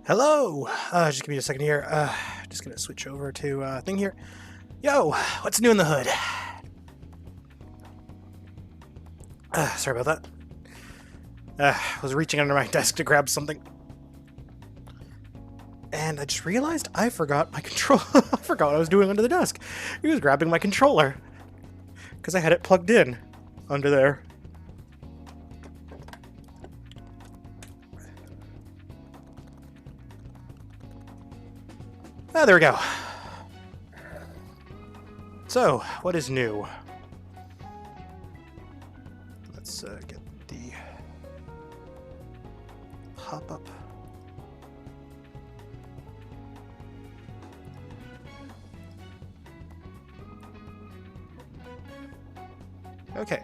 Hello! Just give me a second here. Just gonna switch over to thing here. Yo, what's new in the hood? Sorry about that. Was reaching under my desk to grab something. And I just realized I forgot my control. I forgot what I was doing under the desk. He was grabbing my controller. Because I had it plugged in under there. Ah, there we go. So, what is new? Let's get the pop-up. Okay.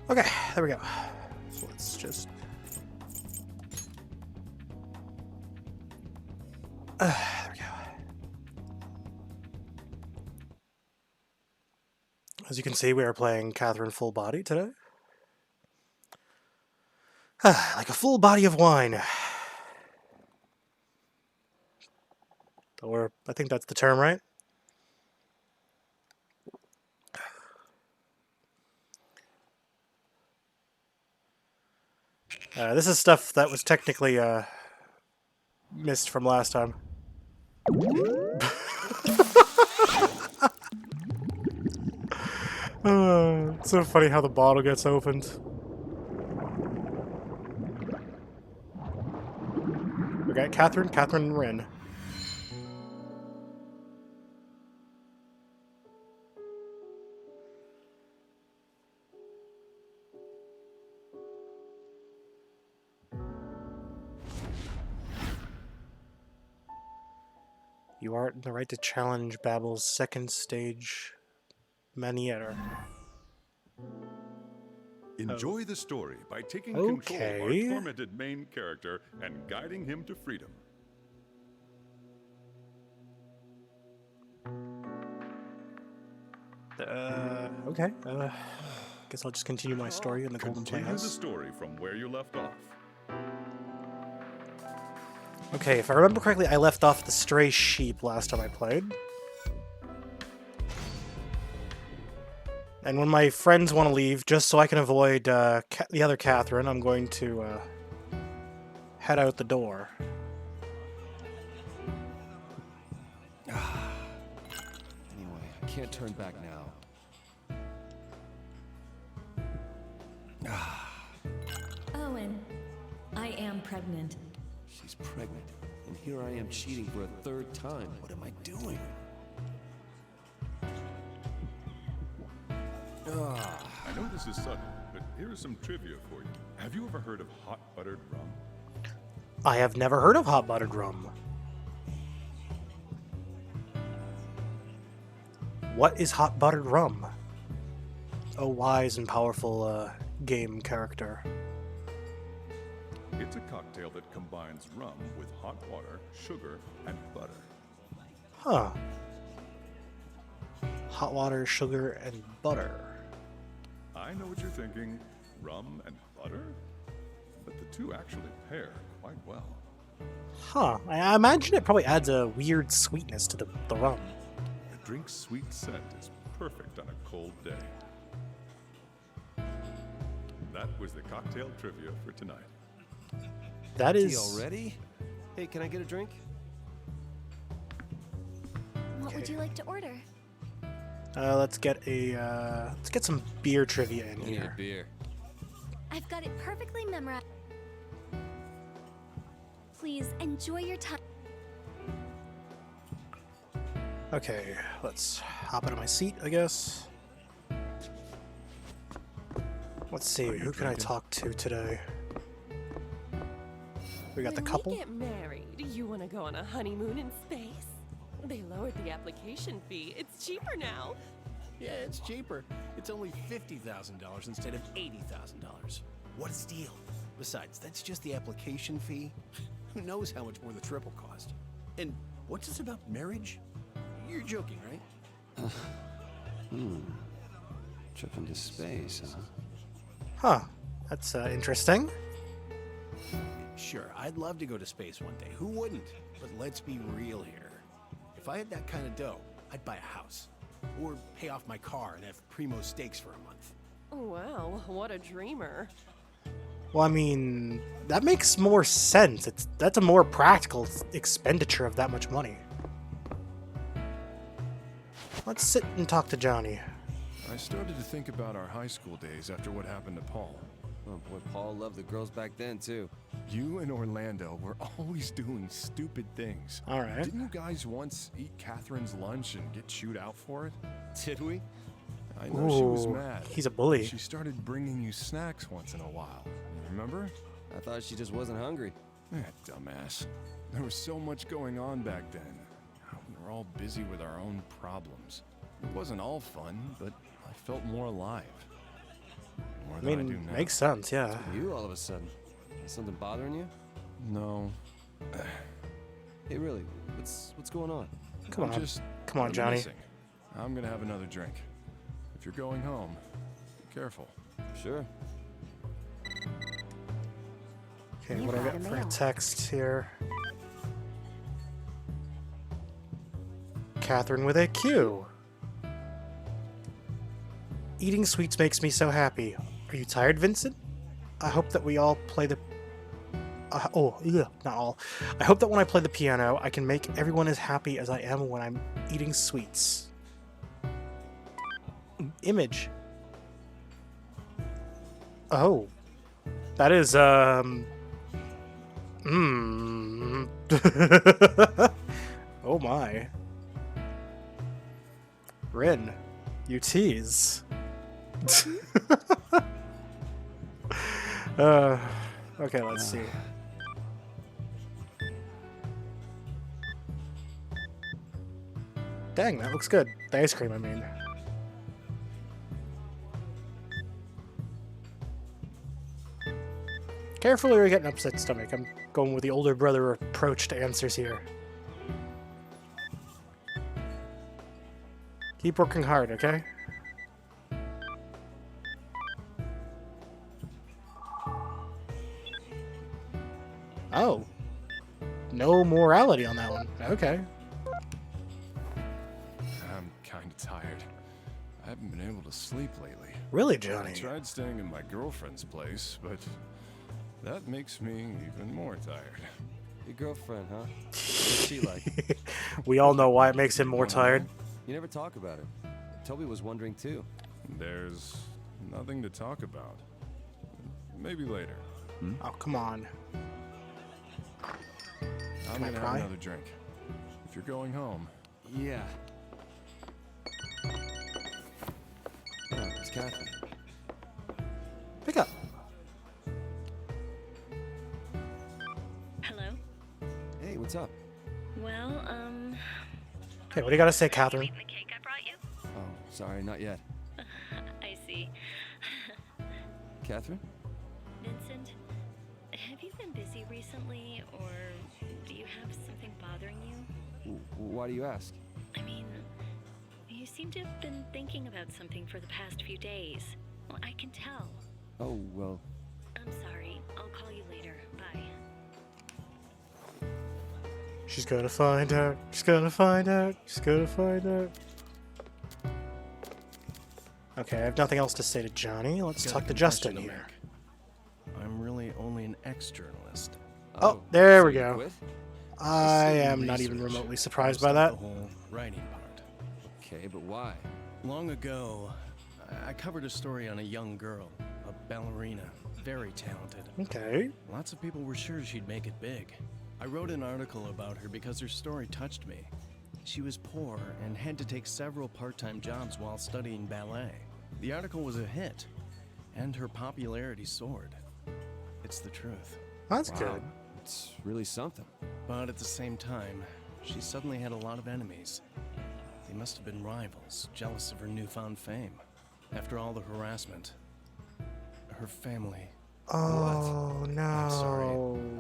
Okay, there we go. So let's just... there we go. As you can see, we are playing Catherine Full Body today. Like a full body of wine. Or, I think that's the term, right? This is stuff that was technically missed from last time. It's so funny how the bottle gets opened. We got Catherine Wren. You are in the right to challenge Babel's second stage Manier. Enjoy the story by taking control of our tormented main character and guiding him to freedom. Okay. Guess I'll just continue my story in the Golden Continue Playhouse. the story from where you left off. Okay, if I remember correctly, I left off the stray sheep last time I played. And when my friends want to leave, just so I can avoid the other Catherine, I'm going to head out the door. Anyway, I can't turn back now. Owen, I am pregnant. She's pregnant, and here I am cheating for a third time. What am I doing? I know this is sudden, but here is some trivia for you. Have you ever heard of hot buttered rum? I have never heard of hot buttered rum. What is hot buttered rum? A wise and powerful game character. It's a cocktail that combines rum with hot water, sugar, and butter. Huh. Hot water, sugar, and butter. I know what you're thinking, rum and butter? But the two actually pair quite well. Huh. I imagine it probably adds a weird sweetness to the rum. The drink's sweet scent is perfect on a cold day. That was the cocktail trivia for tonight. That is... already? Hey, can I get a drink? What would you like to order? Let's get some beer trivia in I need a here. beer. I've got it perfectly memorized. Please enjoy your time. Okay, let's hop out of my seat, I guess. Let's see, who can I talk to today? We got the couple. When we get married, you want to go on a honeymoon in space? They lowered the application fee. It's cheaper now. Yeah, it's cheaper. It's only $50,000 instead of $80,000. What a steal. Besides, that's just the application fee. Who knows how much more the trip will cost? And what's this about marriage? You're joking, right? Trip into space, huh? Huh, that's interesting. Sure, I'd love to go to space one day. Who wouldn't? But let's be real here. If I had that kind of dough, I'd buy a house. Or pay off my car and have primo steaks for a month. Wow, what a dreamer. Well, I mean, that makes more sense. That's a more practical expenditure of that much money. Let's sit and talk to Johnny. I started to think about our high school days after what happened to Paul. Oh boy, Paul loved the girls back then, too. You and Orlando were always doing stupid things. All right. Didn't you guys once eat Catherine's lunch and get chewed out for it? Did we? I know she was Ooh, mad. he's a bully. She started bringing you snacks once in a while. Remember? I thought she just wasn't hungry. Dumbass. There was so much going on back then. We were all busy with our own problems. It wasn't all fun, but I felt more alive. More I than I do mean, now. makes sense, yeah. You all of a sudden. Something bothering you? No. Hey, really, what's going on? Come I'm on. just Come on, Johnny. reminiscing. I'm gonna have another drink. If you're going home, be careful. Sure. Okay, what do I got for a text here? Catherine with a Q. Eating sweets makes me so happy. Are you tired, Vincent? I hope that we all play the... not all. I hope that when I play the piano, I can make everyone as happy as I am when I'm eating sweets. Image. Oh. That is, Oh my. Rin, you tease. Okay, let's see. Dang, that looks good. The ice cream, I mean. Carefully, you're getting upset stomach. I'm going with the older brother approach to answers here. Keep working hard, okay? Oh. No morality on that one. Okay. I'm kind of tired. I haven't been able to sleep lately. Really, I Johnny? tried staying in my girlfriend's place, but that makes me even more tired. Your girlfriend, huh? What's she like? We all know why it makes him more tired. You never talk about her. Toby was wondering, too. There's nothing to talk about. Maybe later. Oh, come on. I'm Can I gonna cry? have another drink. If you're going home, Yeah. Oh, it's Catherine. Pick up. Hello? Hey, what's up? Well, Hey, what do you gotta say, you Catherine? eating the cake I brought you? Oh, sorry, not yet. I see. Catherine? Vincent, have you been busy recently, or do you have something bothering you? Why do you ask? I mean, you seem to have been thinking about something for the past few days. Well, I can tell. Oh, well, I'm sorry. I'll call you later. Bye. She's gonna find out. She's gonna find out. She's gonna find out. Okay, I have nothing else to say to Johnny. Let's Got a talk to confession Justin to here. make. I'm really only an ex-journalist. Oh, there so we you go. quit? I Still am not even research. remotely surprised Most by of that. The whole writing part. Okay, but why? Long ago, I covered a story on a young girl, a ballerina, very talented. Okay. Lots of people were sure she'd make it big. I wrote an article about her because her story touched me. She was poor and had to take several part-time jobs while studying ballet. The article was a hit, and her popularity soared. It's the truth. That's good. It's really something. But at the same time, she suddenly had a lot of enemies. They must have been rivals, jealous of her newfound fame. After all the harassment, her family. Oh, no. I'm sorry.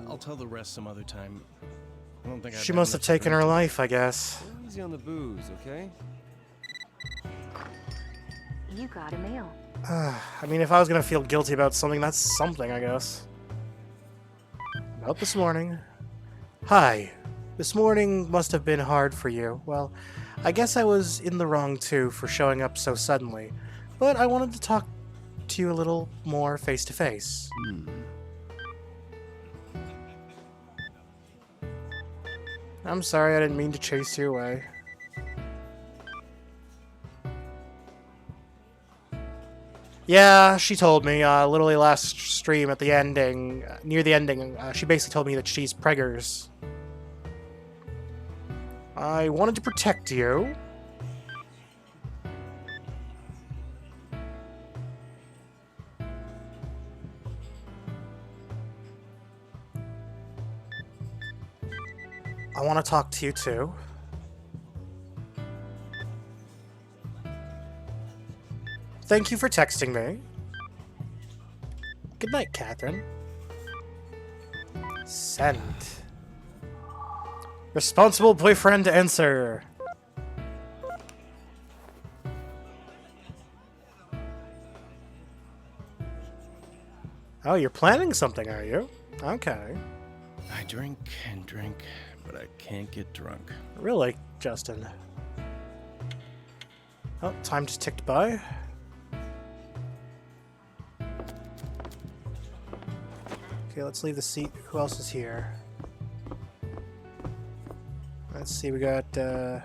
I'll tell the rest some other time. I don't think She must have taken her life, I guess. Easy on the booze, okay? You got a mail. I mean, if I was gonna feel guilty about something, that's something, I guess. About this morning. Hi. This morning must have been hard for you. Well, I guess I was in the wrong too for showing up so suddenly. But I wanted to talk to you a little more face to face. I'm sorry, I didn't mean to chase you away. Yeah, she told me, literally last stream at the ending, near the ending, she basically told me that she's preggers. I wanted to protect you. I want to talk to you too. Thank you for texting me. Good night, Catherine. Send. Responsible boyfriend answer. Oh, you're planning something, are you? Okay. I drink and drink, but I can't get drunk. Really, Justin? Oh, time just ticked by. Okay, let's leave the seat. Who else is here? Let's see, we got, okay,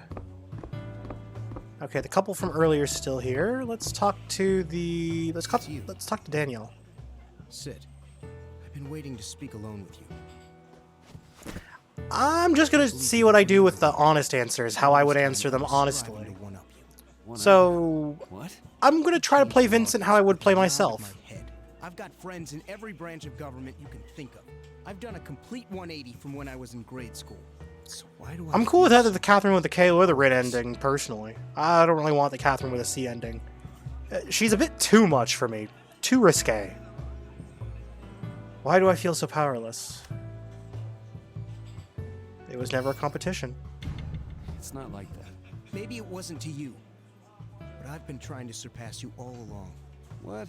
the couple from earlier is still here. Let's talk to the... Let's talk to Daniel. Sid, I've been waiting to speak alone with you. I'm just gonna see what I do with the honest answers, how I would answer them honestly. So, What? I'm gonna try to play Vincent how I would play myself. I've got friends in every branch of government you can think of. I've done a complete 180 from when I was in grade school. So why do I I'm cool with either the Catherine with the K or the Rit ending, personally. I don't really want the Catherine with a C ending. She's a bit too much for me. Too risque. Why do I feel so powerless? It was never a competition. It's not like that. Maybe it wasn't to you, but I've been trying to surpass you all along. What?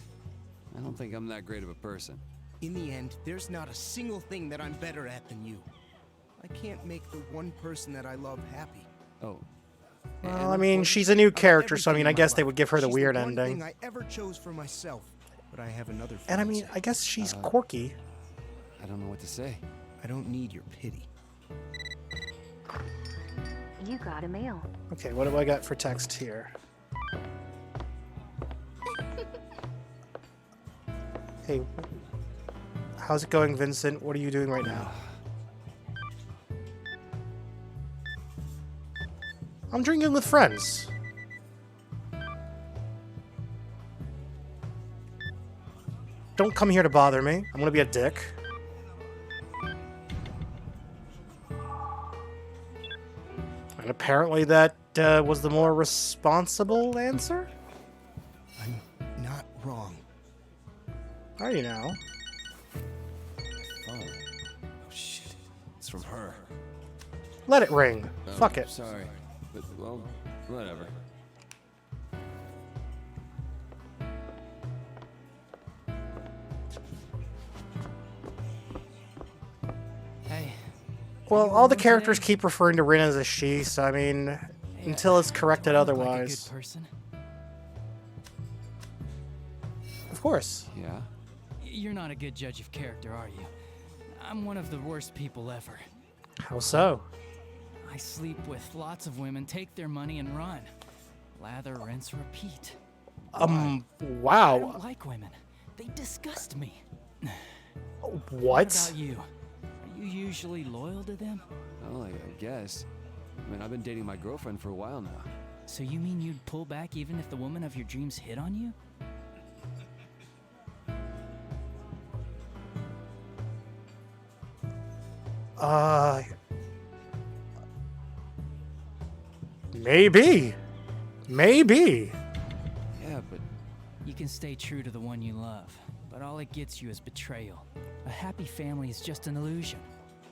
I don't think I'm that great of a person. In the end, there's not a single thing that I'm better at than you. I can't make the one person that I love happy. Oh. Well, I mean, she's a new character, so I mean, I guess they would give her the weird She's the one ending. thing I ever chose for myself, but I have another. And I mean, fiancé. I guess she's quirky. I don't know what to say. I don't need your pity. You got a mail. Okay, what do I got for text here? Hey, how's it going, Vincent? What are you doing right now? I'm drinking with friends. Don't come here to bother me. I'm gonna be a dick. And apparently that was the more responsible answer? I'm not wrong. Are you now? Oh shit. It's from her. Let it ring. Oh, Fuck it. Sorry. But, well, whatever. Hey. Well, all the characters keep referring to Rin as a she, so I mean, until it's corrected Do I look otherwise. Like a good person? Of course. Yeah? You're not a good judge of character, are you? I'm one of the worst people ever. How so? I sleep with lots of women, take their money, and run. Lather, rinse, repeat. I Wow. don't like women. They disgust me. What What? about you? Are you usually loyal to them? Well, I guess. I mean, I've been dating my girlfriend for a while now. So you mean you'd pull back even if the woman of your dreams hit on you? Maybe. Maybe. Yeah, but You can stay true to the one you love, but all it gets you is betrayal. A happy family is just an illusion.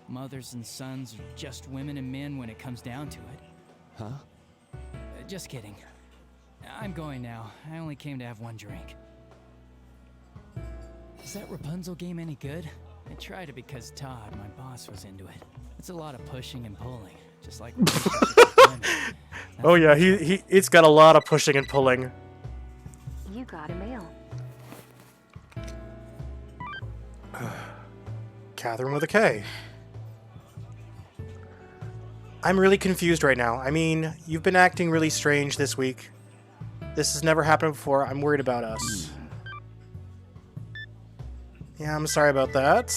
Mothers and sons are just women and men when it comes down to it. huh? Just kidding. I'm going now. I only came to have one drink. Is that Rapunzel game any good? I tried it because Todd, my boss, was into it. It's a lot of pushing and pulling, just like relationships with women. Oh yeah, it's got a lot of pushing and pulling. You got a mail. Catherine with a K. I'm really confused right now. I mean, you've been acting really strange this week. This has never happened before. I'm worried about us. Yeah, I'm sorry about that.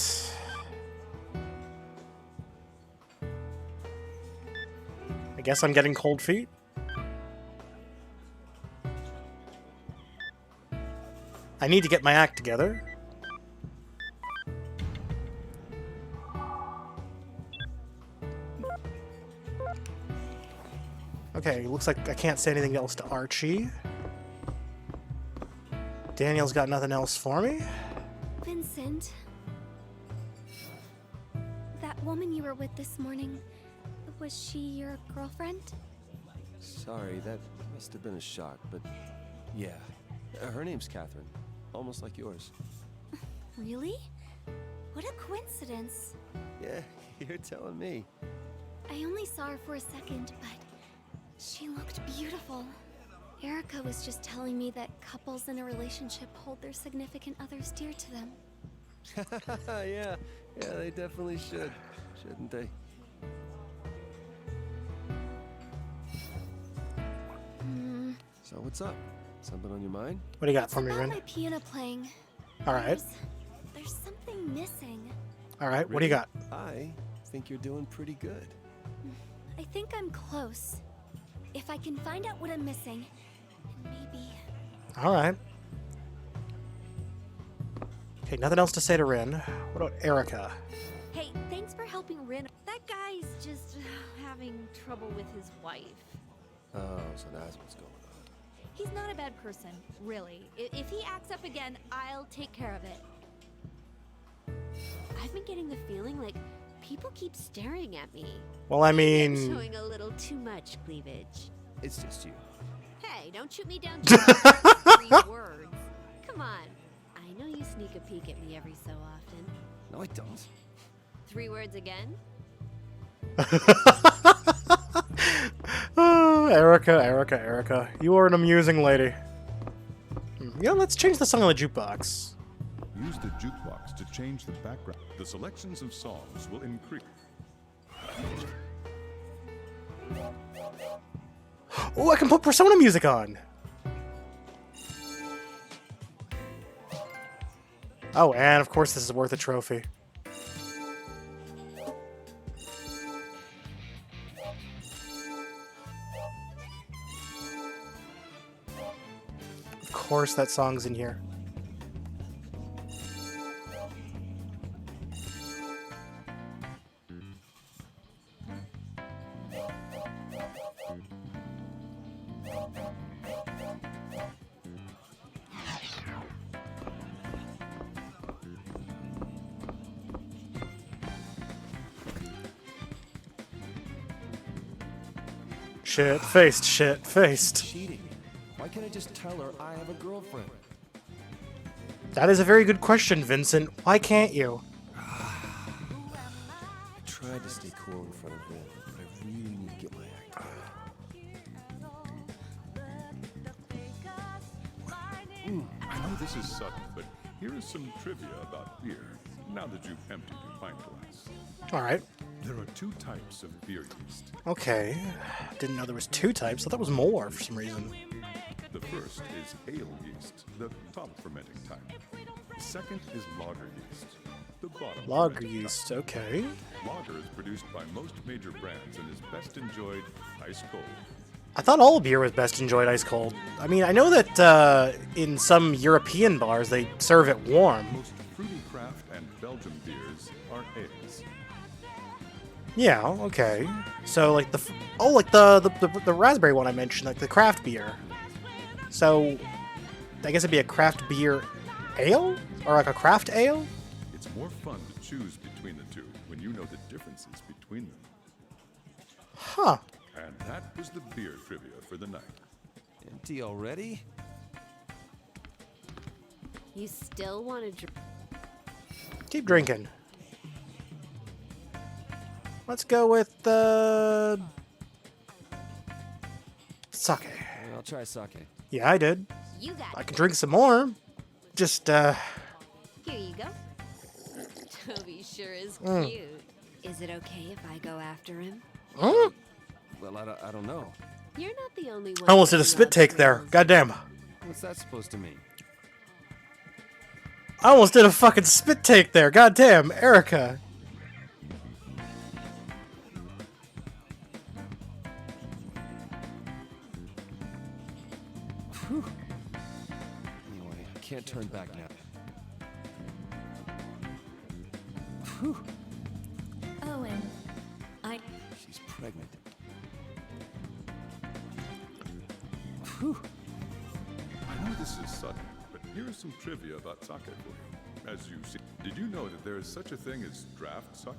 I guess I'm getting cold feet. I need to get my act together. Okay, looks like I can't say anything else to Archie. Daniel's got nothing else for me. Vincent. That woman you were with this morning, was she your girlfriend? Sorry, that must have been a shock, but yeah. Her name's Catherine. Almost like yours. Really? What a coincidence. Yeah, you're telling me. I only saw her for a second, but she looked beautiful. Erica was just telling me that couples in a relationship hold their significant others dear to them. Yeah, they definitely should, shouldn't they? So what's up? Something on your mind? What do you got for me, About Rin? my piano playing. All right. There's something missing. All right, what do you got? I think you're doing pretty good. I think I'm close. If I can find out what I'm missing, maybe. All right. Okay, nothing else to say to Rin. What about Erica? Hey, thanks for helping Rin. That guy's just having trouble with his wife. Oh, so that's what's going on. He's not a bad person, really. If he acts up again, I'll take care of it. I've been getting the feeling like people keep staring at me. Well, I Maybe I'm mean... showing a little too much cleavage. It's just you. Hey, don't shoot me down just for 3 words. Come on. I know you sneak a peek at me every so often. No, I don't. 3 words again? Oh, Erica. You are an amusing lady. Yeah, let's change the song on the jukebox. Use the jukebox to change the background. The selections of songs will increase. Oh, I can put Persona music on! Oh, and of course this is worth a trophy. Of course that song's in here. Shit-faced, shit-faced. Cheating. Why can't I just tell her I have a girlfriend? That is a very good question, Vincent. Why can't you? I tried to stay cool in front of Rin, but I really need to get my act together. I know this is sudden, but here is some trivia about beer, now that you've emptied your pint glass. All right. There are 2 types of beer yeast. Okay. Didn't know there was 2 types. I thought it was more for some reason. The first is ale yeast, the top fermenting type. The second is lager yeast, the bottom Lager fermenting yeast. type. Okay. Lager is produced by most major brands and is best enjoyed ice cold. I thought all beer was best enjoyed ice cold. I mean, I know that in some European bars they serve it warm. Most fruity craft and Belgian beers are ales. Yeah. Okay. So like the raspberry one I mentioned, like the craft beer. So I guess it'd be a craft beer ale or like a craft ale. It's more fun to choose between the two when you know the differences between them. Huh. And that was the beer trivia for the night. Empty already? You still want to drink? Keep drinking. Let's go with sake. I'll try sake. Yeah, I did. You got I it. can drink some more. Just Here you go. Toby sure is cute. Is it okay if I go after him? huh? Well, I don't know. You're not the only one. I almost did a who spit loves take there. girls. Goddamn. What's that supposed to mean? I almost did a fucking spit take there. Goddamn, Erica. Anyway, I can't turn back now. Owen, She's pregnant. I know this is sudden, but here is some trivia about sake for you. As you see, did you know that there is such a thing as draft sake?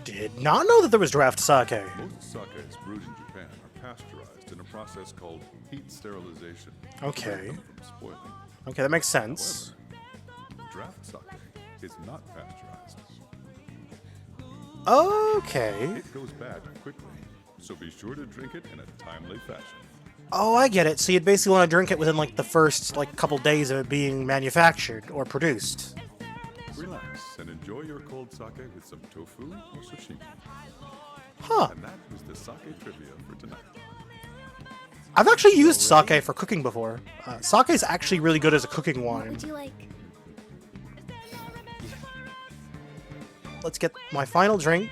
Did not know that there was draft sake. Most sakes brewed in Japan are pasteurized in a process called heat sterilization. to Okay. prevent them from spoiling. Okay, that makes sense. However, draft sake is not pasteurized. Okay. It goes bad quickly, so be sure to drink it in a timely fashion. Oh, I get it. So you'd basically want to drink it within like the first like couple days of it being manufactured or produced. Relax and enjoy your cold sake with some tofu or sashimi. Huh. And that was the sake trivia for tonight. I've actually used sake for cooking before. Sake is actually really good as a cooking what wine. would you like? Let's get my final drink.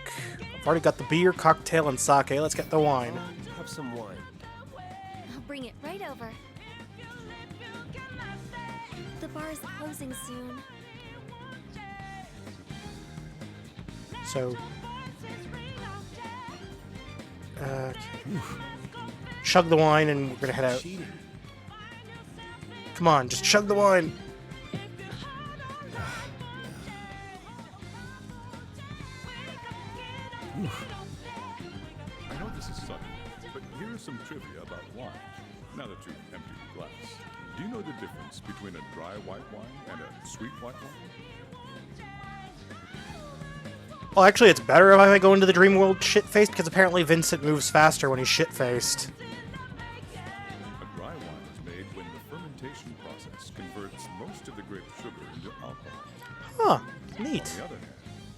I've already got the beer, cocktail, and sake. Let's get the wine. Have some wine. I'll bring it right over. The bar is closing soon. So, okay. Chug the wine and we're gonna head out. Cheating. Come on, just chug the wine. I know this is sudden, but here is some trivia about wine. Now that you've emptied your glass, do you know the difference between a dry white wine and a sweet white wine? Well, actually, it's better if I go into the dream world shit-faced because apparently Vincent moves faster when he's shit-faced. A dry wine is made when the fermentation process converts most of the grape sugar into alcohol. Huh. On Neat. the other hand,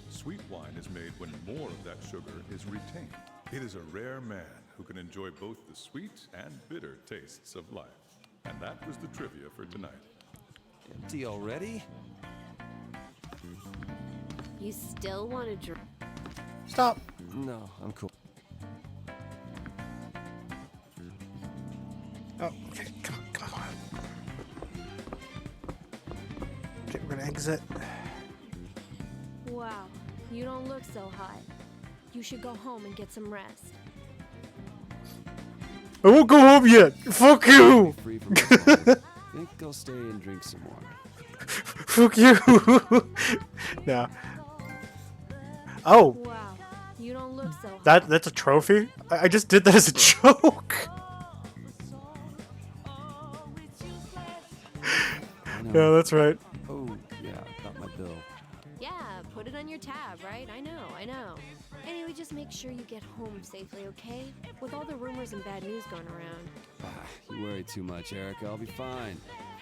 sweet wine is made when more of that sugar is retained. It is a rare man who can enjoy both the sweet and bitter tastes of life. And that was the trivia for tonight. Empty already? You still want to drink? Stop. No, I'm cool. Oh, okay. Come on. Okay, we're gonna exit. Wow, you don't look so hot. You should go home and get some rest. I won't go home yet. Fuck you. Free from alcohol. Think I'll stay and drink some more. Fuck you. No. Oh, Wow, you don't look so hot. that's a trophy? I just did that as a joke. I know. Yeah, that's right. Oh, yeah, got my bill. Yeah, put it on your tab, right? I know. Anyway, just make sure you get home safely, okay? With all the rumors and bad news going around. You worry too much, Erica. I'll be fine.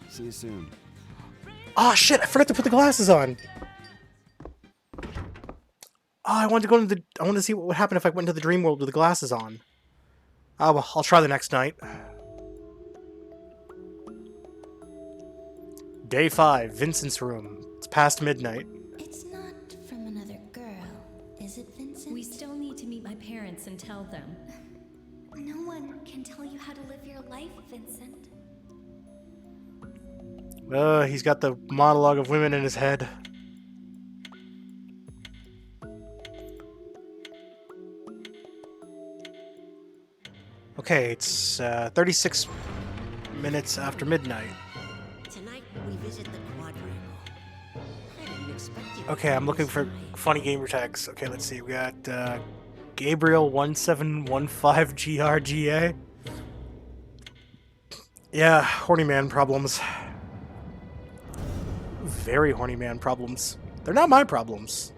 See you soon. Oh shit, I forgot to put the glasses on. Oh, I wanted to go into the... I wanted to see what would happen if I went into the dream world with the glasses on. Oh, well, I'll try the next night. Day 5, Vincent's room. It's past midnight. It's not from another girl, is it, Vincent? We still need to meet my parents and tell them. No one can tell you how to live your life, Vincent. He's got the monologue of women in his head. Okay, it's 36 minutes after midnight. Tonight we visit the quadrangle. I didn't expect you. Okay, I'm looking for funny gamer tags. Okay, let's see. We got Gabriel1715GRGA. Yeah, horny man problems. Very horny man problems. They're not my problems.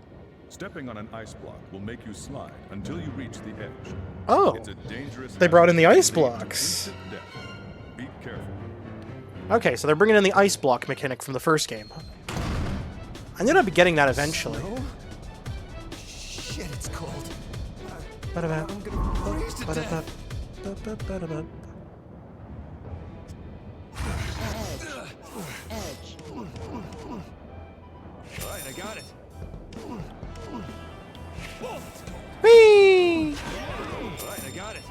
Stepping on an ice block will make you slide until you reach the edge. Oh, It's a dangerous they brought in the hazard ice that can lead to blocks. instant death. Be careful. Okay, so they're bringing in the ice block mechanic from the first game. I knew I'd be getting that eventually. Shit, it's cold. Ba-da-ba. I'm gonna freeze to Ba-da-ba. death. Ba-ba-ba-da-ba. Edge. All right, I got it. Whee! All right, I got it.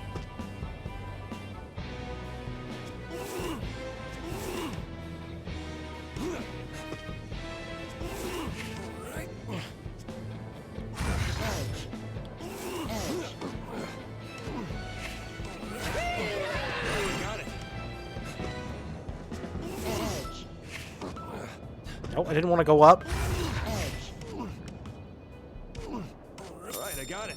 Oh, I didn't want to go up. All right, I got it.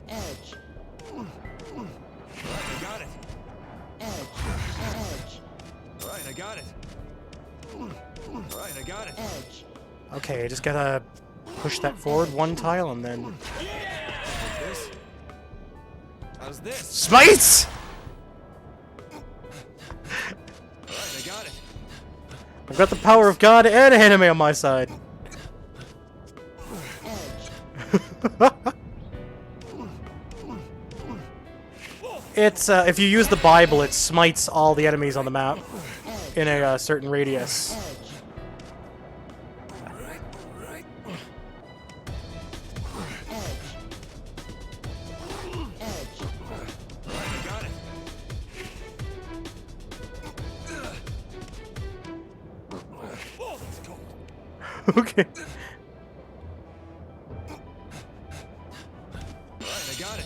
Edge. All right, I got it. Edge. All right, I got it. All right, I got it. Edge. Okay, I just gotta push that forward one tile and then... This. How's this? Smites! All right, I got it. I've got the power of God and anime on my side. It's, if you use the Bible, it smites all the enemies on the map in a certain radius. Okay. Alright, I got it.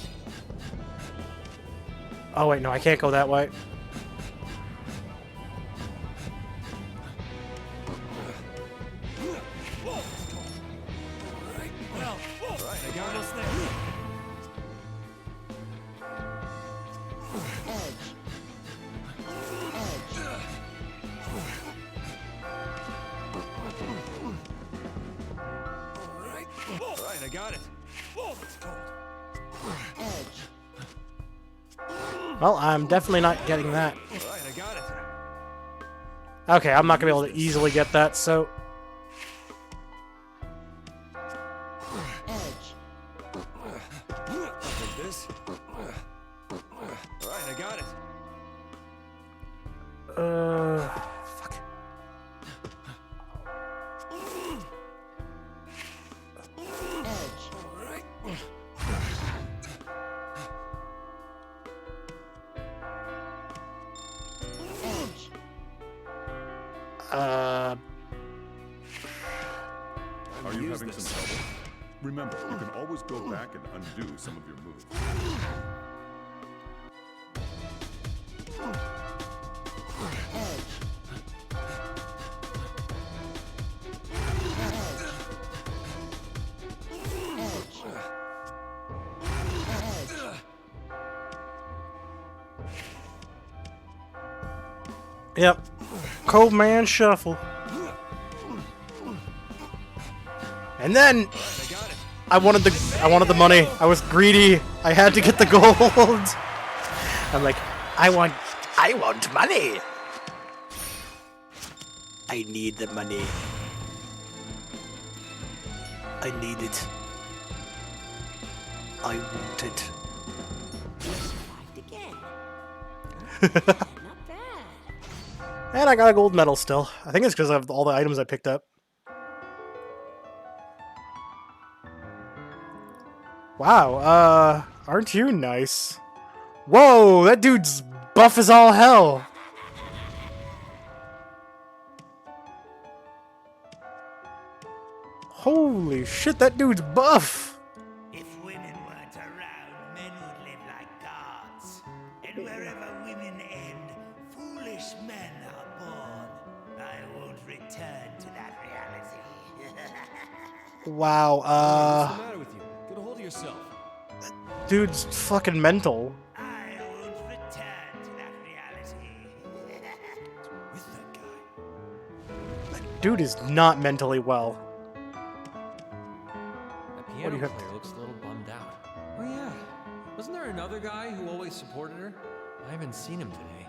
Oh wait, no, I can't go that way. Alright, I got us there. Alright, I got it. Well, I'm definitely not getting that. Alright, I got it. Okay, I'm not gonna be able to easily get that, so... Like this. Alright, I got it. Fuck. Are you having some trouble? Remember, you can always go back and undo some of your moves. Yep. Cold man shuffle. And then I wanted the money. I was greedy. I had to get the gold. I'm like, I want money. I need the money. I need it. I want it. Survived again. Not bad. And I got a gold medal still. I think it's because of all the items I picked up. Wow, aren't you nice? Whoa, that dude's buff as all hell. Holy shit, that dude's buff. If women weren't around, men would live like gods. And wherever women end, foolish men are born. I won't return to that reality. Wow, What's the matter with you? Get a hold of yourself. dude's fucking mental. I won't return to that reality. With that guy. Dude is not mentally well. That What do piano you have player looks a little bummed out. Oh yeah. Wasn't there another guy who always supported her? I haven't seen him today.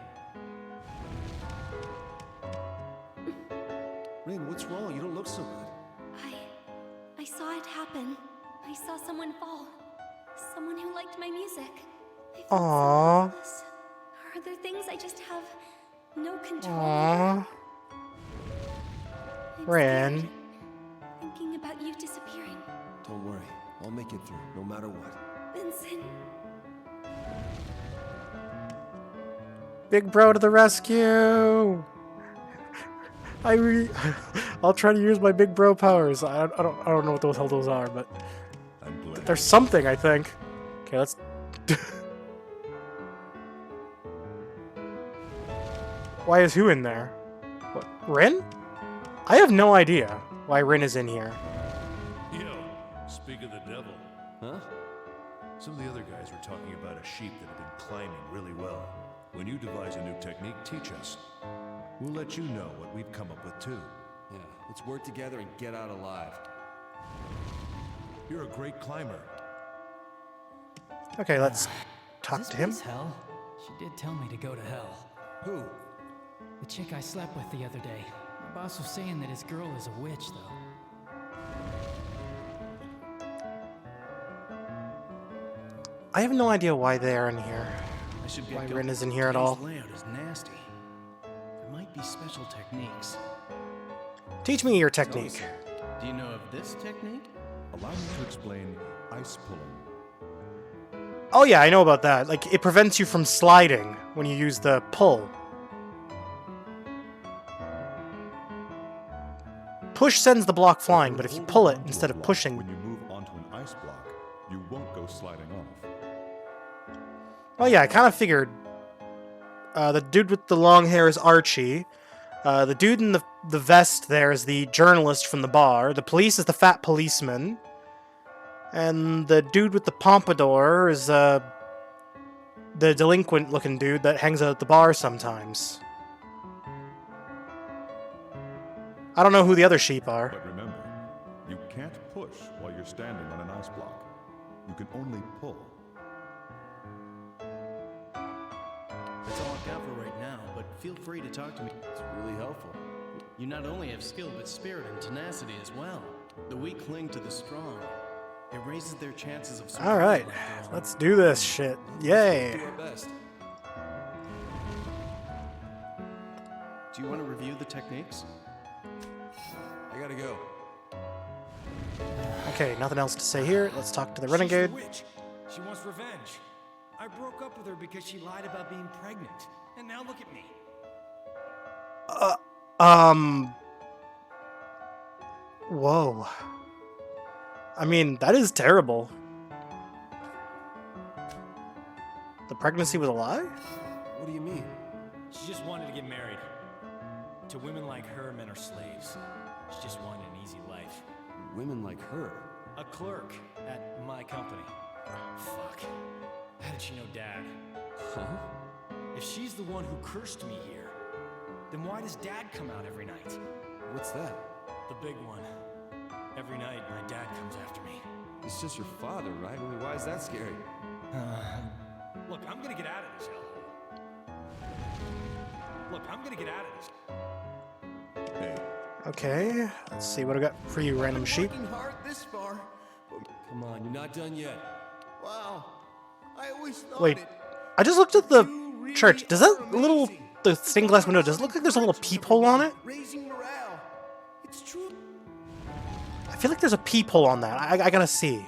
Rin, what's wrong? You don't look so good. I saw it happen. I saw someone fall. Someone who liked my music. I felt so Aww. helpless. Are there things I just have no control over? Aww. I'm Ran. scared, thinking about you disappearing. Don't worry. I'll make it through, no matter what. Vincent. Big bro to the rescue! I'll try to use my big bro powers. I don't know what those hell those are, but there's something, I think. Okay, let's. Why is who in there? What, Rin? I have no idea why Rin is in here. Yo, speak of the devil. Huh? Some of the other guys were talking about a sheep that had been climbing really well. When you devise a new technique, teach us. We'll let you know what we've come up with too. Yeah, let's work together and get out alive. You're a great climber. Okay, let's talk Is to this him. place hell? She did tell me to go to hell. Who? The chick I slept with the other day. My boss was saying that his girl is a witch, though. I have no idea why they're in here. I should get Why going. Rin isn't here at Today's all. layout is nasty. There might be special techniques. Teach me your technique. Do you know of this technique? Allow me to explain ice pulling. Oh yeah, I know about that. Like, it prevents you from sliding when you use the pull. Push sends the block flying, but if you pull it instead of pushing... When you move onto an ice block, you won't go sliding off. Oh yeah, I kind of figured. The dude with the long hair is Archie. The dude in the vest there is the journalist from the bar. The police is the fat policeman. And the dude with the pompadour is the delinquent-looking dude that hangs out at the bar sometimes. I don't know who the other sheep are. But remember, you can't push while you're standing on an ice block. You can only pull. That's all I've got for right now, but feel free to talk to me. It's really helpful. You not only have skill, but spirit and tenacity as well. The weak cling to the strong. It raises their chances of survival. Alright, let's do this shit. Yay! Do our best. Do you want to review the techniques? I gotta go. Okay, nothing else to say here. Let's talk to the She's renegade. the witch. She wants revenge. I broke up with her because she lied about being pregnant. And now look at me. Whoa. I mean, that is terrible. The pregnancy was a lie? What do you mean? She just wanted to get married. To women like her, men are slaves. She just wanted an easy life. Women like her? A clerk at my company. Fuck. How did she know Dad? Huh? If she's the one who cursed me here, then why does Dad come out every night? What's that? The big one. Every night, my dad comes after me. It's just your father, right? I mean, why is that scary? Look, I'm gonna get out of this hellhole. Look, I'm gonna get out of this. Hey, Okay, let's see what I got for you, random sheep. Working hard this far. Come on, you're not done yet. Wow. I always thought Wait, it. I just looked at the church. Does that little, the stained glass window, does it look like there's a little peephole on it? Raising morale. It's true. I feel like there's a peephole on that. I gotta see.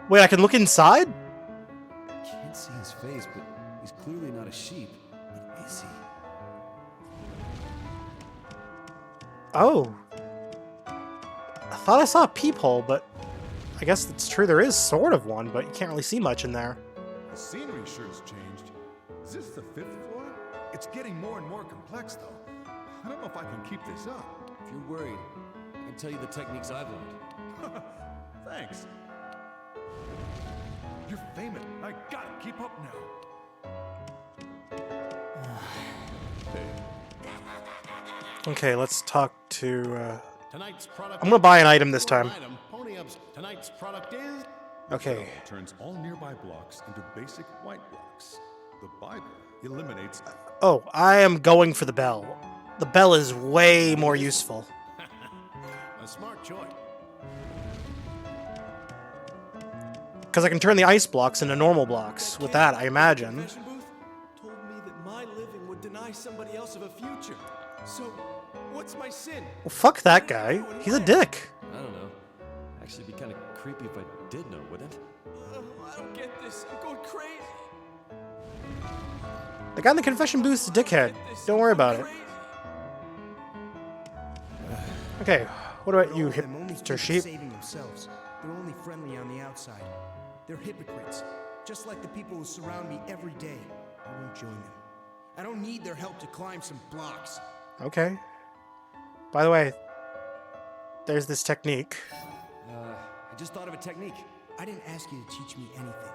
Wait, I can look inside? Can't see his face, but he's clearly not a sheep. What is he? Oh. I thought I saw a peephole, but I guess it's true there is sort of one, but you can't really see much in there. The scenery sure has changed. Is this the 5th floor? It's getting more and more complex, though. I don't know if I can keep this up. If you're worried, I can tell you the techniques I've learned. Thanks. You're famous. I gotta keep up now. Okay, let's talk to, Tonight's product. I'm gonna buy an item this time. Pony ups. Tonight's product is. Okay. Turns all nearby blocks into basic white blocks. The Bible eliminates. Oh, I am going for the bell. The bell is way more useful. A smart choice. Because I can turn the ice blocks into normal blocks with that, I imagine. Told me that my living would deny somebody else of a future. So, what's my sin? Well, fuck that guy. He's a dick. I don't know. Actually, it'd be kind of creepy if I did know, wouldn't it? I don't get this. I'm going crazy. The guy in the confession booth is a dickhead. Don't worry about it. Okay, what about you, Mr. Sheep? Saving themselves. They're only friendly on the outside. They're hypocrites, just like the people who surround me every day. I won't join them. I don't need their help to climb some blocks. Okay. By the way, there's this technique. I just thought of a technique. I didn't ask you to teach me anything.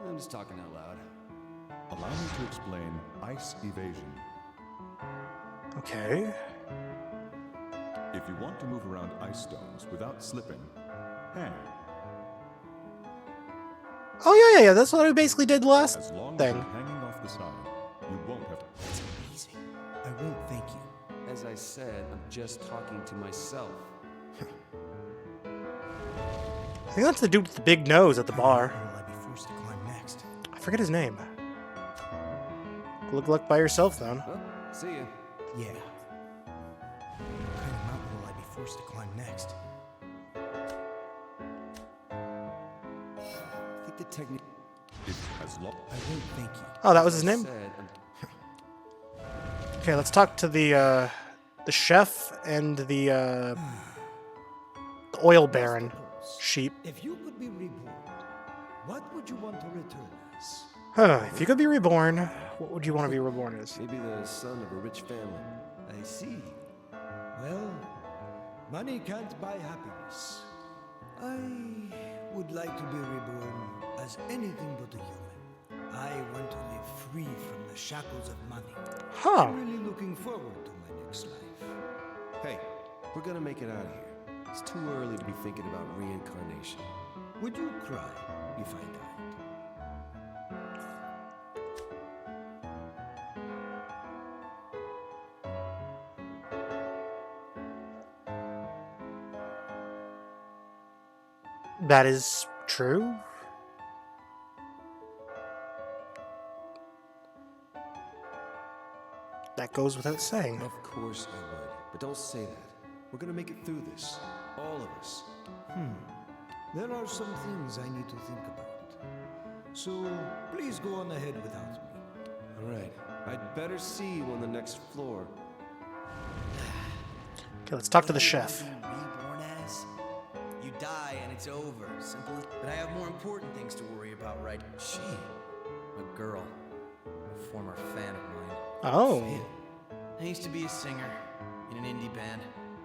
I'm just talking out loud. Allow me to explain ice evasion. Okay. If you want to move around ice stones without slipping, hang. Oh, yeah. That's what I basically did last As long as thing. you're hanging off the side, you won't have. That's amazing. I won't thank you. As I said, I'm just talking to myself. I think that's the dude with the big nose at the bar. Will I be forced to climb next? I forget his name. Good luck by yourself, then. Well, see ya. Yeah. What kind of mountain will I be forced to climb next? I think the technique. As long. I won't thank you. Oh, that was his name? Said, Okay, let's talk to the chef and the oil baron sheep. If you could be reborn, what would you want to return as? Huh, if you could be reborn, what would you want to be reborn as? Maybe the son of a rich family. I see. Well, money can't buy happiness. I would like to be reborn as anything but a human. I want to live free from the shackles of money. Huh. I'm really looking forward to my next life. Hey, we're gonna make it out of here. It's too early to be thinking about reincarnation. Would you cry if I died? That is true. That goes without saying. Of course I would, but don't say that. We're gonna make it through this. All of us. There are some things I need to think about. So please go on ahead without me. Alright, I'd better see you on the next floor. Okay, let's talk to the chef. Reborn as? You die and it's over. Simple as. But I have more important things to worry about, right? She, a girl, a former fan of mine. Oh. I used to be a singer in an indie band.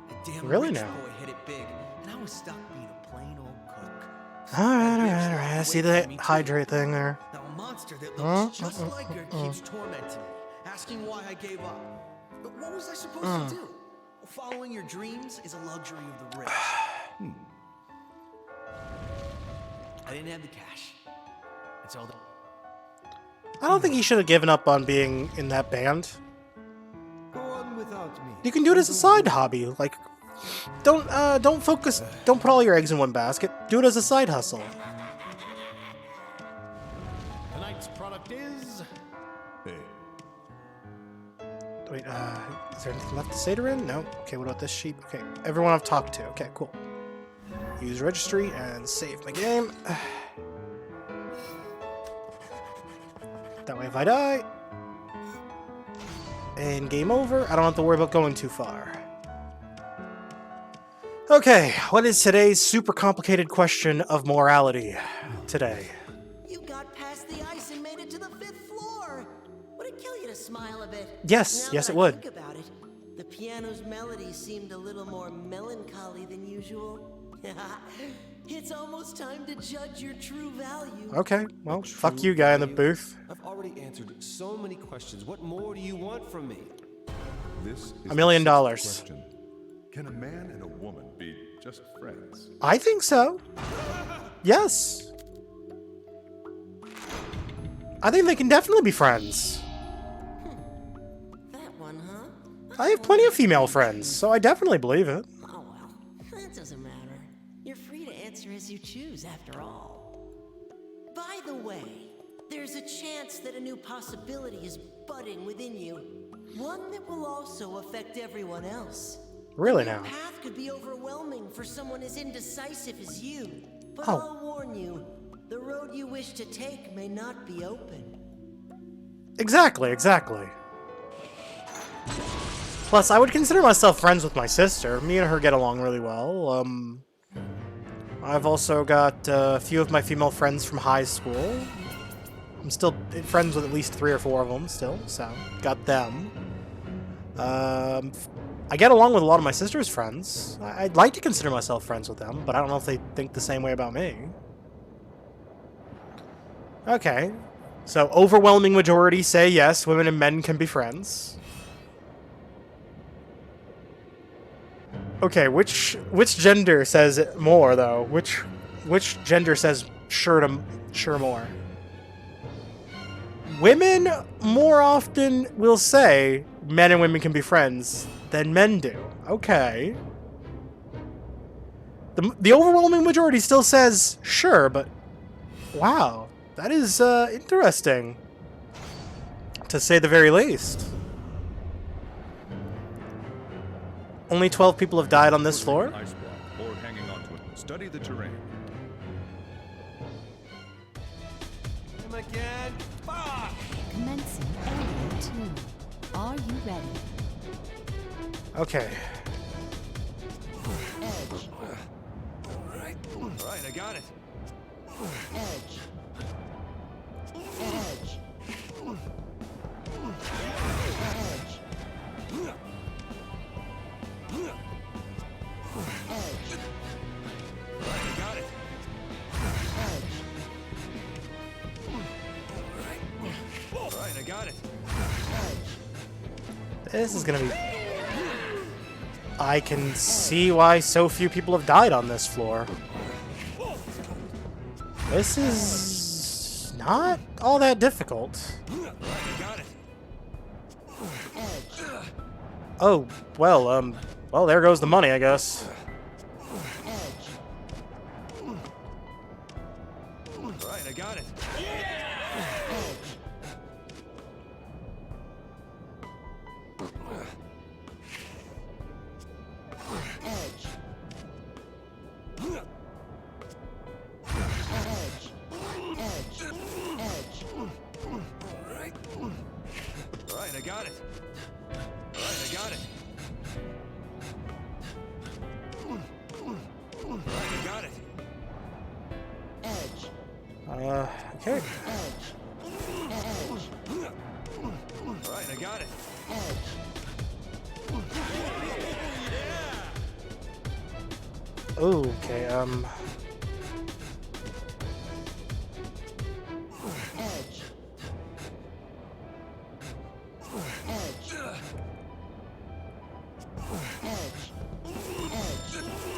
A damn Really rich now? boy hit it big, and I was stuck being a plain old cook. Alright. I see the hydrate thing there. Now a monster that looks just like her keeps tormenting me, asking why I gave up. But what was I supposed to do? Following your dreams is a luxury of the rich. I didn't have the cash. That's all that. I don't think he should have given up on being in that band. Go on without about me. You can do it as a side hobby. Like, don't put all your eggs in one basket. Do it as a side hustle. Tonight's product is... Hey. Wait, is there anything left to say to Rin? No? Okay, what about this sheep? Okay, everyone I've talked to. Okay, cool. Use registry and save my game. That way if I die... And game over. I don't have to worry about going too far. Okay, what is today's super complicated question of morality today? You got past the ice and made it to the 5th floor. Would it kill you to smile a bit? Yes, Now yes that it I would. Think about it. The piano's melody seemed a little more melancholy than usual. It's almost time to judge your true value. Okay, well, fuck you, guy in the booth. I've already answered so many questions. What more do you want from me? This is $1 million. the sixth question. Can a man and a woman be just friends? I think so. Yes. I think they can definitely be friends. That one, huh? I have plenty of female friends, so I definitely believe it. Oh well, that doesn't matter. You're free to answer as you choose, after all. By the way, there's a chance that a new possibility is budding within you. One that will also affect everyone else. Really Your now? path could be overwhelming for someone as indecisive as you. But Oh. I'll warn you, the road you wish to take may not be open. Exactly. Plus, I would consider myself friends with my sister. Me and her get along really well. I've also got a few of my female friends from high school. I'm still friends with at least 3 or 4 of them still, so got them. I get along with a lot of my sister's friends. I'd like to consider myself friends with them, but I don't know if they think the same way about me. Okay. So, overwhelming majority say yes, women and men can be friends. Okay, which gender says it more, though? Which gender says sure more? Women more often will say men and women can be friends than men do. Okay. The overwhelming majority still says sure, but wow, that is interesting, to say the very least. Only 12 people have died on this floor? Ice block or hanging onto it. Study the terrain. Him again? Fuck! Commencing area 2. Are you ready? Okay. Edge. Alright, I got it. Edge. Edge. Edge. Edge. Alright, I got it. Edge. Alright, I got it. This is gonna be... I can see why so few people have died on this floor. This is not all that difficult. Oh, well, well, there goes the money, I guess. Alright, I got it. Edge. Edge. Edge. Alright. Alright, I got it. Alright, I got it. Alright, I got it. Edge. Okay. Edge. Edge. Alright, I got it. Edge. Okay, Edge. Edge. Edge.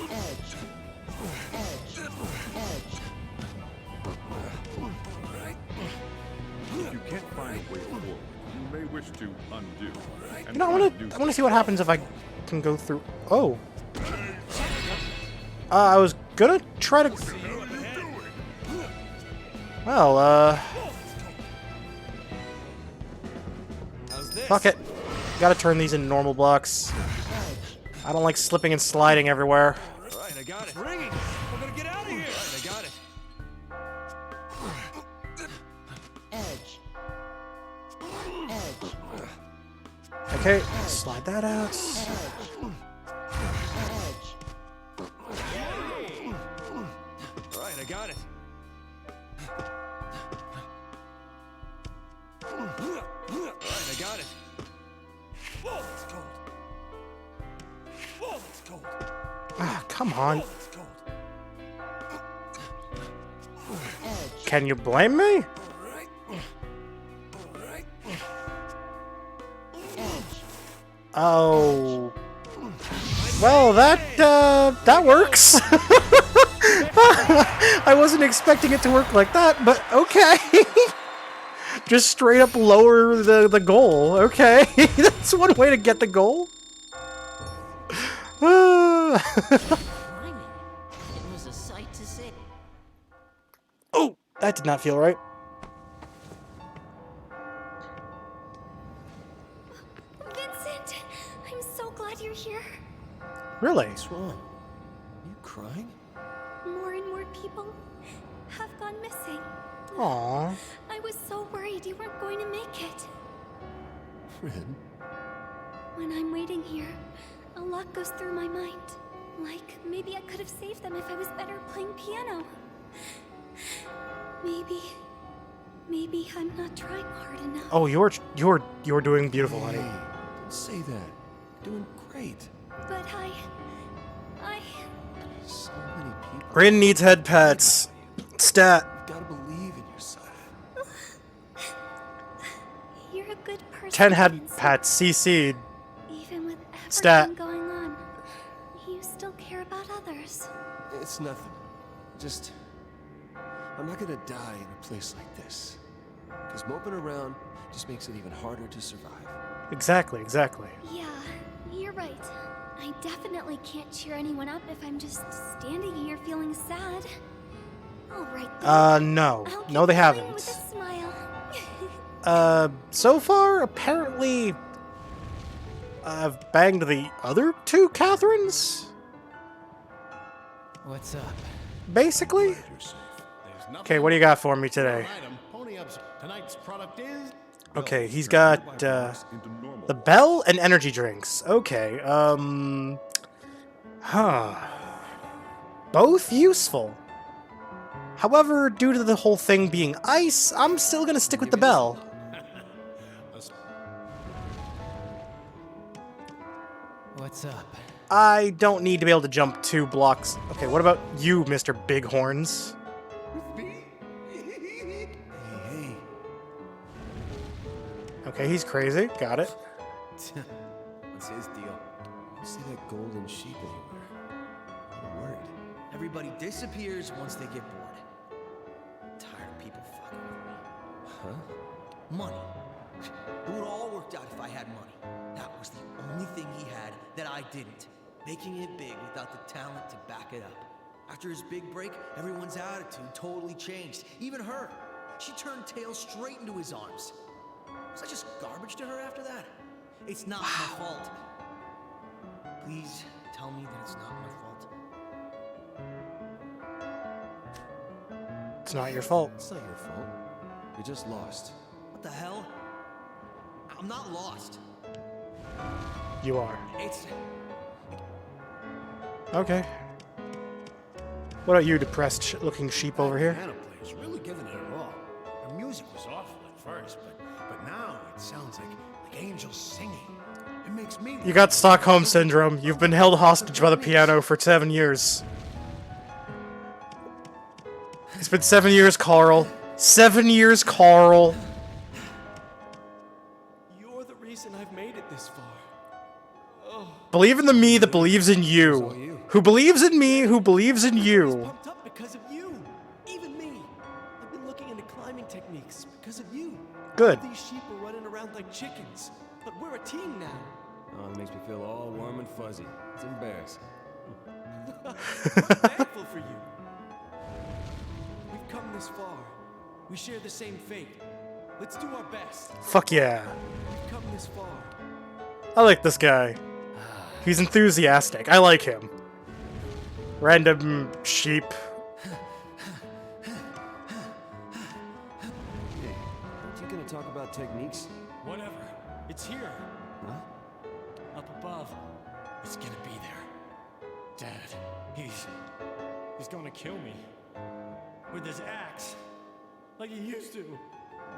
Edge. Edge. Edge. Edge. If you can't find a way forward, you may wish wish to undo. And You know, I wanna see what happens if I can go through. Oh. I was gonna try to. Well, fuck it. Gotta turn these into normal blocks. I don't like slipping and sliding everywhere. Alright, I got it. Ringing! We're gonna get out of here! Alright, I got it. Edge. Edge. Okay, slide that out. Alright, I got it. Alright, I got it. Whoa, it's cold. Whoa, it's cold. Ah, come on. It's cold. Can you blame me? Oh. Well, that works. I wasn't expecting it to work like that, but okay. Just straight up lower the goal. Okay. That's one way to get the goal. It was a sight to see. Oh, that did not feel right. Vincent, I'm so glad you're here. Really? What's wrong? You crying? More and more people have gone missing. Aww. I was so worried you weren't going to make it. Rin? When I'm waiting here, a lot goes through my mind. Like, maybe I could have saved them if I was better playing piano. Maybe I'm not trying hard enough. Oh, you're doing beautiful, honey. Hey, don't say that. You're doing great. But I... So many people. Rin needs head pats. Stat. You gotta believe in yourself. You're a good person, 10 head Vincent. pats CC'd. Even with everything Stat. going on, you still care about others. It's nothing. Just... I'm not gonna die in a place like this. Because moping around just makes it even harder to survive. Exactly. Yeah, you're right. I definitely can't cheer anyone up if I'm just standing here feeling sad. All right then. No. I'll No, they keep going haven't. with a smile. So far, apparently, I've banged the other two Catherines? What's up? Basically? Okay, what do you got for me today? Pony Up's tonight's product is... Okay, he's got, the bell and energy drinks. Okay, both useful. However, due to the whole thing being ice, I'm still gonna stick with the bell. What's up? I don't need to be able to jump 2 blocks. Okay, what about you, Mr. Bighorns? Hey. Okay, he's crazy. Got it. What's his deal? I don't see that golden sheep anywhere. I'm worried. Everybody disappears once they get bored. I'm tired of people fucking with me. Huh? Money. It would all worked out if I had money. That was the only thing he had that I didn't. Making it big without the talent to back it up. After his big break, everyone's attitude totally changed. Even her. She turned tail straight into his arms. Was I just garbage to her after that? It's not my fault. Please tell me that it's not my fault. It's not your fault. It's not your fault. You just lost. What the hell? I'm not lost. You are. It's... Okay. What about you, depressed-looking sheep over here? Piano player's really giving it her all. Her music was awful at first, but now it sounds like angels singing. It makes me... You got Stockholm Syndrome. You've been held hostage by the piano for 7 years. It's been 7 years, Carl. 7 years, Carl. You're the reason I've made it this far. Believe in the me that believes in you. Who believes in me, who believes in you. Pumped up because of you. Even me. I've been looking into climbing techniques because of you. Good. These sheep are running around like chickens, but we're a team now. Oh, that makes me feel all warm and fuzzy. It's embarrassing. I'm thankful for you. We've come this far. We share the same fate. Let's do our best. Fuck yeah. We've come this far. I like this guy. He's enthusiastic. I like him. Random sheep. Hey, aren't you gonna talk about techniques? Whatever. It's here. Huh? Up above. It's gonna be there. Dad, he's gonna kill me. With his axe. Like he used to.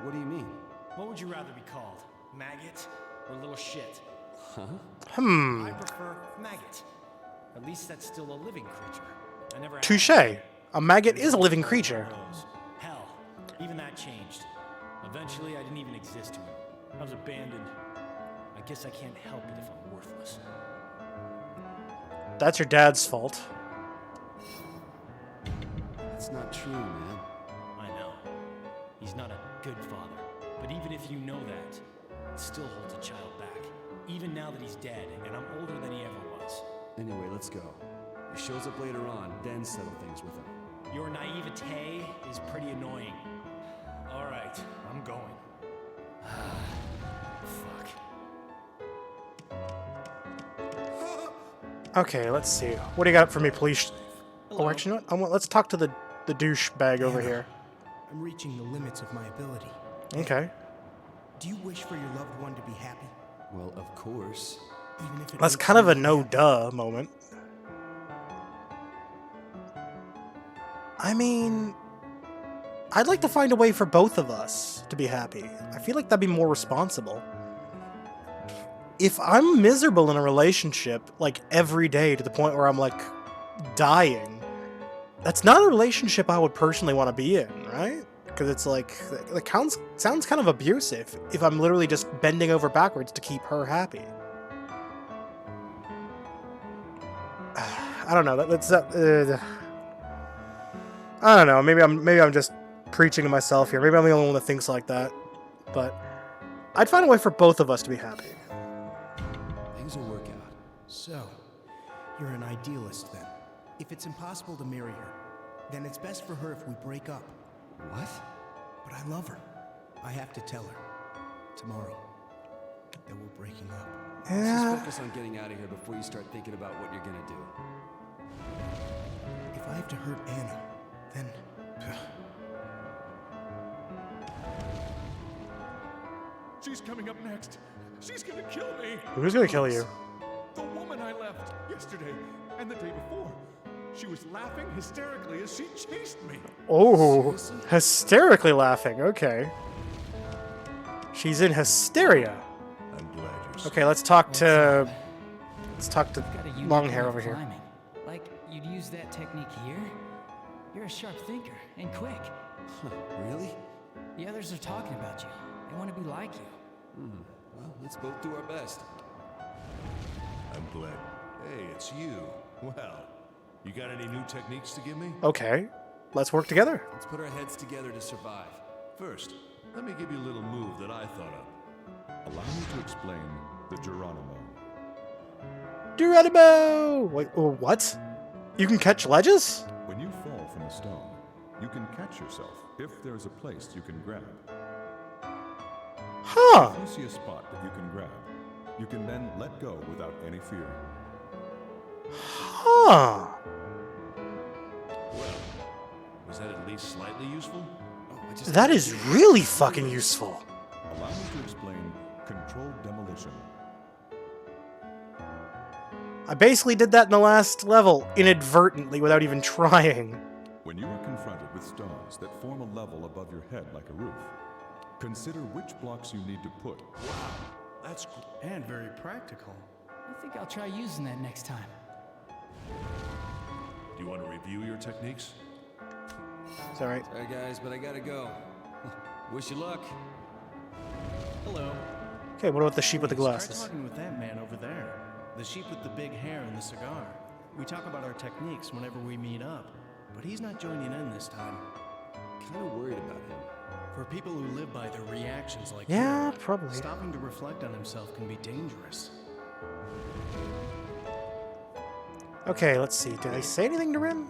What do you mean? What would you rather be called? Maggot or little shit? Huh? I prefer maggot. At least that's still a living creature. I never had Touche. A maggot is a living creature. Hell, even that changed. Eventually, I didn't even exist to him. I was abandoned. I guess I can't help it if I'm worthless. That's your dad's fault. That's not true, man. I know. He's not a good father. But even if you know that, it still holds a child back. Even now that he's dead, and I'm older than he ever was. Anyway, let's go. He shows up later on, then settle things with him. Your naivete is pretty annoying. All right, I'm going. Fuck. Okay, let's see. What do you got for me, please? Oh, actually, you know what? Let's talk to the douchebag over here. I'm reaching the limits of my ability. Okay. Do you wish for your loved one to be happy? Well, of course. Even if it That's makes kind of you a no-duh moment. I mean, I'd like to find a way for both of us to be happy. I feel like that'd be more responsible. If I'm miserable in a relationship, like, every day to the point where I'm, like, dying, that's not a relationship I would personally want to be in, right? Because it's like, it sounds kind of abusive if I'm literally just bending over backwards to keep her happy. I don't know. I don't know. Maybe I'm just preaching to myself here. Maybe I'm the only one that thinks like that. But I'd find a way for both of us to be happy. Things will work out. So, you're an idealist then. If it's impossible to marry her, then it's best for her if we break up. What? But I love her. I have to tell her tomorrow that we're breaking up. Let's just focus on getting out of here before you start thinking about what you're gonna do. If I have to hurt Anna, then... She's coming up next. She's gonna kill me. Who's gonna kill you? The woman I left yesterday and the day before. She was laughing hysterically as she chased me. Oh, hysterically laughing. Okay. She's in hysteria. I'm glad you're Okay, let's talk to long hair over here. Climbing. Like, you'd use that technique here? You're a sharp thinker, and quick. Huh, really? The others are talking about you. They want to be like you. Well, let's both do our best. I'm glad. Hey, it's you. Well, you got any new techniques to give me? Okay, let's work together. Let's put our heads together to survive. First, let me give you a little move that I thought of. Allow me to explain the Geronimo. Geronimo! Wait, what? You can catch ledges? When you fall from a stone, you can catch yourself if there's a place you can grab. Huh. If you see a spot that you can grab, you can then let go without any fear. Huh. Well, was that at least slightly useful? That is really fucking useful. Allow me to explain controlled demolition. I basically did that in the last level, inadvertently, without even trying. When you are confronted with stones that form a level above your head like a roof, consider which blocks you need to put. Wow, that's cool. And very practical. I think I'll try using that next time. Do you want to review your techniques? It's alright. Sorry guys, but I gotta go. Wish you luck. Hello. Okay, what about the sheep with the Please, glasses? Try talking with that man over there. The sheep with the big hair and the cigar. We talk about our techniques whenever we meet up, but he's not joining in this time. Kinda worried about him. For people who live by their reactions like Yeah, you, probably. stopping to reflect on himself can be dangerous. Okay, let's see. Did I say anything to Ren?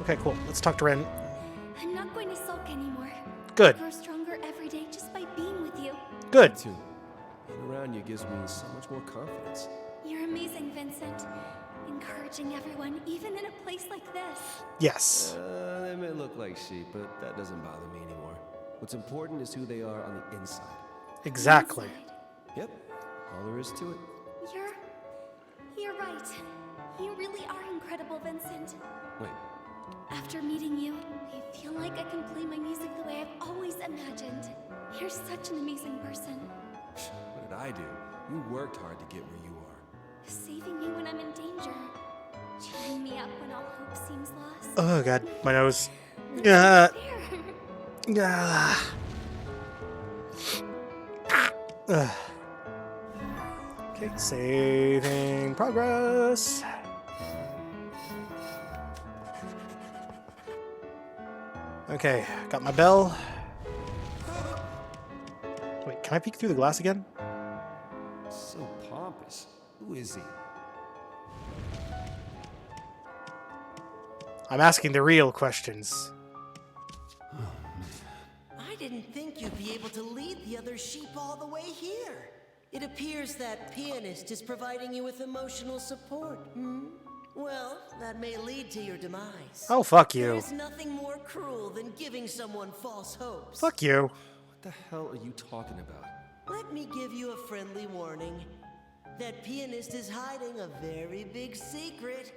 Okay, cool. Let's talk to Ren. I'm not going to sulk anymore. Good. I grow stronger every day just by being with you. Good. Too. Being around you gives me so much more confidence. You're amazing, Vincent. Encouraging everyone, even in a place like this. Yes. They may look like sheep, but that doesn't bother me anymore. What's important is who they are on the inside. Exactly. Yep. All there is to it. You're right. You really are incredible, Vincent. Wait. After meeting you, I feel like I can play my music the way I've always imagined. You're such an amazing person. What did I do? You worked hard to get where you are. Saving me when I'm in danger. Cheering me up when all hope seems lost. Oh god, my nose. Okay, saving progress. Okay, got my bell. Wait, can I peek through the glass again? So pompous. Who is he? I'm asking the real questions. I didn't think you'd be able to lead the other sheep all the way here. It appears that pianist is providing you with emotional support, hmm? Well, that may lead to your demise. Oh, fuck you. There's nothing more cruel than giving someone false hopes. Fuck you. What the hell are you talking about? Let me give you a friendly warning. That pianist is hiding a very big secret.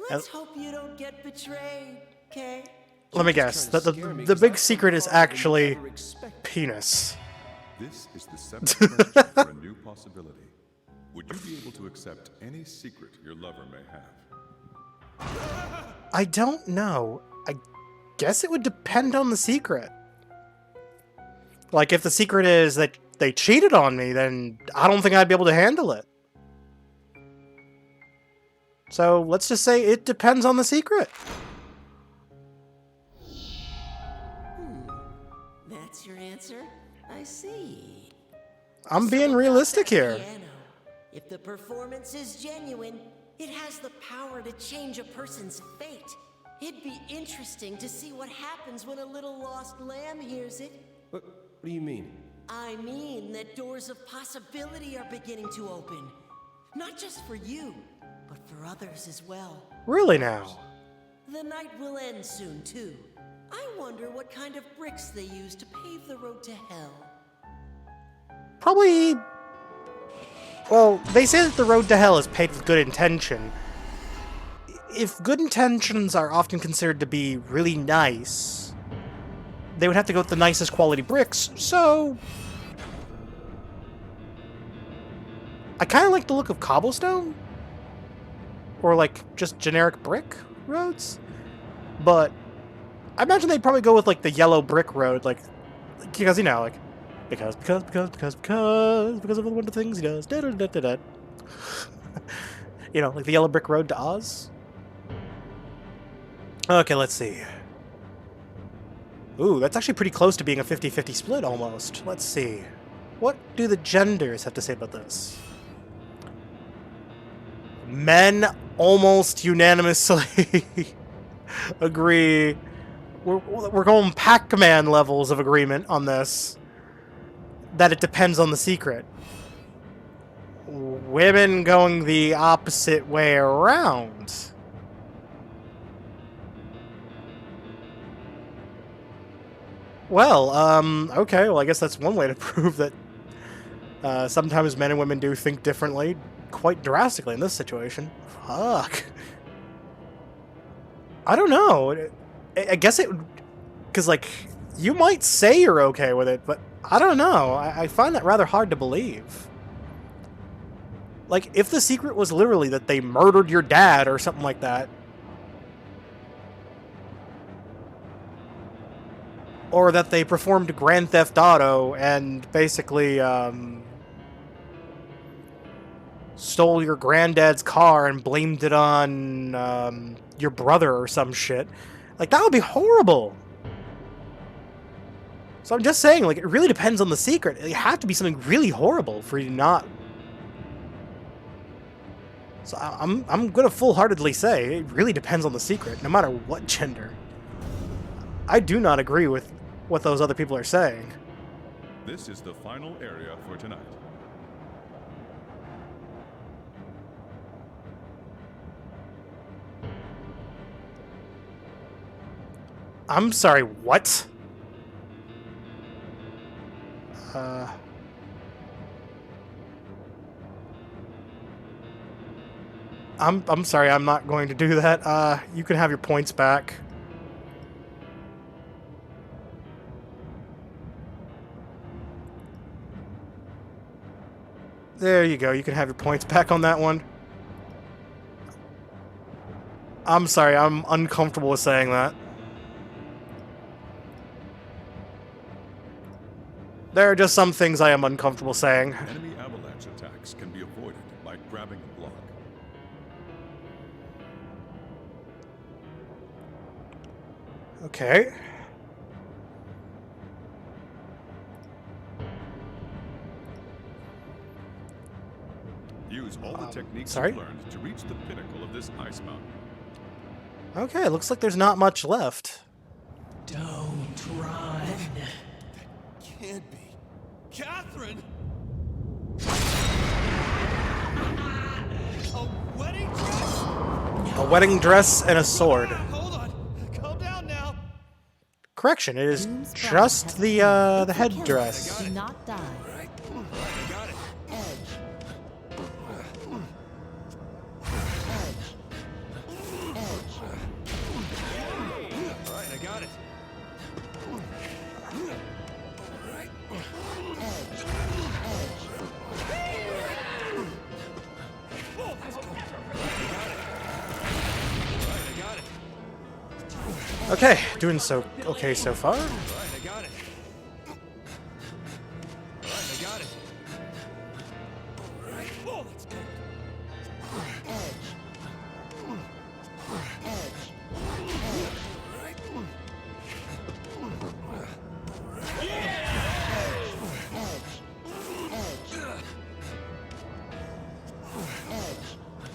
Let's hope you don't get betrayed, okay? Let me guess. The big secret is actually penis. This is the seventh question for a new possibility. Would you be able to accept any secret your lover may have? I don't know. I guess it would depend on the secret. Like, if the secret is that they cheated on me, then I don't think I'd be able to handle it. So, let's just say it depends on the secret. That's your answer? I see. I'm being realistic here. Piano. If the performance is genuine, it has the power to change a person's fate. It'd be interesting to see what happens when a little lost lamb hears it. What do you mean? I mean that doors of possibility are beginning to open. Not just for you, but for others as well. Really now? The night will end soon, too. I wonder what kind of bricks they use to pave the road to hell. Probably... Well, they say that the road to hell is paved with good intention. If good intentions are often considered to be really nice, they would have to go with the nicest quality bricks, so... I kind of like the look of cobblestone. Or, like, just generic brick roads. But I imagine they'd probably go with, like, the yellow brick road, like... Because, you know, like... Because of the wonderful things he does. You know, like the yellow brick road to Oz. Okay, let's see. Ooh, that's actually pretty close to being a 50-50 split, almost. Let's see. What do the genders have to say about this? Men almost unanimously agree. We're going Pac-Man levels of agreement on this. That it depends on the secret. Women going the opposite way around. Well, okay, well I guess that's one way to prove that sometimes men and women do think differently quite drastically in this situation. Fuck. I don't know. I guess it... Because, like, you might say you're okay with it, but I don't know. I find that rather hard to believe. Like, if the secret was literally that they murdered your dad or something like that, or that they performed Grand Theft Auto and basically stole your granddad's car and blamed it on your brother or some shit, like, that would be horrible. So I'm just saying, like, it really depends on the secret. It have to be something really horrible for you to not. So I'm gonna full-heartedly say it really depends on the secret, no matter what gender. I do not agree with what those other people are saying. This is the final area for tonight. I'm sorry, what? I'm sorry, I'm not going to do that. You can have your points back. There you go, you can have your points back on that one. I'm sorry, I'm uncomfortable with saying that. There are just some things I am uncomfortable saying. Enemy avalanche attacks can be avoided by grabbing a block. Okay. Use all the techniques sorry? you've learned to reach the pinnacle of this ice mountain. Okay, looks like there's not much left. Don't run. Can't be. Catherine! A wedding dress? A wedding dress and a sword. Hold on. Calm down now. Correction, it is just the headdress. Do not die. I got it. Alright, I got it. Okay, doing so okay so far. Alright, I got it. Alright, I got it. Alright. Oh, let's go.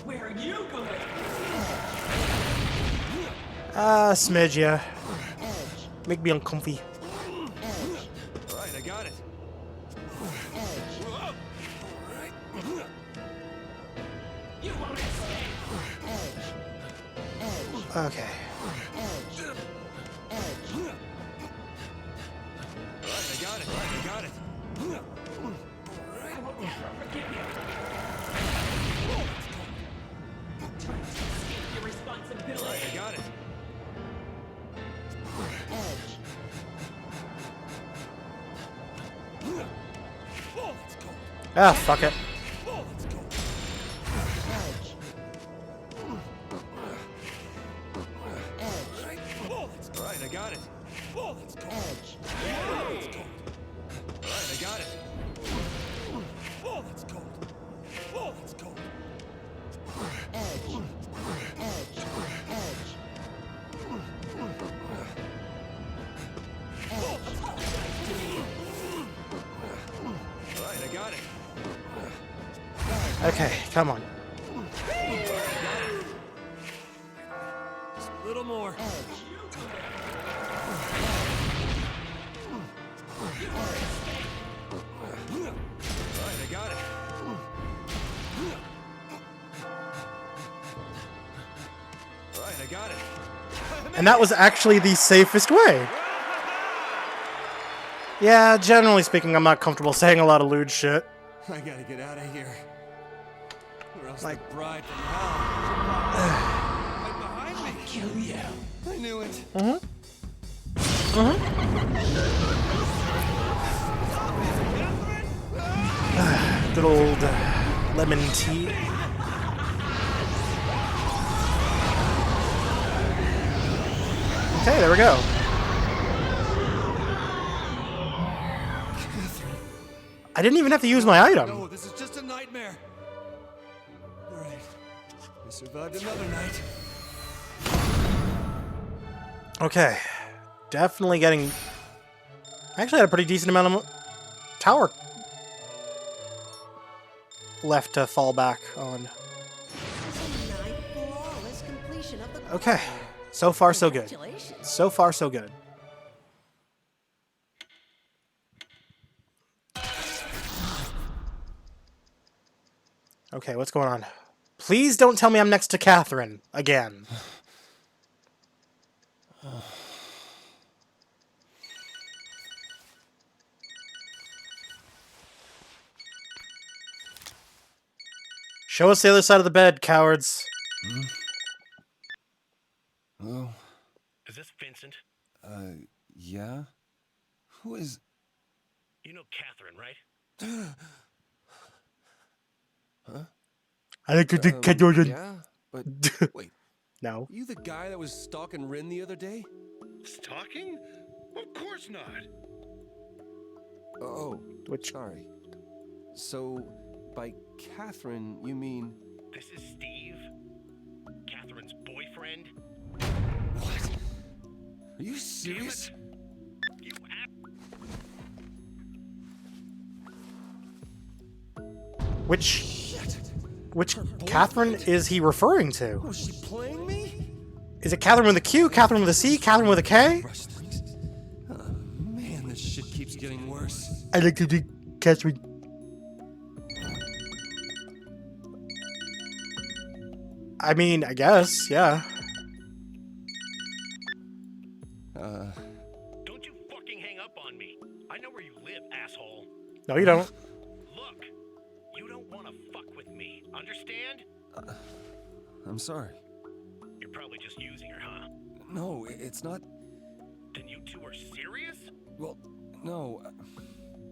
Where are you going? Smidge, yeah. Make me uncomfy. Alright, I got it. You won't escape. Okay. Alright, I got it. Alright, I got it. I will never forgive you. Trying to escape your responsibility. Alright, I got it. Ah, fuck it. Alright, I got it. Alright, I got it. Alright, I got it. Okay, come on. Just a little more. Alright, I got it. Alright, I got it. And that was actually the safest way. Yeah, generally speaking, I'm not comfortable saying a lot of lewd shit. I gotta get out of here. Or else Like- the bride from hell right behind me. Kill you. I knew it. Good old lemon tea. Okay, there we go. I didn't even have to use my item. No, this is just a nightmare. All right, I survived another night. Okay, definitely getting I actually had a pretty decent amount of tower left to fall back on. Okay, so far so good. So far so good. Okay, what's going on? Please don't tell me I'm next to Catherine again. Show us the other side of the bed, cowards. Hello? Is this Vincent? Yeah? Who is... You know Catherine, right? Huh? I like to think Catherine. Yeah, but wait. No. You the guy that was stalking Rin the other day? Stalking? Of course not. Oh, sorry. So, by Catherine, you mean... This is Steve, Catherine's boyfriend. What? Are you serious? You Which Catherine is he referring to? Was she playing me? Is it Catherine with a Q, Catherine with a C, Catherine with a K? Man, this shit keeps getting worse. I like to think Catherine. I mean, I guess, yeah. Don't you fucking hang up on me. I know where you live, asshole. No, you don't. Look, you don't want to fuck with me. Understand? I'm sorry. You're probably just using her, huh? No, it's not... Then you two are serious? Well, no.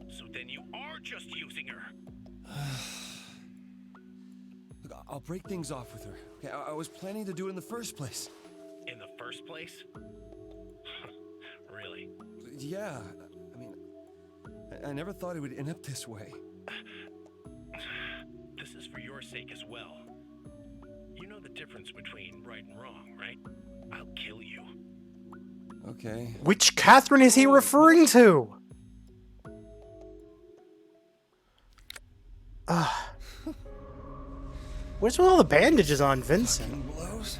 So then you are just using her. Look, I'll break things off with her. Okay, I was planning to do it in the first place. In the first place? Really? Yeah. I mean, I never thought it would end up this way. This is for your sake as well. You know the difference between right and wrong, right? I'll kill you. Okay. Which Catherine is he referring to? Where's all the bandages on Vincent? Blows.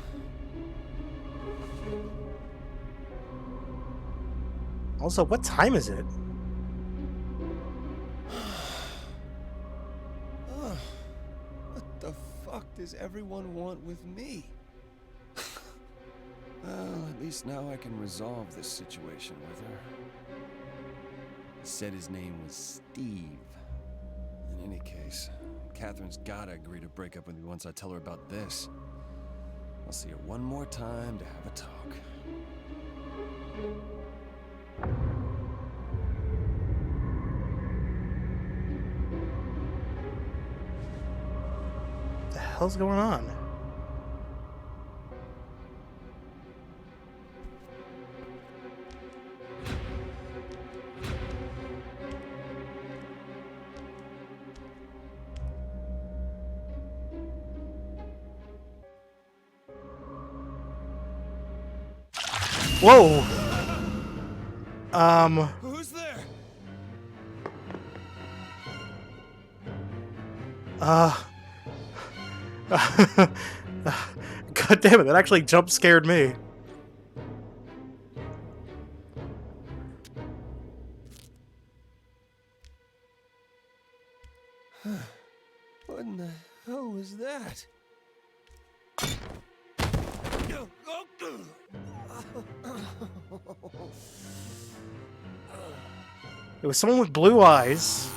Also, what time is it? What the fuck does everyone want with me? Well, at least now I can resolve this situation with her. He said his name was Steve. In any case, Catherine's gotta agree to break up with me once I tell her about this. I'll see her one more time to have a talk. What the hell's going on? Whoa! Who's there? God damn it, that actually jump scared me. What in the hell was that? It was someone with blue eyes.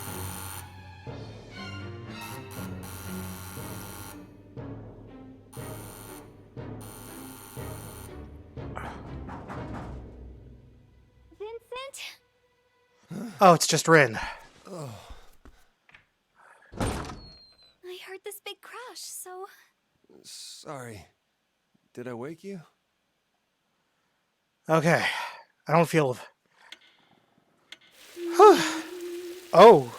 Vincent? Oh, it's just Rin. Oh. I heard this big crash, so... Sorry. Did I wake you? Okay. I don't feel... Oh.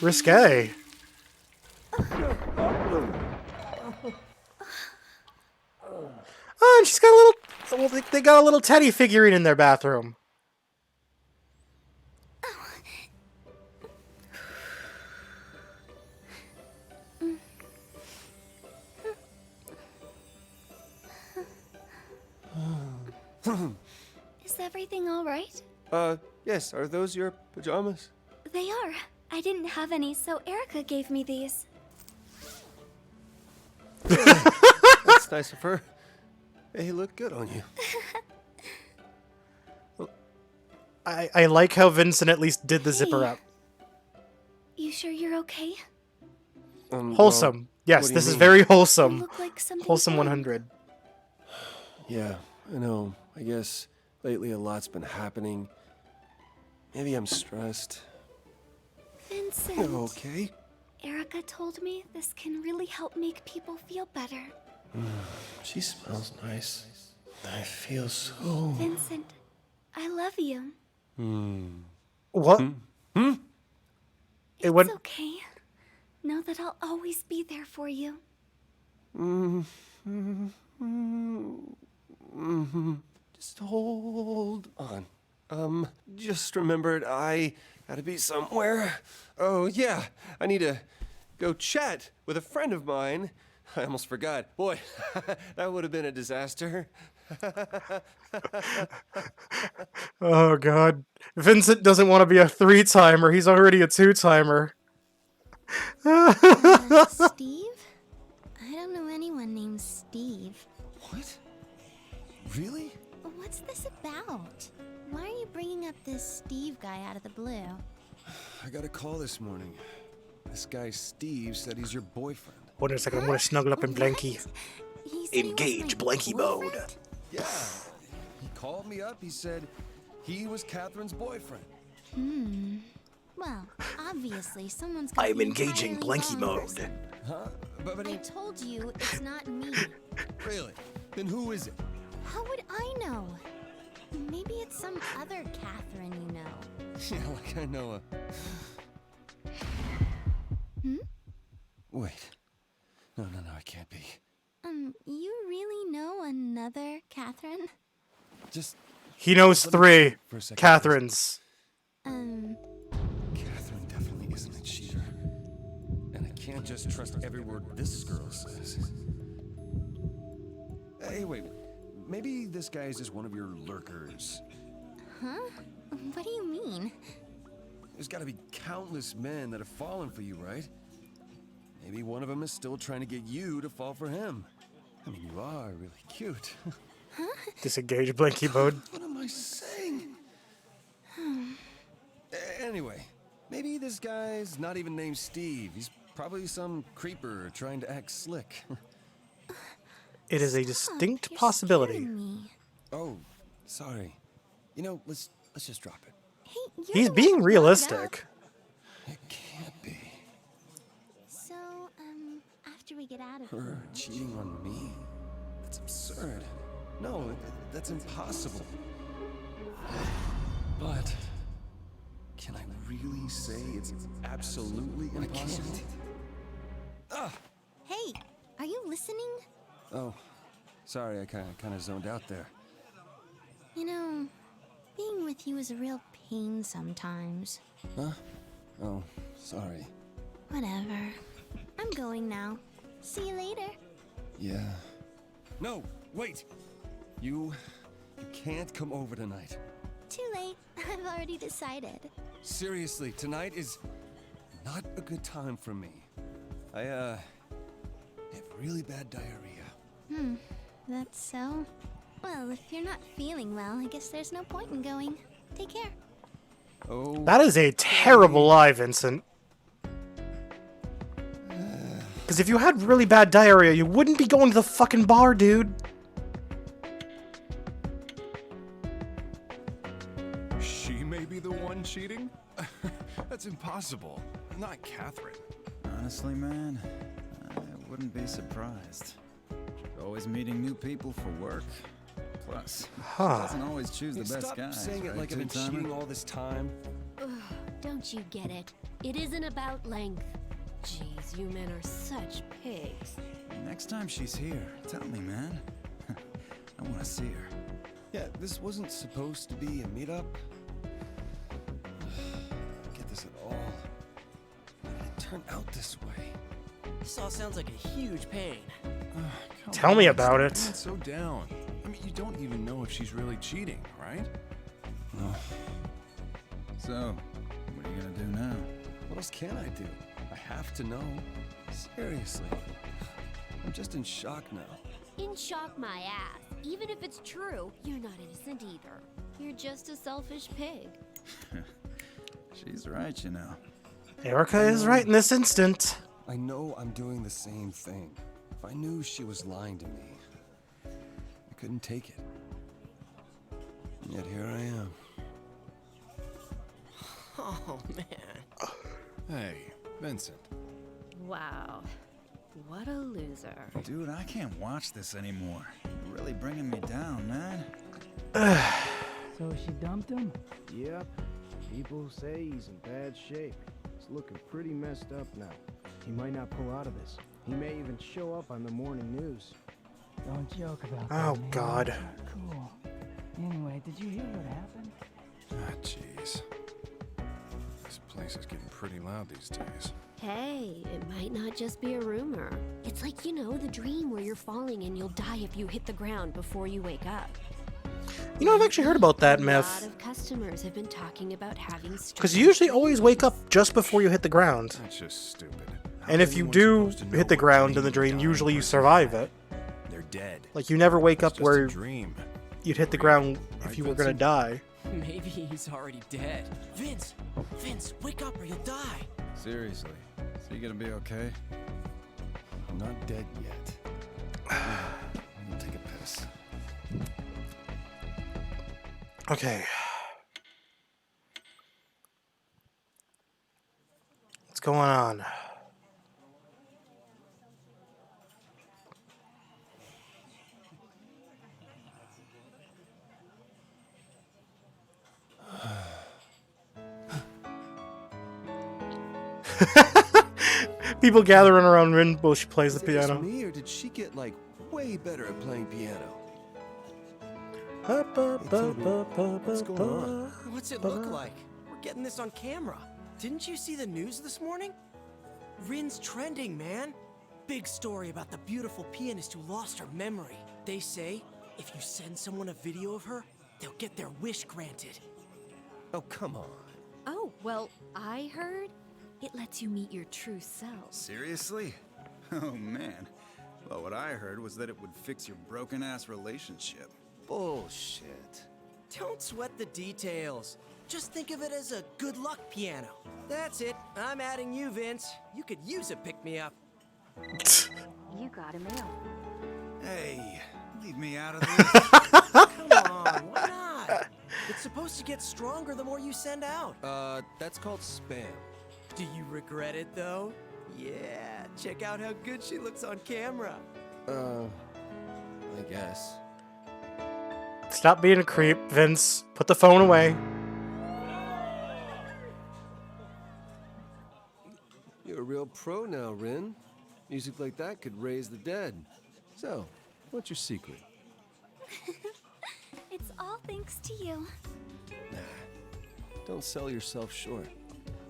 Risque. Oh, and she's got a little... Well, they got a little Teddy figurine in their bathroom. Is everything all right? Yes, are those your pajamas? They are. I didn't have any, so Erica gave me these. That's nice of her. They look good on you. I like how Vincent at least did the zipper up. You sure you're okay? Wholesome. Well, Yes, what do this you is mean? very You wholesome. look like something's Wholesome wrong. 100. Yeah, I know. I guess lately a lot's been happening. Maybe I'm stressed. Vincent. You're okay? Erica told me this can really help make people feel better. She smells nice. I feel so... Vincent, I love you. What? It went. It's okay. Know that I'll always be there for you. Just hold on. Just remembered I gotta be somewhere. Oh, yeah, I need to go chat with a friend of mine. I almost forgot. Boy, that would have been a disaster. Oh god. Vincent doesn't want to be a 3-timer. He's already a 2-timer. Steve? I don't know anyone named Steve. What? Really? What's this about? Why are you bringing up this Steve guy out of the blue? I got a call this morning. This guy Steve said he's your boyfriend. Hold on a second, I'm gonna snuggle up in Blanky. Engage Blanky mode. Yeah. He called me up. He said he was Catherine's boyfriend. Well, obviously someone's got I'm the engaging entirely Blanky wrong mode. person. Huh? But I told you it's not me. Really? Then who is it? How would I know? Maybe it's some other Catherine you know. Yeah, like I know a... Wait. No, it can't be. You really know another Catherine? Just... He knows Let me 3 think for a second, Catherines. Catherine definitely isn't a cheater. And I can't just trust every word this girl says. Hey, wait. Maybe this guy is just one of your lurkers. Huh? What do you mean? There's gotta be countless men that have fallen for you, right? Maybe one of them is still trying to get you to fall for him. I mean, you are really cute. Disengage Blanky mode. What am I saying? Anyway, maybe this guy's not even named Steve. He's probably some creeper trying to act slick. It is a distinct possibility. Oh, sorry. You know, let's just drop it. Hey, He's being realistic. It can't be. So, after we get out of Her cheating on me? That's absurd. No, that's impossible. But can I really say it's absolutely impossible? Hey, are you listening? Oh, sorry, I kind of zoned out there. You know, being with you is a real pain sometimes. Huh? Oh, sorry. Whatever. I'm going now. See you later. Yeah. No, wait! You can't come over tonight. Too late. I've already decided. Seriously, tonight is not a good time for me. I have really bad diarrhea. That's so? Well, if you're not feeling well, I guess there's no point in going. Take care. Oh. That is a terrible lie, Vincent. Because if you had really bad diarrhea, you wouldn't be going to the fucking bar, dude. She may be the one cheating? That's impossible. Not Catherine. Honestly, man, I wouldn't be surprised. Always meeting new people for work. Plus, she doesn't always choose the best Stop guys. saying it right, like I've been two-timer? cheating all this time. Ugh, don't you get it? It isn't about length. Jeez, you men are such pigs. Next time she's here, tell me, man. I want to see her. Yeah, this wasn't supposed to be a meetup. Get this at all. Why did it turn out this way? This all sounds like a huge pain. Tell me about it. Not so down. I mean, you don't even know if she's really cheating, right? So, what are you gonna do now? What else can I do? I have to know. Seriously. I'm just in shock now. In shock my ass. Even if it's true, you're not innocent either. You're just a selfish pig. She's right, you know. Erica is right in this instant. I know I'm doing the same thing. If I knew she was lying to me, I couldn't take it. And yet here I am. Oh, man. Hey, Vincent. Wow. What a loser. Dude, I can't watch this anymore. You're really bringing me down, man. So she dumped him? Yep. People say he's in bad shape. He's looking pretty messed up now. He might not pull out of this. He may even show up on the morning news. Don't joke about that. Oh, man. God. Cool. Anyway, did you hear what happened? Ah, jeez. This place is getting pretty loud these days. Hey, it might not just be a rumor. It's like, you know, the dream where you're falling and you'll die if you hit the ground before you wake up. You know, I've actually heard about that A myth. lot of customers have been talking about having Because you usually always wake up just before you hit the ground. That's just stupid. And if you do hit the ground in the dream, usually you survive it. They're dead. Like, you never wake up It's just where a dream. you'd hit the ground if Right, you were gonna Vincent? die. Maybe he's already dead. Vince, wake up or you'll die. Seriously, is he gonna be okay? I'm not dead yet. I'm gonna take a piss. Okay. What's going on? People gathering around Rin while she plays the Is it just piano. me, or did she get like way better at playing piano? What's going on? What's it look like? We're getting this on camera. Didn't you see the news this morning? Rin's trending, man. Big story about the beautiful pianist who lost her memory. They say if you send someone a video of her, they'll get their wish granted. Oh, come on. Oh, well, I heard it lets you meet your true self. Seriously? Oh, man. Well, what I heard was that it would fix your broken-ass relationship. Bullshit. Don't sweat the details. Just think of it as a good luck piano. That's it. I'm adding you, Vince. You could use a pick-me-up. You got a mail. Hey, leave me out of this. Come on, why not? It's supposed to get stronger the more you send out. That's called spam. Do you regret it, though? Yeah, check out how good she looks on camera. I guess. Stop being a creep, Vince. Put the phone away. You're a real pro now, Rin. Music like that could raise the dead. So, what's your secret? It's all thanks to you. Nah, don't sell yourself short.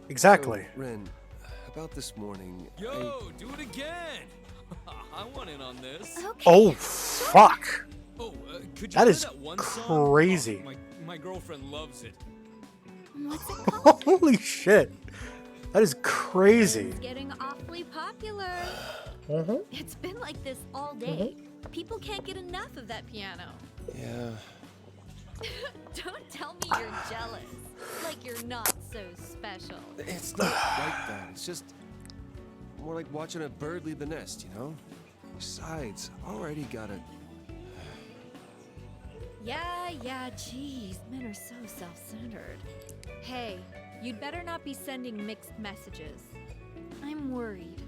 Exactly. So, Rin, about this morning, Yo, do it again! I want in on this. Okay. Oh, fuck. Oh, could you That play is that one song? crazy. Oh, my girlfriend loves it. What's it called? Holy shit. That is crazy. It's getting awfully popular. Mhm. It's been like this all day. People can't get enough of that piano. Yeah. Don't tell me you're jealous. Like you're not so special. It's not like that. It's just more like watching a bird leave the nest, you know? Besides, I already got a... Yeah, geez. Men are so self-centered. Hey, you'd better not be sending mixed messages. I'm worried.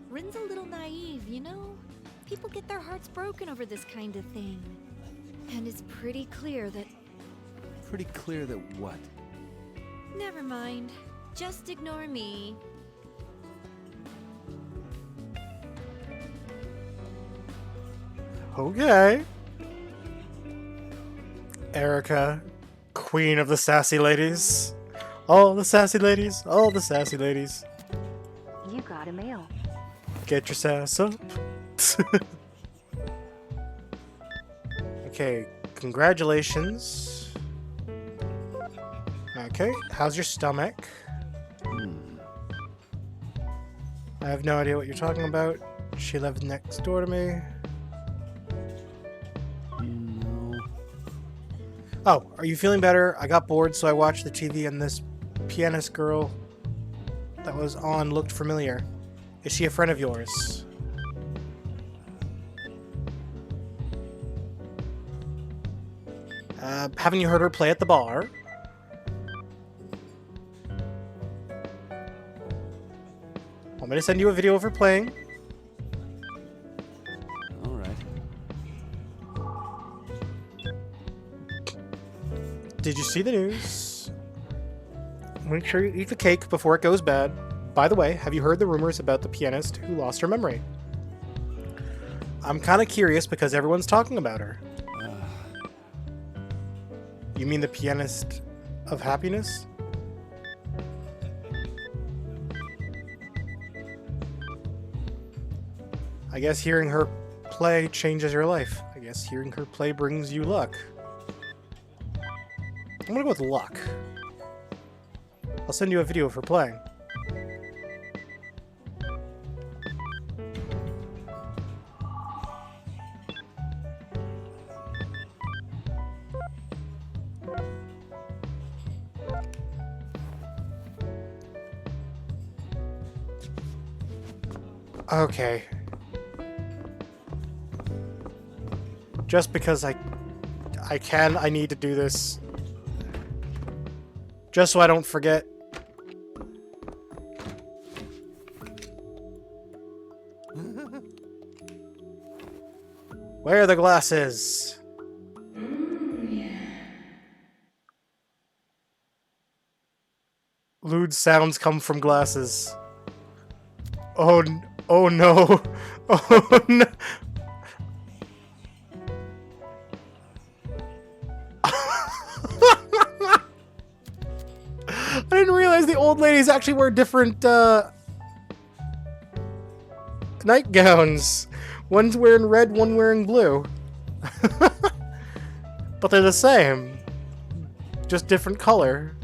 Rin's a little naive, you know? People get their hearts broken over this kind of thing. And it's pretty clear that... Pretty clear that what? Never mind. Just ignore me. Okay. Erica, queen of the sassy ladies. All the sassy ladies, all the sassy ladies. You got a mail. Get your sass up. Okay, congratulations. Okay, how's your stomach? I have no idea what you're talking about. She lived next door to me. No. Oh, are you feeling better? I got bored, so I watched the TV and this pianist girl that was on looked familiar. Is she a friend of yours? Haven't you heard her play at the bar? Want me to send you a video of her playing? Alright. Did you see the news? Make sure you eat the cake before it goes bad. By the way, have you heard the rumors about the pianist who lost her memory? I'm kind of curious because everyone's talking about her. You mean the pianist of happiness? I guess hearing her play changes your life. I guess hearing her play brings you luck. I'm gonna go with luck. I'll send you a video of her playing. Okay. Just because I need to do this. Just so I don't forget. Where are the glasses? Lewd sounds come from glasses. Oh no. Oh no. I didn't realize the old ladies actually wear different nightgowns. One's wearing red, one wearing blue. But they're the same. Just different color.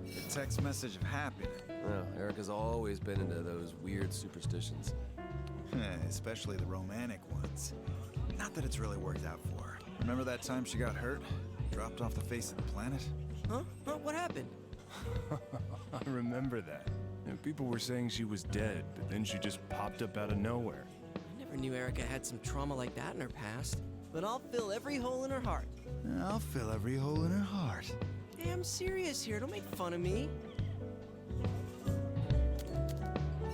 A text message of happiness. Well, Erica's always been into those weird superstitions. Especially the romantic ones. Not that it's really worked out for her. Remember that time she got hurt? Dropped off the face of the planet? Huh? What happened? I remember that. And people were saying she was dead, but then she just popped up out of nowhere. I never knew Erica had some trauma like that in her past. But I'll fill every hole in her heart. I'll fill every hole in her heart. Hey, I'm serious here. Don't make fun of me.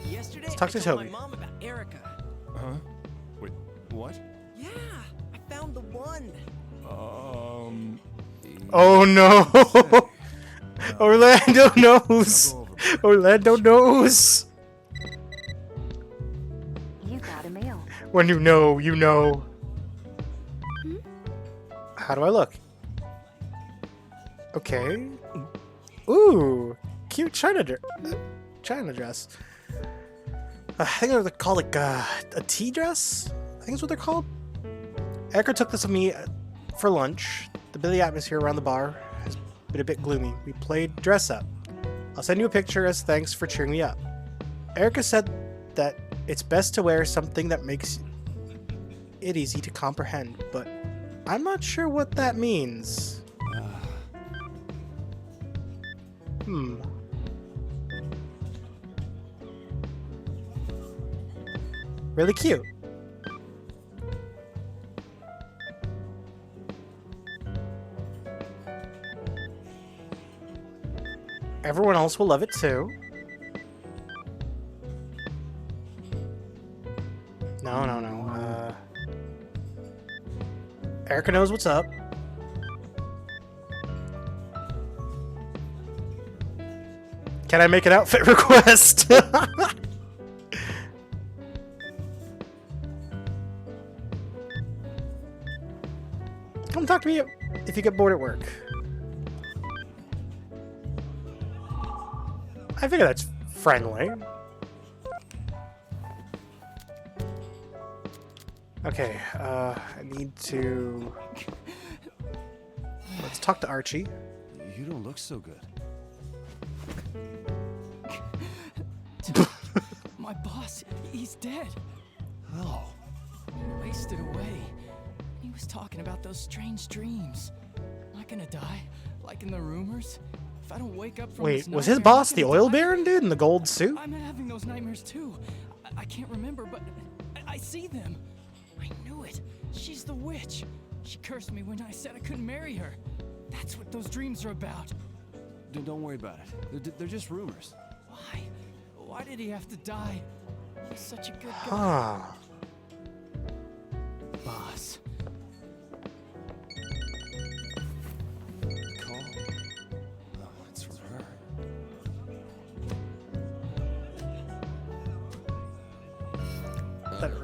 Yesterday, Let's talk to I told Toby. my mom about Erica. Huh? Wait, what? Yeah, I found the one. Oh no. Orlando knows. Orlando knows. You got a mail. When you know, you know. How do I look? Okay. Ooh, cute China dress. I think they're called like a tea dress. I think that's what they're called. Erica took this with me for lunch. The atmosphere around the bar has been a bit gloomy. We played dress up. I'll send you a picture as thanks for cheering me up. Erica said that it's best to wear something that makes it easy to comprehend, but I'm not sure what that means. Really cute. Everyone else will love it too. No. Erica knows what's up. Can I make an outfit request? Come talk to me if you get bored at work. I figure that's friendly. Okay, I need to... Let's talk to Archie. You don't look so good. My boss, he's dead. Oh. He wasted away. He was talking about those strange dreams. Not gonna die, like in the rumors. If I don't wake up from Wait, this was his nightmare, I'm boss the gonna oil die. baron dude in the gold suit? I'm having those nightmares too. I can't remember, but I see them. I knew it. She's the witch. She cursed me when I said I couldn't marry her. That's what those dreams are about. Don't worry about it. They're just rumors. Why? Why did he have to die? He was such a good guy. Huh. Boss. Call? Oh, it's from her.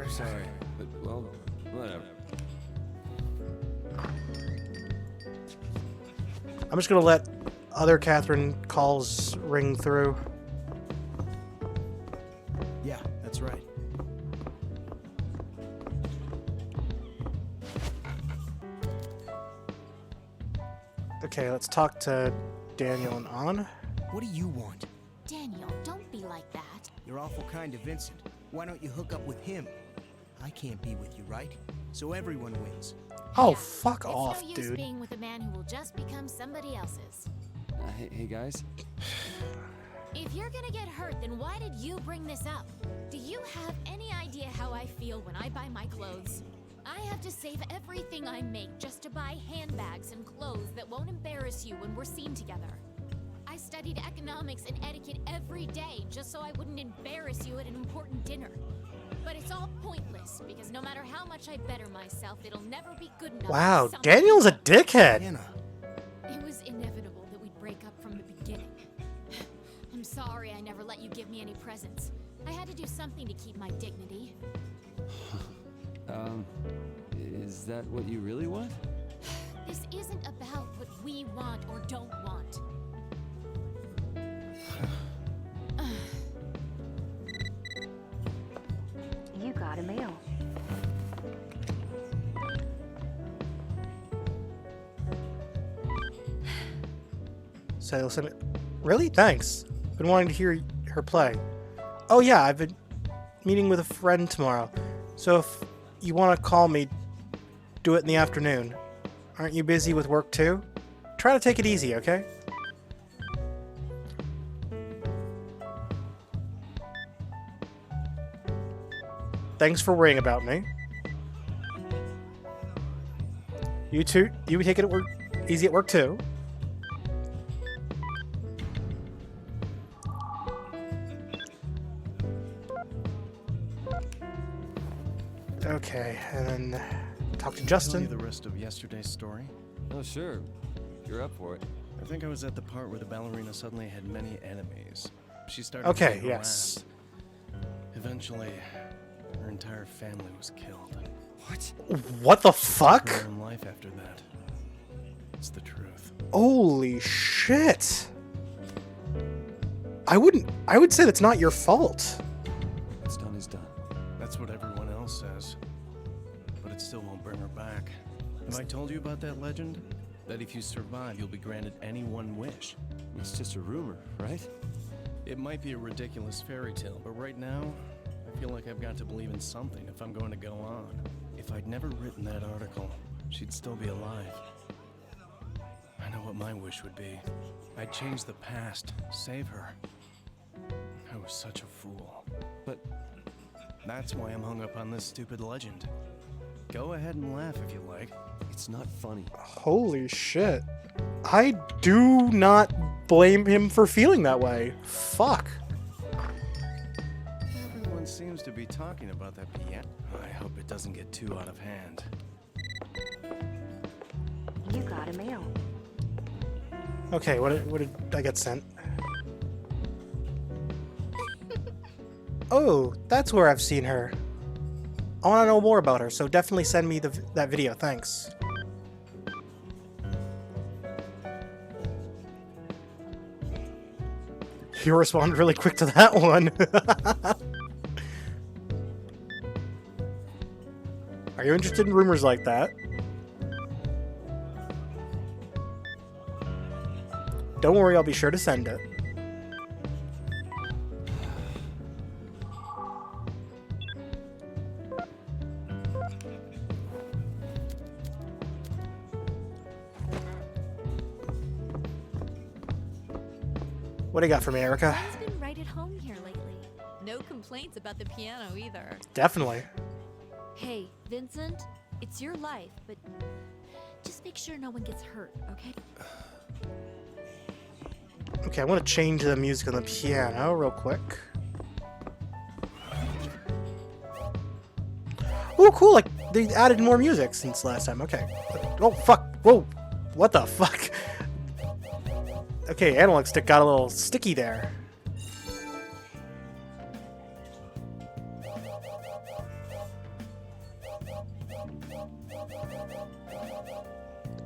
Sorry, but well, whatever. I'm just gonna let other Catherine calls ring through. Yeah, that's right. Okay, let's talk to Daniel and Anna. What do you want? Daniel, don't be like that. You're awful kind to Vincent. Why don't you hook up with him? I can't be with you, right? So everyone wins. Oh, fuck It's off, no use dude. being with a man who will just become somebody else's. Hey guys. If you're gonna get hurt, then why did you bring this up? Do you have any idea how I feel when I buy my clothes? I have to save everything I make just to buy handbags and clothes that won't embarrass you when we're seen together. I studied economics and etiquette every day just so I wouldn't embarrass you at an important dinner. But it's all pointless because no matter how much I better myself, it'll never be good enough. Wow, for someone Daniel's a else. dickhead. It was inevitable that we'd break up from the beginning. I'm sorry I never let you give me any presents. I had to do something to keep my dignity. Is that what you really want? This isn't about what we want or don't want. You got a mail. So you'll send it. Really? Thanks. Been wanting to hear her play. Oh yeah, I've been meeting with a friend tomorrow. So if you want to call me, do it in the afternoon. Aren't you busy with work too? Try to take it easy, okay? Thanks for worrying about me. You too. You take it at work, easy at work too. Okay, and then talk to Tell Justin. you the rest of yesterday's story. Oh, sure. You're up for it. I think I was at the part where the ballerina suddenly had many enemies. She started Okay, getting yes. harassed. Eventually, her entire family was killed. What? What the fuck? Her own life after that. It's the truth. Holy shit. I would say that's not your fault. What's done is done. That's what everyone else says. But it still won't bring her back. Have I told you about that legend? That if you survive, you'll be granted any one wish. It's just a rumor, right? It might be a ridiculous fairy tale, but right now, I feel like I've got to believe in something if I'm going to go on. If I'd never written that article, she'd still be alive. I know what my wish would be. I'd change the past, save her. I was such a fool. But that's why I'm hung up on this stupid legend. Go ahead and laugh if you like. It's not funny. Holy shit. I do not blame him for feeling that way. Fuck. Everyone seems to be talking about that piano. I hope it doesn't get too out of hand. You got a mail. Okay, what did I get sent? Oh, that's where I've seen her. I want to know more about her, so definitely send me that video, thanks. You respond really quick to that one. Are you interested in rumors like that? Don't worry, I'll be sure to send it. What do you got for me, Erica? Ben's been right at home here lately. No complaints about the piano either. Definitely. Hey, Vincent, it's your life, but just make sure no one gets hurt, okay? Okay, I want to change the music on the piano real quick. Oh, cool! Like they added more music since last time. Okay. Oh fuck! Whoa! What the fuck? Okay, analog stick got a little sticky there.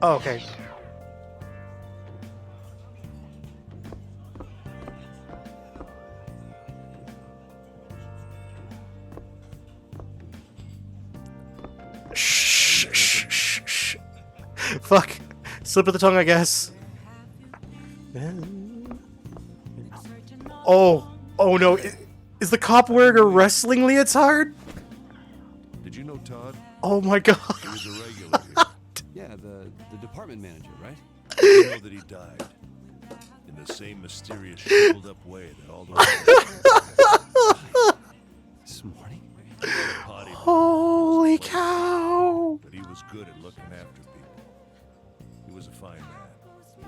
Oh, okay. Shh, shh, shh, shh. Fuck. Slip of the tongue, I guess. Oh. Oh no. Is the cop wearing a wrestling leotard? Did you know Todd? Oh my god. He was a regular here. Yeah, the department manager, right? You know that he died in the same mysterious, shriveled up way that all those This morning? Holy cow. But he was good at looking after people. He was a fine man.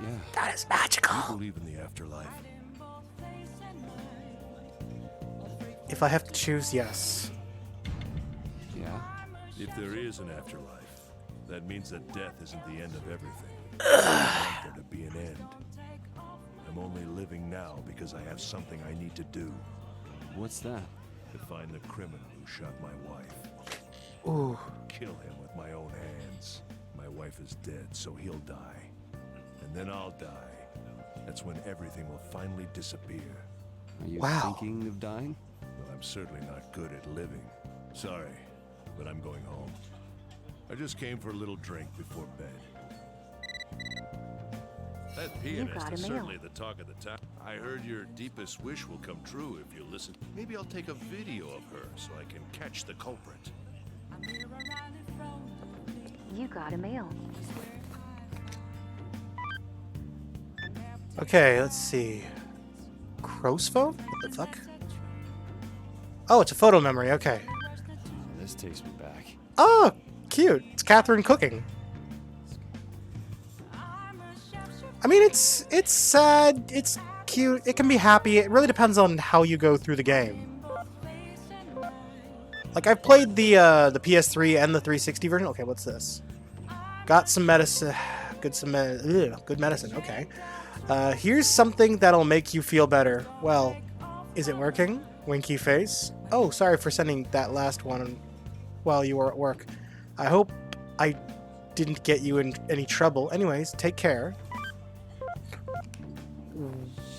Yeah. That is magical. Do you believe in the afterlife? If I have to choose, yes. Yeah. If there is an afterlife, that means that death isn't the end of everything. I want there to be an end. I'm only living now because I have something I need to do. What's that? To find the criminal who shot my wife. Ooh. Kill him with my own hands. My wife is dead, so he'll die. And then I'll die. That's when everything will finally disappear. Are you Wow. thinking of dying? Well, I'm certainly not good at living. Sorry, but I'm going home. I just came for a little drink before bed. That pianist got is a mail. certainly the talk of the town. I heard your deepest wish will come true if you listen. Maybe I'll take a video of her so I can catch the culprit. You got a mail. Okay, let's see. Crow's phone? What the fuck? Oh, it's a photo memory. Okay. This takes me back. Oh, cute. It's Catherine cooking. I mean, it's sad. It's cute. It can be happy. It really depends on how you go through the game. Like I've played the PS3 and the 360 version. Okay, what's this? Got some medicine. Good medicine. Okay. Here's something that'll make you feel better. Well, is it working? Winky face. Oh, sorry for sending that last one while you were at work. I hope I didn't get you in any trouble. Anyways, take care.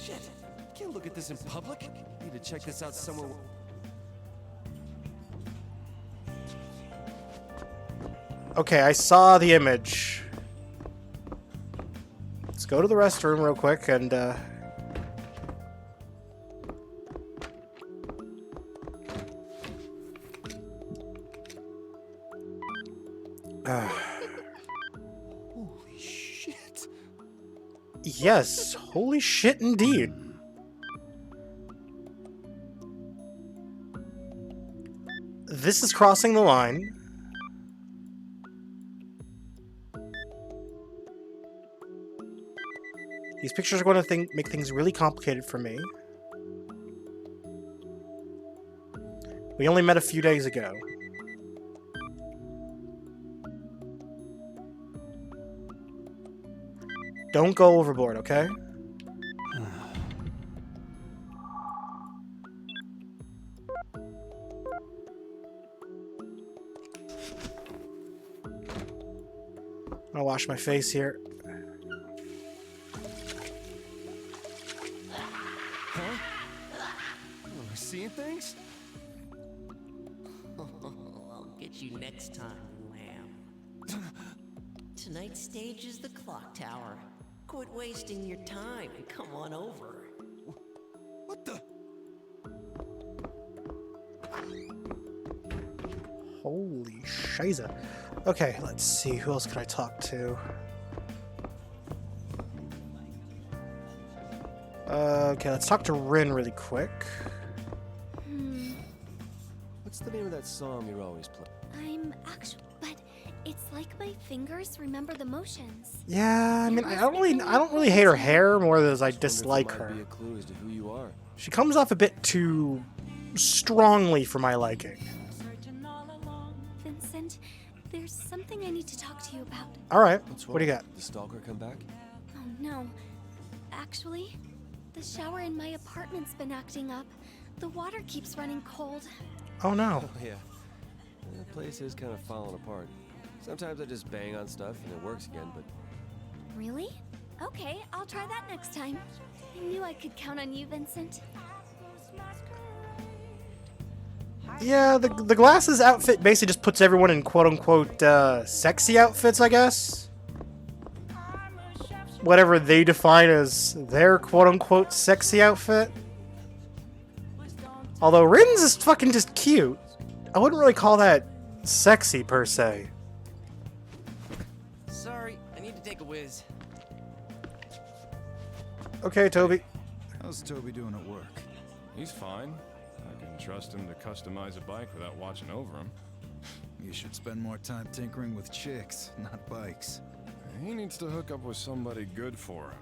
Shit! Can't look at this in public. Need to check this out somewhere. Okay, I saw the image. Let's go to the restroom real quick and Holy shit! yes, holy shit indeed. This is crossing the line. These pictures are going to make things really complicated for me. We only met a few days ago. Don't go overboard, okay? I'll wash my face here. Huh? tonight's stage is the clock tower. Quit wasting your time and come on over. What the? Holy shiza. Okay, let's see. Who else can I talk to? Okay, let's talk to Rin really quick. What's the name of that song you're always playing? I'm actually, but it's like my fingers remember the motions. Yeah, I mean, I don't really hate her hair more as I dislike her. Be a clue as to who you are. She comes off a bit too strongly for my liking. Vincent, there's something I need to talk to you about. All right, What's what do you wrong? got? The stalker come back? Oh no. Actually, the shower in my apartment's been acting up. The water keeps running cold. Oh no. Oh, yeah. The place is kind of falling apart. Sometimes I just bang on stuff and it works again, but... Really? Okay, I'll try that next time. I knew I could count on you, Vincent. Yeah, the glasses outfit basically just puts everyone in quote-unquote sexy outfits, I guess. Whatever they define as their quote-unquote sexy outfit. Although Rin's is fucking just cute. I wouldn't really call that sexy, per se. Sorry, I need to take a whiz. Okay, Toby. How's Toby doing at work? He's fine. I can trust him to customize a bike without watching over him. You should spend more time tinkering with chicks, not bikes. He needs to hook up with somebody good for him.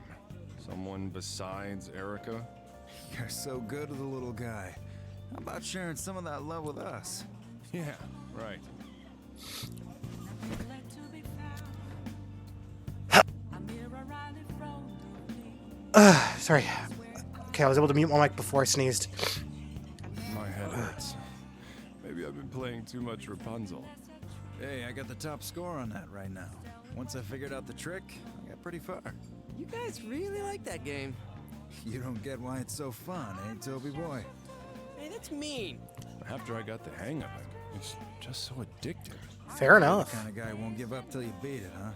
Someone besides Erica. You're so good with the little guy. How about sharing some of that love with us? Yeah, right. Sorry. Okay, I was able to mute my mic before I sneezed. My head hurts. Maybe I've been playing too much Rapunzel. Hey, I got the top score on that right now. Once I figured out the trick, I got pretty far. You guys really like that game. You don't get why it's so fun, eh, Toby boy? Hey, that's mean. After I got the hang of it, it's just so addictive. Fair enough. The kind of guy who won't give up till you beat it, huh?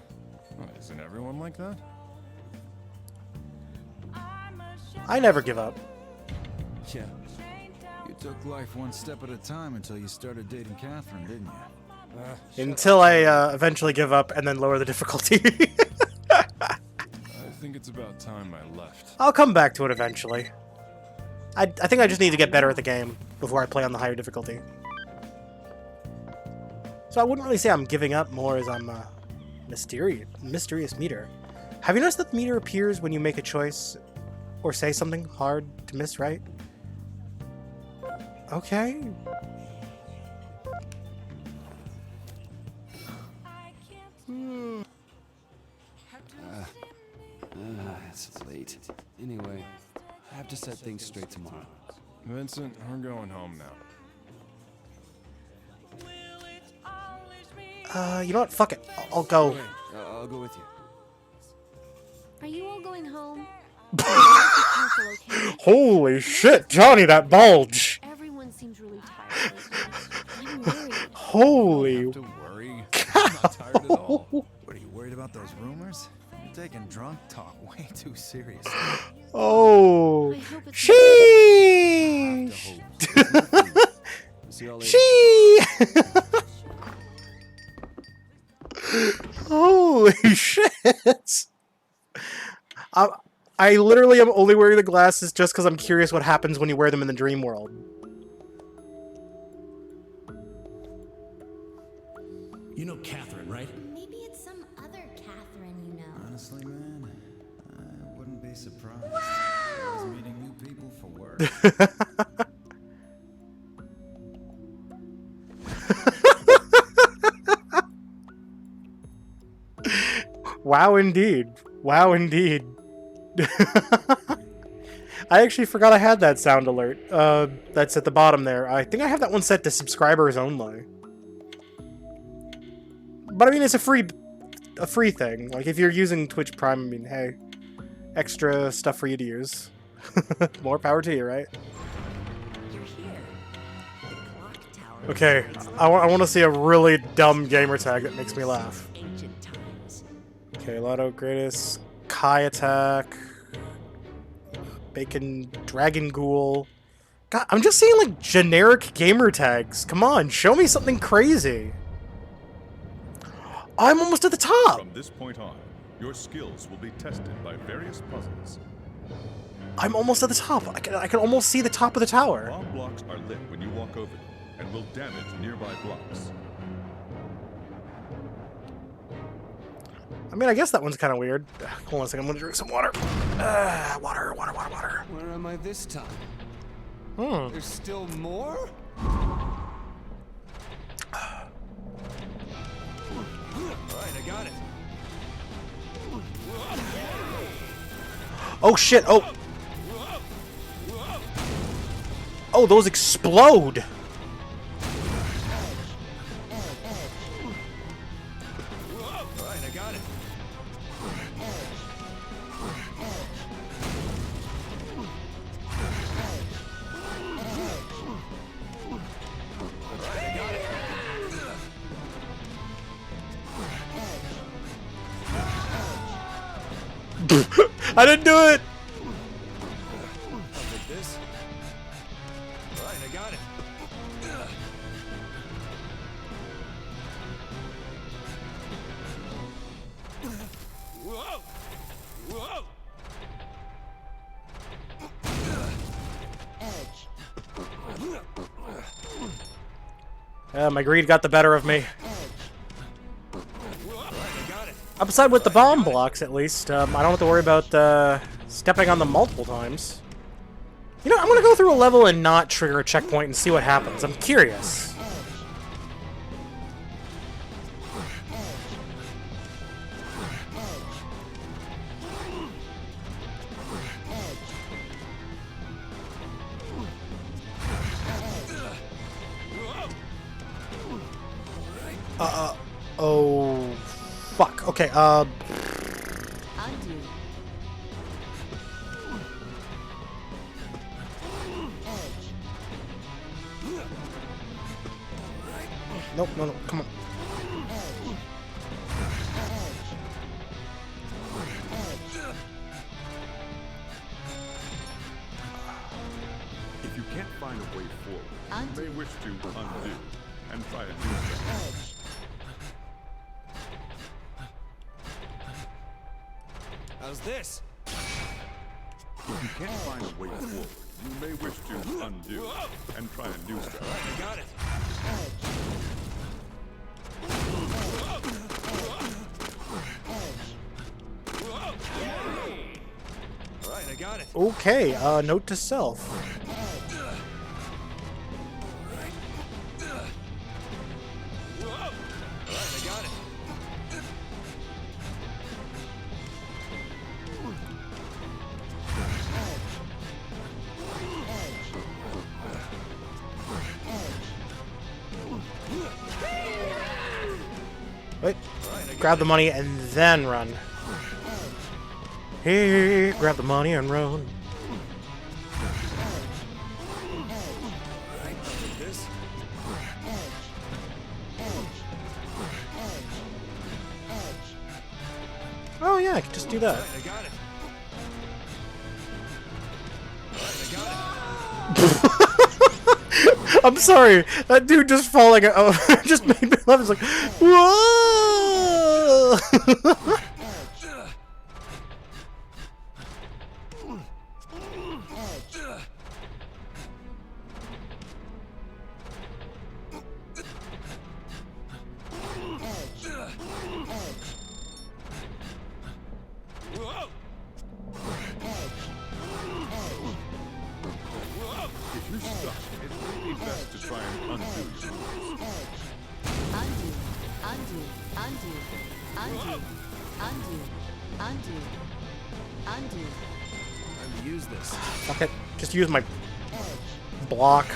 Well, isn't everyone like that? I never give up. Yeah. You took life one step at a time until you started dating Catherine, didn't you? Until I eventually give up and then lower the difficulty. I think it's about time I left. I'll come back to it eventually. I think I just need to get better at the game before I play on the higher difficulty. So I wouldn't really say I'm giving up more as I'm mysterious meter. Have you noticed that the meter appears when you make a choice or say something hard to miss, right? Okay. It's late. Anyway, I have to set things straight tomorrow. Vincent, we're going home now. You know what? Fuck it. I'll go. Okay, I'll go with you. Are you all going home? Holy shit, Johnny, that bulge! Everyone seems really tired lately. I'm worried. Holy Don't worry. I'm not tired at all. What, are you worried about those rumors? You're taking drunk talk way too seriously. Oh, I hope it's sheesh! See y'all later. Sheesh! Holy shit! I literally am only wearing the glasses just because I'm curious what happens when you wear them in the dream world. You know Catherine, right? Maybe it's some other Catherine you know. Honestly, man, I wouldn't be surprised. I was meeting new people for work. Wow, indeed. Wow, indeed. I actually forgot I had that sound alert. That's at the bottom there. I think I have that one set to subscribers only. But I mean, it's a free thing. Like, if you're using Twitch Prime, I mean, hey, extra stuff for you to use. More power to you, right? You're here. The clock tower. Okay, I want to see a really dumb gamer tag that makes me laugh. Ancient times. Okay, Lotto Greatest, Kai Attack, Bacon, Dragon Ghoul. God, I'm just seeing like generic gamer tags. Come on, show me something crazy. I'm almost at the top. From this point on, your skills will be tested by various puzzles. I'm almost at the top. I can almost see the top of the tower. Bomb blocks are lit when you walk over them and will damage nearby blocks. I mean, I guess that one's kind of weird. Hold on a second, I'm gonna drink some water. Water. Where am I this time? There's still more? Alright, I got it. Oh shit, oh! Oh, those explode! Alright, I got it. I didn't do it! I'll take this. Alright, I got it. Whoa! Whoa! My greed got the better of me. Upside with the bomb blocks, at least. I don't have to worry about stepping on them multiple times. You know, I'm gonna go through a level and not trigger a checkpoint and see what happens. I'm curious. Oh, fuck. Okay, Nope, no, come on. If you can't find a way forward, you may wish to undo and try a new step. How's this? If you can't find a way forward, you may wish to undo and try a new step. I got it. Alright, I got it. Okay, note to self. Alright, I got it. Wait, grab the money and then run. Hey, grab the money and run. This. Oh yeah, I can just do that. I got it. I'm sorry, that dude just falling out just made me laugh. It's like, whoa! If you're stuck, it may be best to try and undo your moves. Time to use this. Okay, just use my block.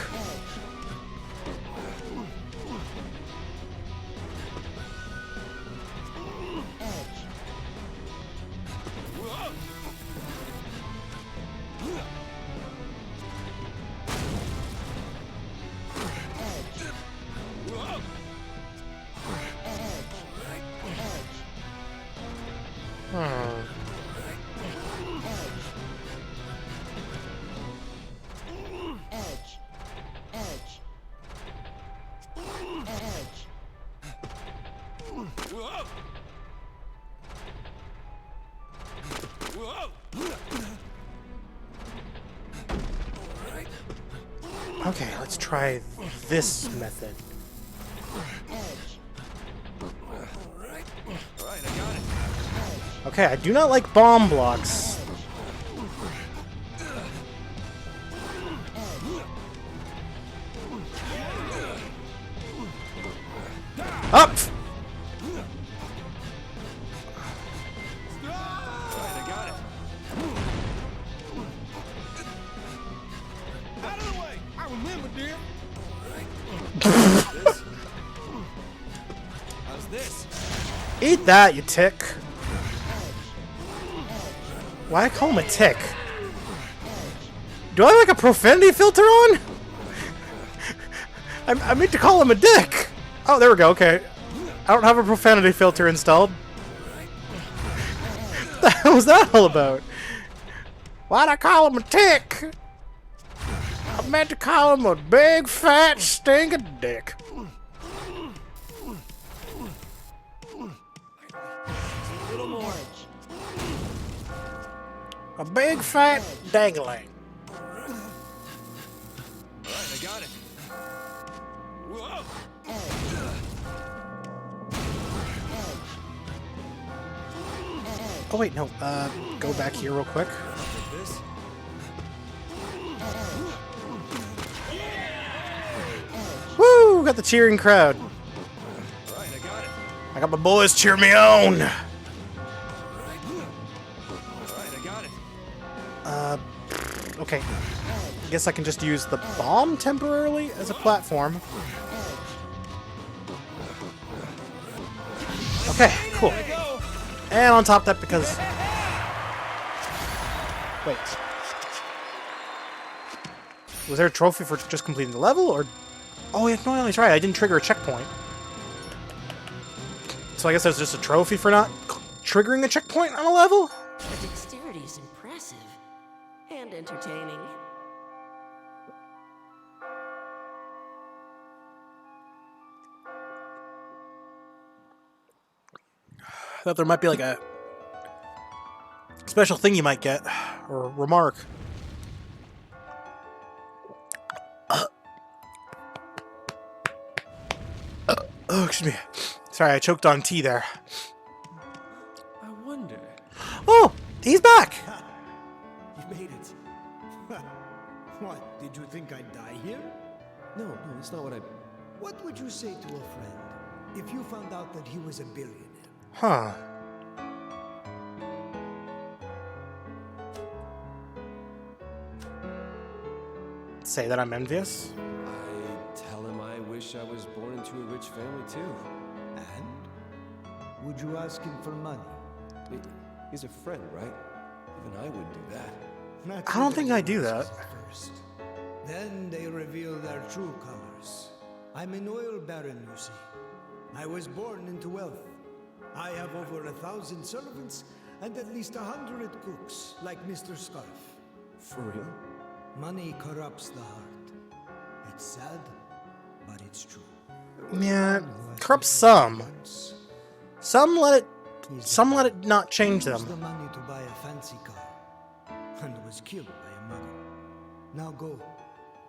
Edge. Edge. Edge. Okay, let's try this method. Okay, I do not like bomb blocks. Up! How's this? Eat that, you tick. Why I call him a tick? Do I have like a profanity filter on? I meant to call him a dick. Oh, there we go. Okay. I don't have a profanity filter installed. What the hell was that all about? Why'd I call him a tick? I meant to call him a big, fat, stinking dick. A little more. A big, fat dangling. Alright, I got it. Whoa! Oh wait, no. Go back here real quick. This? Woo! Got the cheering crowd. Right, I got it. I got my boys cheer me on. Alright, I got it. Okay. I guess I can just use the bomb temporarily as a platform. Okay, cool. And on top of that, because... Wait. Was there a trophy for just completing the level, or... Oh, yeah, no, that's right. I didn't trigger a checkpoint. So I guess there's just a trophy for not triggering a checkpoint on a level? The dexterity is impressive and entertaining. I thought there might be like a special thing you might get, or remark. Oh, excuse me. Sorry, I choked on tea there. I wonder. Oh, he's back! You made it. What, did you think I'd die here? No, that's not what I... What would you say to a friend if you found out that he was a billionaire? Huh. Say that I'm envious? I tell him I wish I was born into a rich family too. And? Would you ask him for money? He's a friend, right? Even I wouldn't do that. I don't think I do that. First. Then they reveal their true colors. I'm an oil baron, you see. I was born into wealth. I have over 1,000 servants and at least 100 cooks, like Mr. Scarf. For real? Money corrupts the heart. It's sad, but it's true. Yeah, corrupts some. Some let it not change them. Used the money to buy a fancy car and was killed by a muggle. Now go.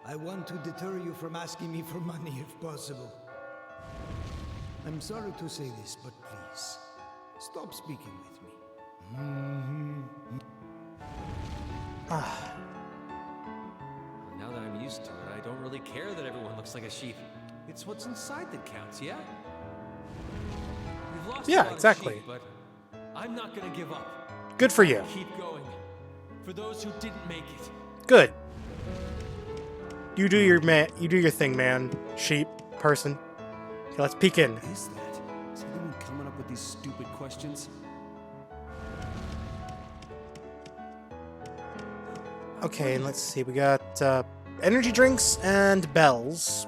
I want to deter you from asking me for money if possible. I'm sorry to say this, but please, stop speaking with me. Now that I'm used to it, I don't really care that everyone looks like a sheep. It's what's inside that counts, yeah? We've lost a lot exactly. of sheep, but I'm not gonna give up. Good for you. Keep going. For those who didn't make it. Good. You do your thing, man. Sheep, person. Okay, let's peek in. What is that? Is anyone coming up with these stupid questions? Okay, and let's see. We got energy drinks and bells.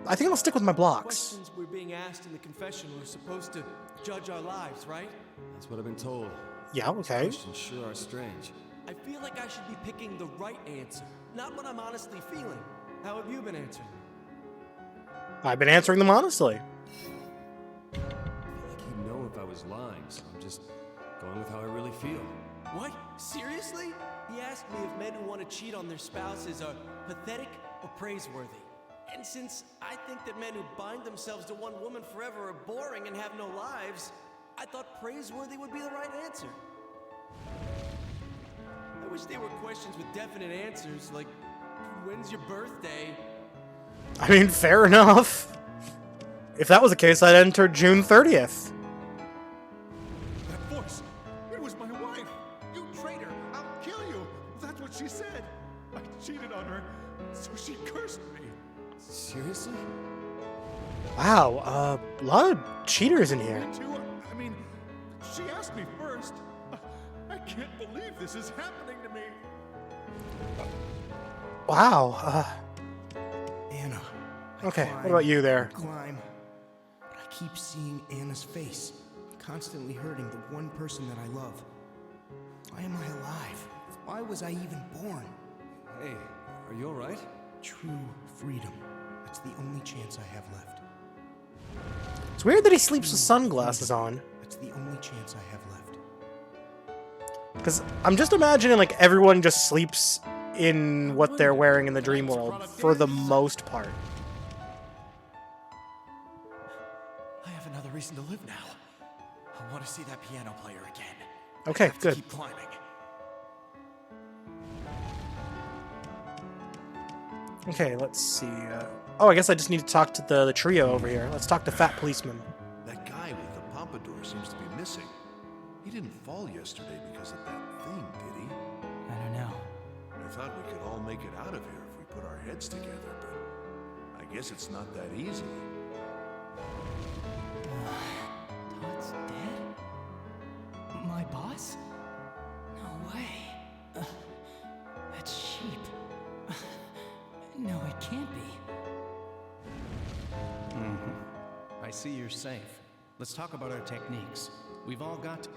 I think I'll stick with my blocks. Questions we're being asked in the confessional are supposed to judge our lives, right? That's what I've been told. Yeah, okay. Questions sure are strange. I feel like I should be picking the right answer, not what I'm honestly feeling. How have you been answering? I've been answering them honestly. I feel like he'd know if I was lying, so I'm just going with how I really feel. What? Seriously? He asked me if men who want to cheat on their spouses are pathetic or praiseworthy. And since I think that men who bind themselves to one woman forever are boring and have no lives, I thought praiseworthy would be the right answer. I wish there were questions with definite answers, like, when's your birthday? I mean, fair enough. If that was the case, I'd enter June 30th. That voice! It was my wife! You traitor! I'll kill you! That's what she said! I cheated on her, so she cursed me. Seriously? Wow, a lot of cheaters in here. Me too. I mean, she asked me first. I can't believe this is happening to me. Wow, Anna. okay, Climb, what about you there? Climb. But I keep seeing Anna's face, constantly hurting the one person that I love. Why am I alive? Why was I even born? Hey, are you alright? True freedom. It's the only chance I have left. It's weird that he sleeps with sunglasses on. It's the only chance I have left. Because I'm just imagining, like, everyone just sleeps in what they're wearing in the dream world, for the most part. I have another reason to live now. I want to see that piano player again. Okay, I have to good. keep climbing. Okay, let's see. Oh, I guess I just need to talk to the trio over here. Let's talk to Fat Policeman. That guy with the pompadour seems to be missing. He didn't fall yesterday because of that thing, did he? I don't know. I thought we could all make it out of here if we put our heads together, but I guess it's not that easy. Todd's dead? My boss? No way. That's sheep. No, it can't be. I see you're safe. Let's talk about our techniques. We've all got to...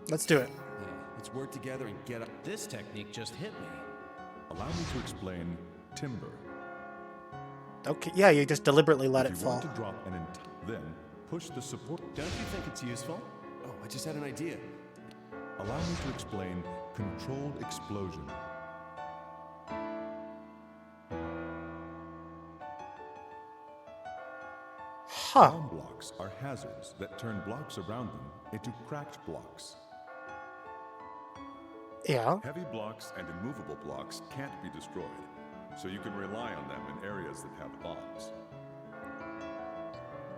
Let's do it. Yeah, let's work together and get up. This technique just hit me. Allow me to explain timber. Okay, yeah, you just deliberately let it If you fall. want to drop then push the support. Don't you think it's useful? Oh, I just had an idea. Allow me to explain controlled explosion. Huh. Bomb blocks are hazards that turn blocks around them into cracked blocks. Yeah. Heavy blocks and immovable blocks can't be destroyed, so you can rely on them in areas that have bombs.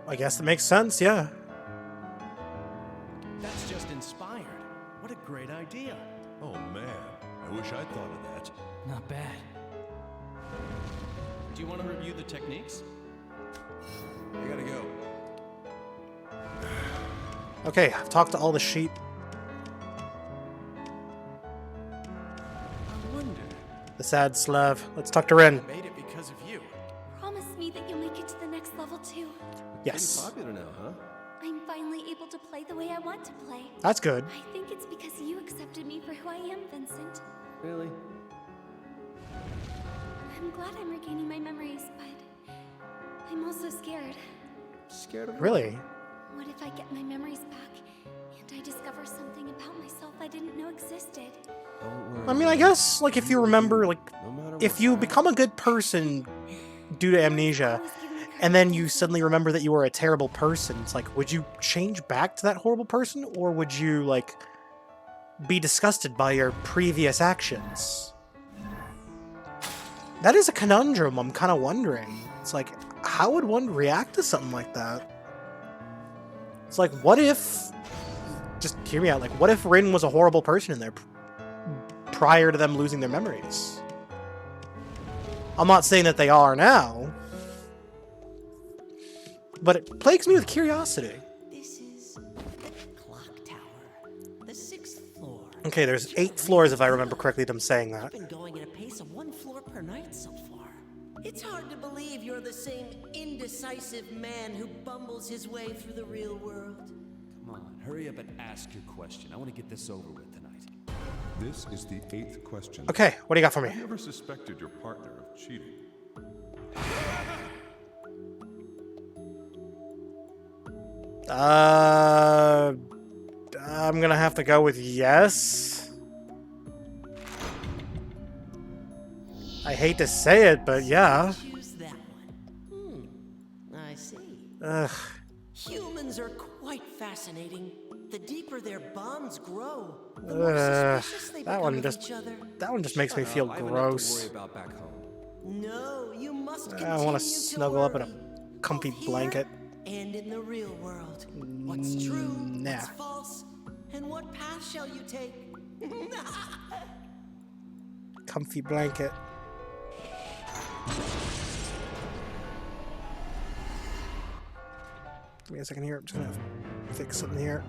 I guess that makes sense, yeah. That's just inspired. What a great idea. Oh man, I wish I'd thought of that. Not bad. Do you want to review the techniques? I gotta go. Okay, I've talked to all the sheep. I wonder. The sad Slav. Let's talk to Ren. I made it because of you. Promise me that you'll make it to the next level too. Yes. Pretty popular now, huh? I'm finally able to play the way I want to play. That's good. I think it's because you accepted me for who I am, Vincent. Really? I'm glad I'm regaining my memories, but I'm also scared. Scared of Really? What if I get my memories back and I discover something about myself I didn't know existed? Don't worry. I mean, I guess, like, if you remember, like, No matter if what. you become a good person due to amnesia, and then you suddenly remember that you were a terrible person, it's like, would you change back to that horrible person, or would you, like, be disgusted by your previous actions? That is a conundrum I'm kind of wondering. It's like, how would one react to something like that? It's like, what if... Just hear me out. Like, what if Rin was a horrible person in there prior to them losing their memories? I'm not saying that they are now, but it plagues me with curiosity. This is the clock tower, the 6th floor. Okay, there's 8 floors if I remember correctly them saying that. I've been going at a pace of 1 floor per night so far. It's hard to believe you're the same indecisive man who bumbles his way through the real world. Come on, hurry hurry up and ask your question. I want to get this over with tonight. This is the 8th question. Okay, what do you got for me? Have you ever suspected your partner of cheating? I'm gonna have to go with yes. I hate to say it, but yeah. Choose that one. I see. Ugh. Humans are quite fascinating. The deeper their bonds grow, the more suspicious they that become one of just each other. makes me feel I have enough to gross. worry about back home. No, you must continue I want to to snuggle up in worry. a comfy Both here blanket. and in the real world. What's true, Nah. what's false, and what path shall you take? Comfy blanket. Give me a second here. I'm just gonna fix something here.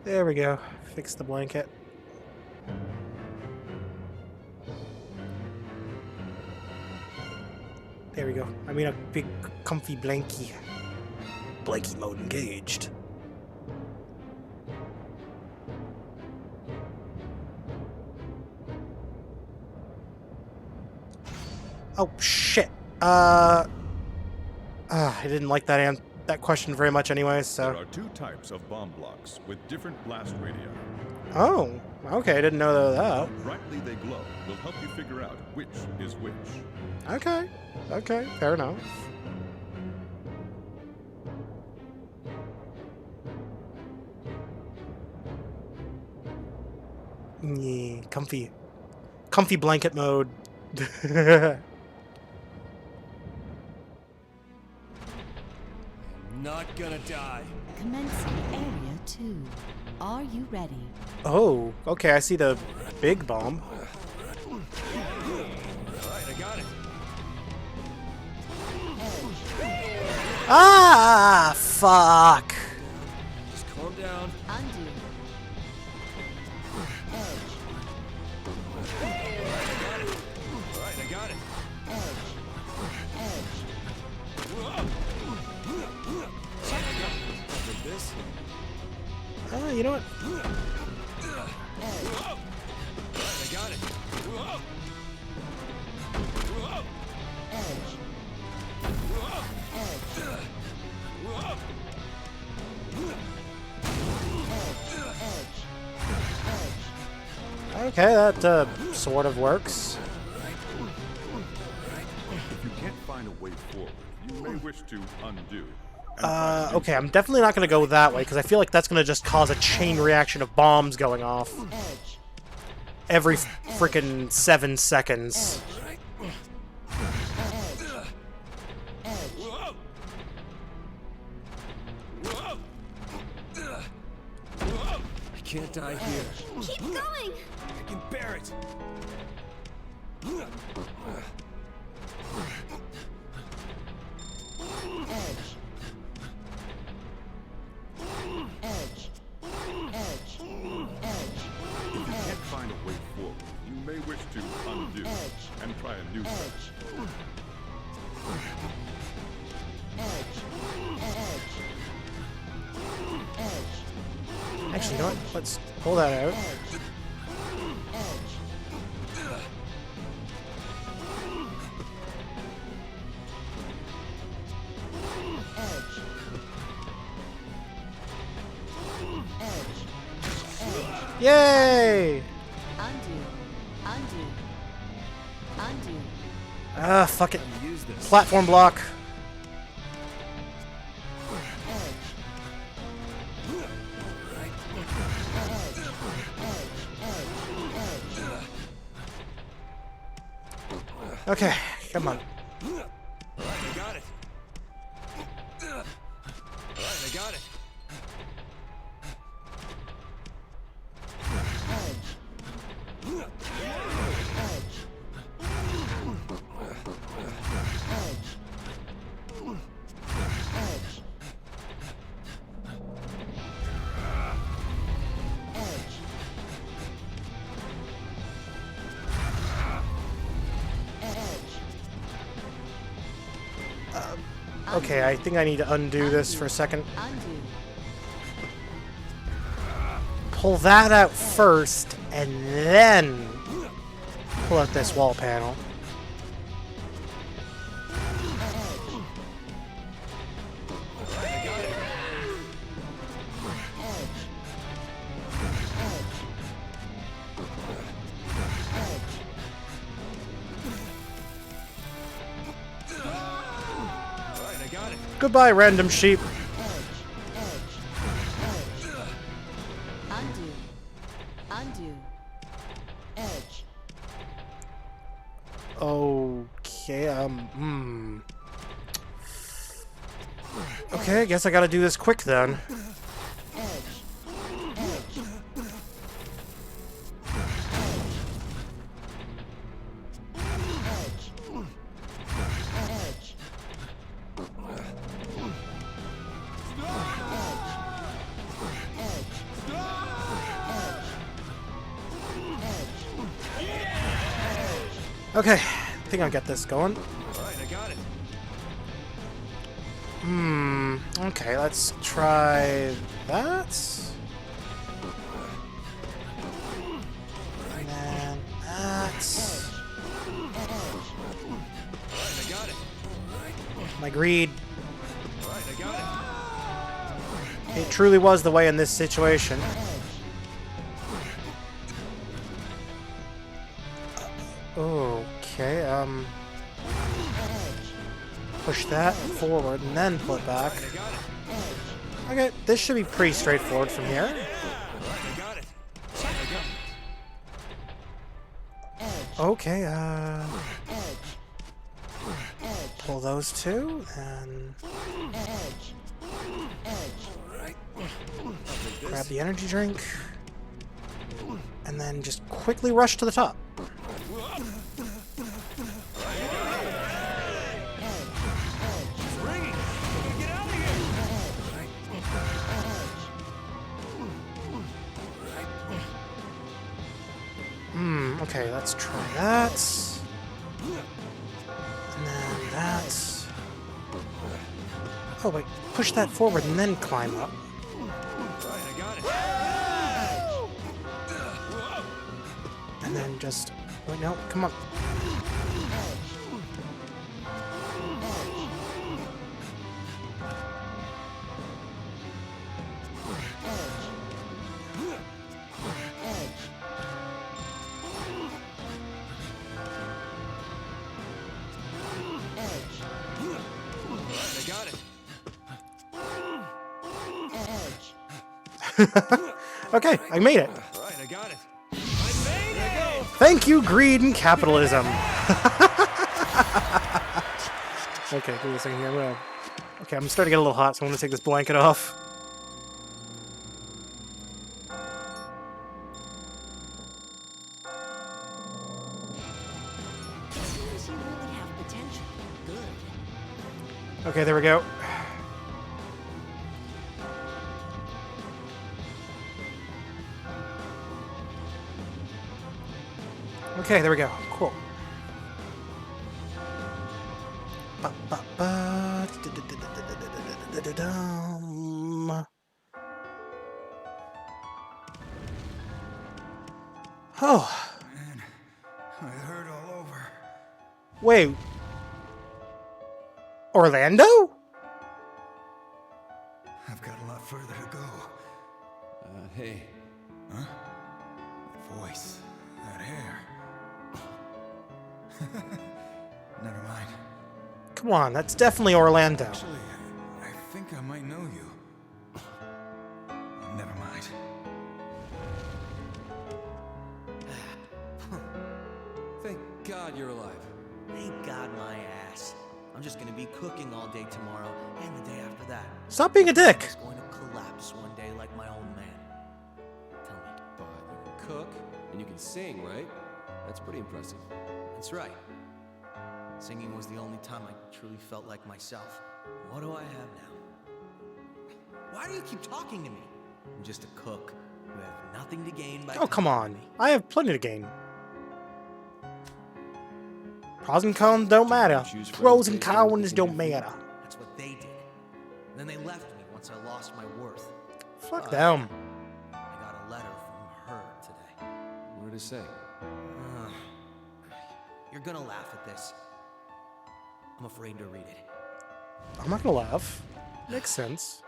There we go. Fix the blanket. There we go. I mean a big comfy blankie. Blankie mode engaged. Oh shit. I didn't like that question very much anyway, so. There are 2 types of bomb blocks with different blast radii. Oh, okay, I didn't know that. How brightly they glow will help you figure out which is which. Okay, okay, fair enough. Yeah, comfy blanket mode. Not gonna die. Commencing Area 2. Are you ready? Oh, okay, I see the big bomb. Alright, I got it. Ah, fuck. Just calm down. Undo. Alright, I got it. Like this? You know what? Alright, I got it. Okay, that sort of works. If you can't find a way forward, you may wish to undo. Okay, I'm definitely not gonna go that way, because I feel like that's gonna just cause a chain reaction of bombs going off. Every freaking 7 seconds. I can't die here. Keep going! I can bear it. If you can't find a way forward, you may wish to undo and try a new stretch. Actually, you know what? Let's pull that out. Yay! Undo. Ah, fuck it. Platform block. Okay, come on. Alright, I got it. Alright, I got it. Okay, I think I need to undo this for a second. Undo. Pull that out first, and then pull out this wall panel. Goodbye, random sheep. Undo. Undo. Edge. Okay, Okay, I guess I gotta do this quick then. Okay, I think I'll get this going. Alright, I got it. Okay, let's try that. And then that. Alright, I got it. My greed. Alright, I got it. It truly was the way in this situation. Okay, push that forward and then pull it back. Okay, this should be pretty straightforward from here. Okay, pull those two, and grab the energy drink, and then just quickly rush to the top. Okay, let's try that. And then that. Oh, wait. Push that forward and then climb up. And then just... Wait, no, come on. Okay, I made it. Right, I got it. Thank you, greed and capitalism. Okay, give me a second here. Okay, I'm starting to get a little hot, so I'm going to take this blanket off. Seems you really have potential. Good. Okay, there we go. Okay, there we go. Cool. Oh. Man, I hurt all over. Wait. Orlando? I've got a lot further to go. Hey. Huh? That voice. That hair. Never mind. Come on, that's definitely Orlando. Actually, I think I might know you. Never mind. Thank God you're alive. Thank God my ass. I'm just gonna be cooking all day tomorrow and the day after that. Stop being a dick. It's going to collapse one day like my old man. Tell me. But you can cook and you can sing, right? That's pretty impressive. That's right. Singing was the only time I truly felt like myself. What do I have now? Why do you keep talking to me? I'm just a cook who have nothing to gain by... Oh, come on. I have plenty to gain. Pros and cons don't matter. Pros and cons don't matter. That's what they Then they left me once I lost my worth. Fuck them. I got a letter from her today. What did it say? You're gonna laugh at this. I'm afraid to read it. I'm not gonna laugh. Makes sense.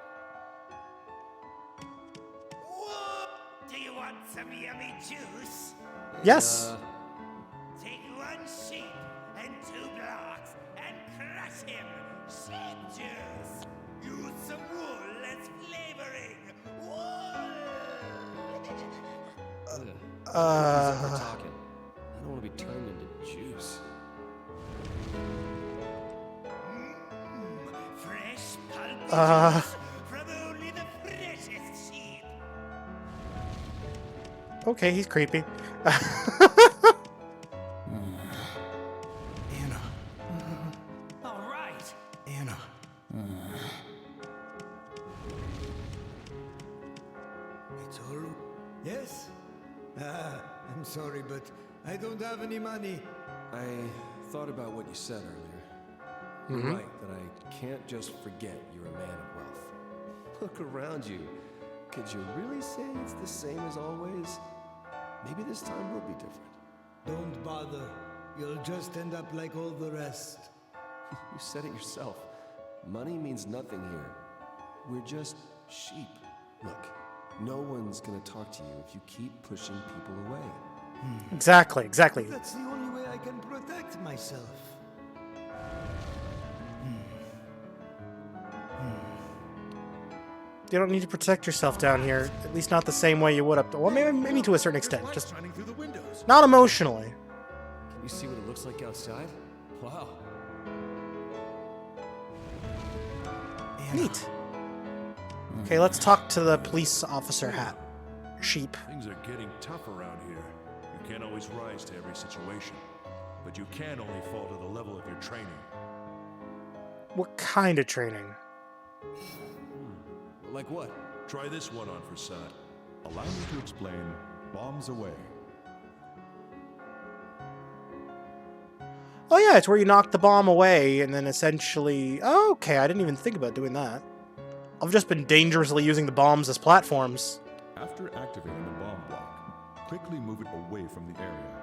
Do you want some yummy juice? Yes. Take 1 sheep and 2 blocks and crush him. Sheep juice. Use some wool as flavoring. Who's ever talking? I don't want to be turned into juice. Fresh pulpy juice from only the freshest sheep. Okay, he's creepy. Anna. All right. Anna. It's all... Yes? I'm sorry, but I don't have any money. I thought about what you said earlier. You're right that I can't just forget you're a man of wealth. Look around you. Could you really say it's the same as always? Maybe this time will be different. Don't bother. You'll just end up like all the rest. You said it yourself. Money means nothing here. We're just sheep. Look, no one's gonna talk to you if you keep pushing people away. Exactly, exactly. That's the only way I can protect myself. You don't need to protect yourself down here. At least not the same way you would up. Well, maybe to a certain extent. Just not emotionally. Can you see what it looks like outside? Wow. Neat. Okay, let's talk to the police officer hat. Sheep. Things are getting tough around here. You can't always rise to every situation, but you can only fall to the level of your training. What kind of training? Like what? Try this one on for size. Allow me to explain bombs away. Oh yeah, it's where you knock the bomb away and then essentially... Oh, okay, I didn't even think about doing that. I've just been dangerously using the bombs as platforms. After activating the bomb block, quickly move it away from the area.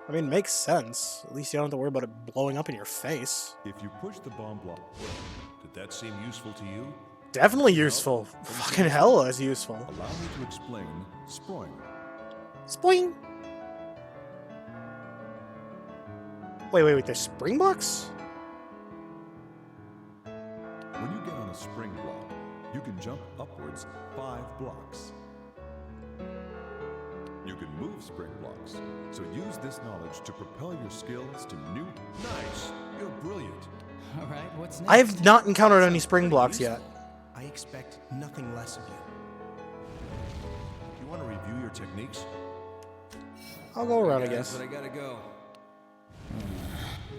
I mean, makes sense. At least you don't have to worry about it blowing up in your face. If you push the bomb block... Did that seem useful to you? Definitely useful. Fucking hell is useful. Allow me to explain sproing. Spoing! Wait, there's spring blocks? When you get on a spring block, you can jump upwards 5 blocks. You can move spring blocks, so use this knowledge to propel your skills to new... Nice! You're brilliant. All right, what's next? I have not encountered any spring blocks yet. I expect nothing less of you. You want to review your techniques? I'll go around, I Guys, guess. but I gotta go.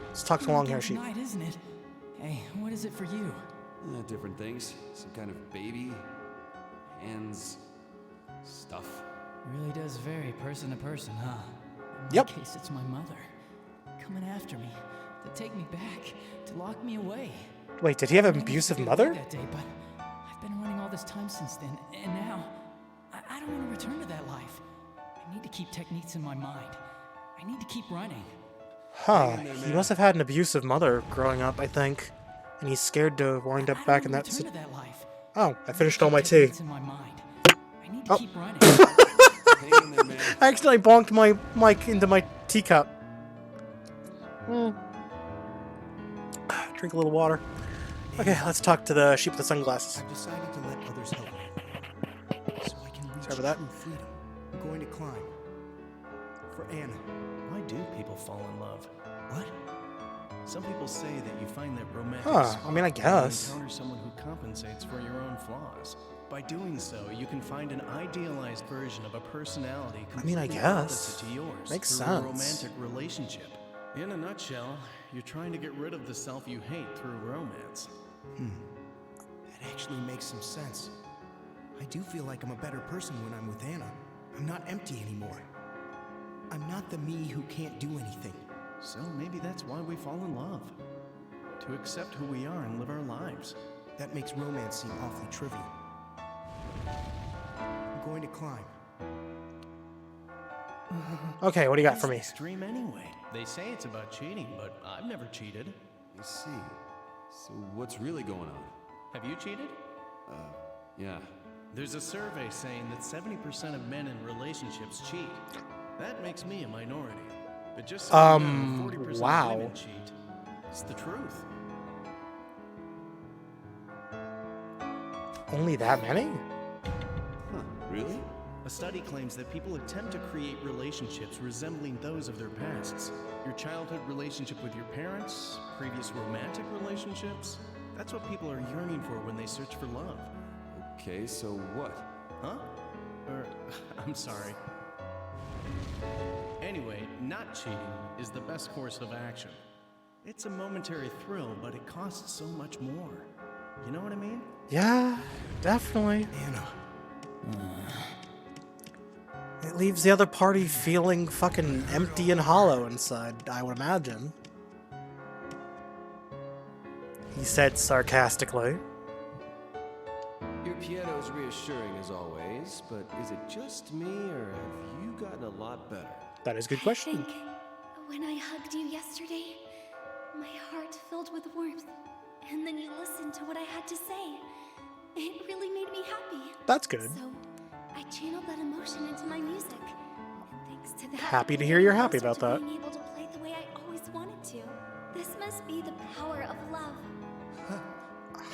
Let's talk to Long Hair Sheep. Night, isn't it? Hey, what is it for you? Different things. Some kind of baby. Hands. Stuff. Really does vary person to person, huh? In Yep. my case, it's my mother. Coming after me. To take me back. To lock me away. Wait, did he have an I used to abusive get mother? away that day, but I've been running all this time since then, and now I don't want to return to that life. I need to keep techniques in my mind. I need to keep running. Huh. He must have had an abusive mother growing up, I think. And he's scared to wind up back in that... Return to that life. Oh, I finished all my tea. Techniques in my mind. I need to Oh. keep running. I accidentally bonked my mic into my teacup. Drink a little water. Okay, let's talk to the sheep with the sunglasses. I've decided to let others help me, so I can reach Sorry about that. true freedom. I'm going to climb. For Anna. Why do people fall in love? What? Some people say that you find that romantic Huh, I spark mean, I when guess. you encounter someone who compensates for your own flaws. By doing so, you can find an idealized version of a personality I mean, I completely guess. opposite to yours Makes through sense. a romantic relationship. In a nutshell, you're trying to get rid of the self you hate through romance. That actually makes some sense. I do feel like I'm a better person when I'm with Anna. I'm not empty anymore. I'm not the me who can't do anything. So maybe that's why we fall in love. To accept who we are and live our lives. That makes romance seem awfully trivial. I'm going to climb. Okay, what do you got for me? Extreme anyway. They say it's about cheating, but I've never cheated. I see. So what's really going on? Have you cheated? Yeah. There's a survey saying that 70% of men in relationships cheat. That makes me a minority. But just so you know, 40% wow. of women cheat. It's the truth. Only that many? Huh, really? A study claims that people attempt to create relationships resembling those of their pasts. Your childhood relationship with your parents, previous romantic relationships. That's what people are yearning for when they search for love. Okay, so what? Huh? I'm sorry. Anyway, not cheating is the best course of action. It's a momentary thrill, but it costs so much more. You know what I mean? Yeah, definitely. Anna. It leaves the other party feeling fucking empty and hollow inside, I would imagine. He said sarcastically. Your piano's reassuring as always, but is it just me, or have you gotten a lot better? That is a good question. I think when I hugged you yesterday, my heart filled with warmth, and then you listened to what I had to say. It really made me happy. That's good. So I channeled that emotion into my music. And thanks to that, Happy to hear you're happy about that. being able to play the way I always wanted to. This must be the power of love.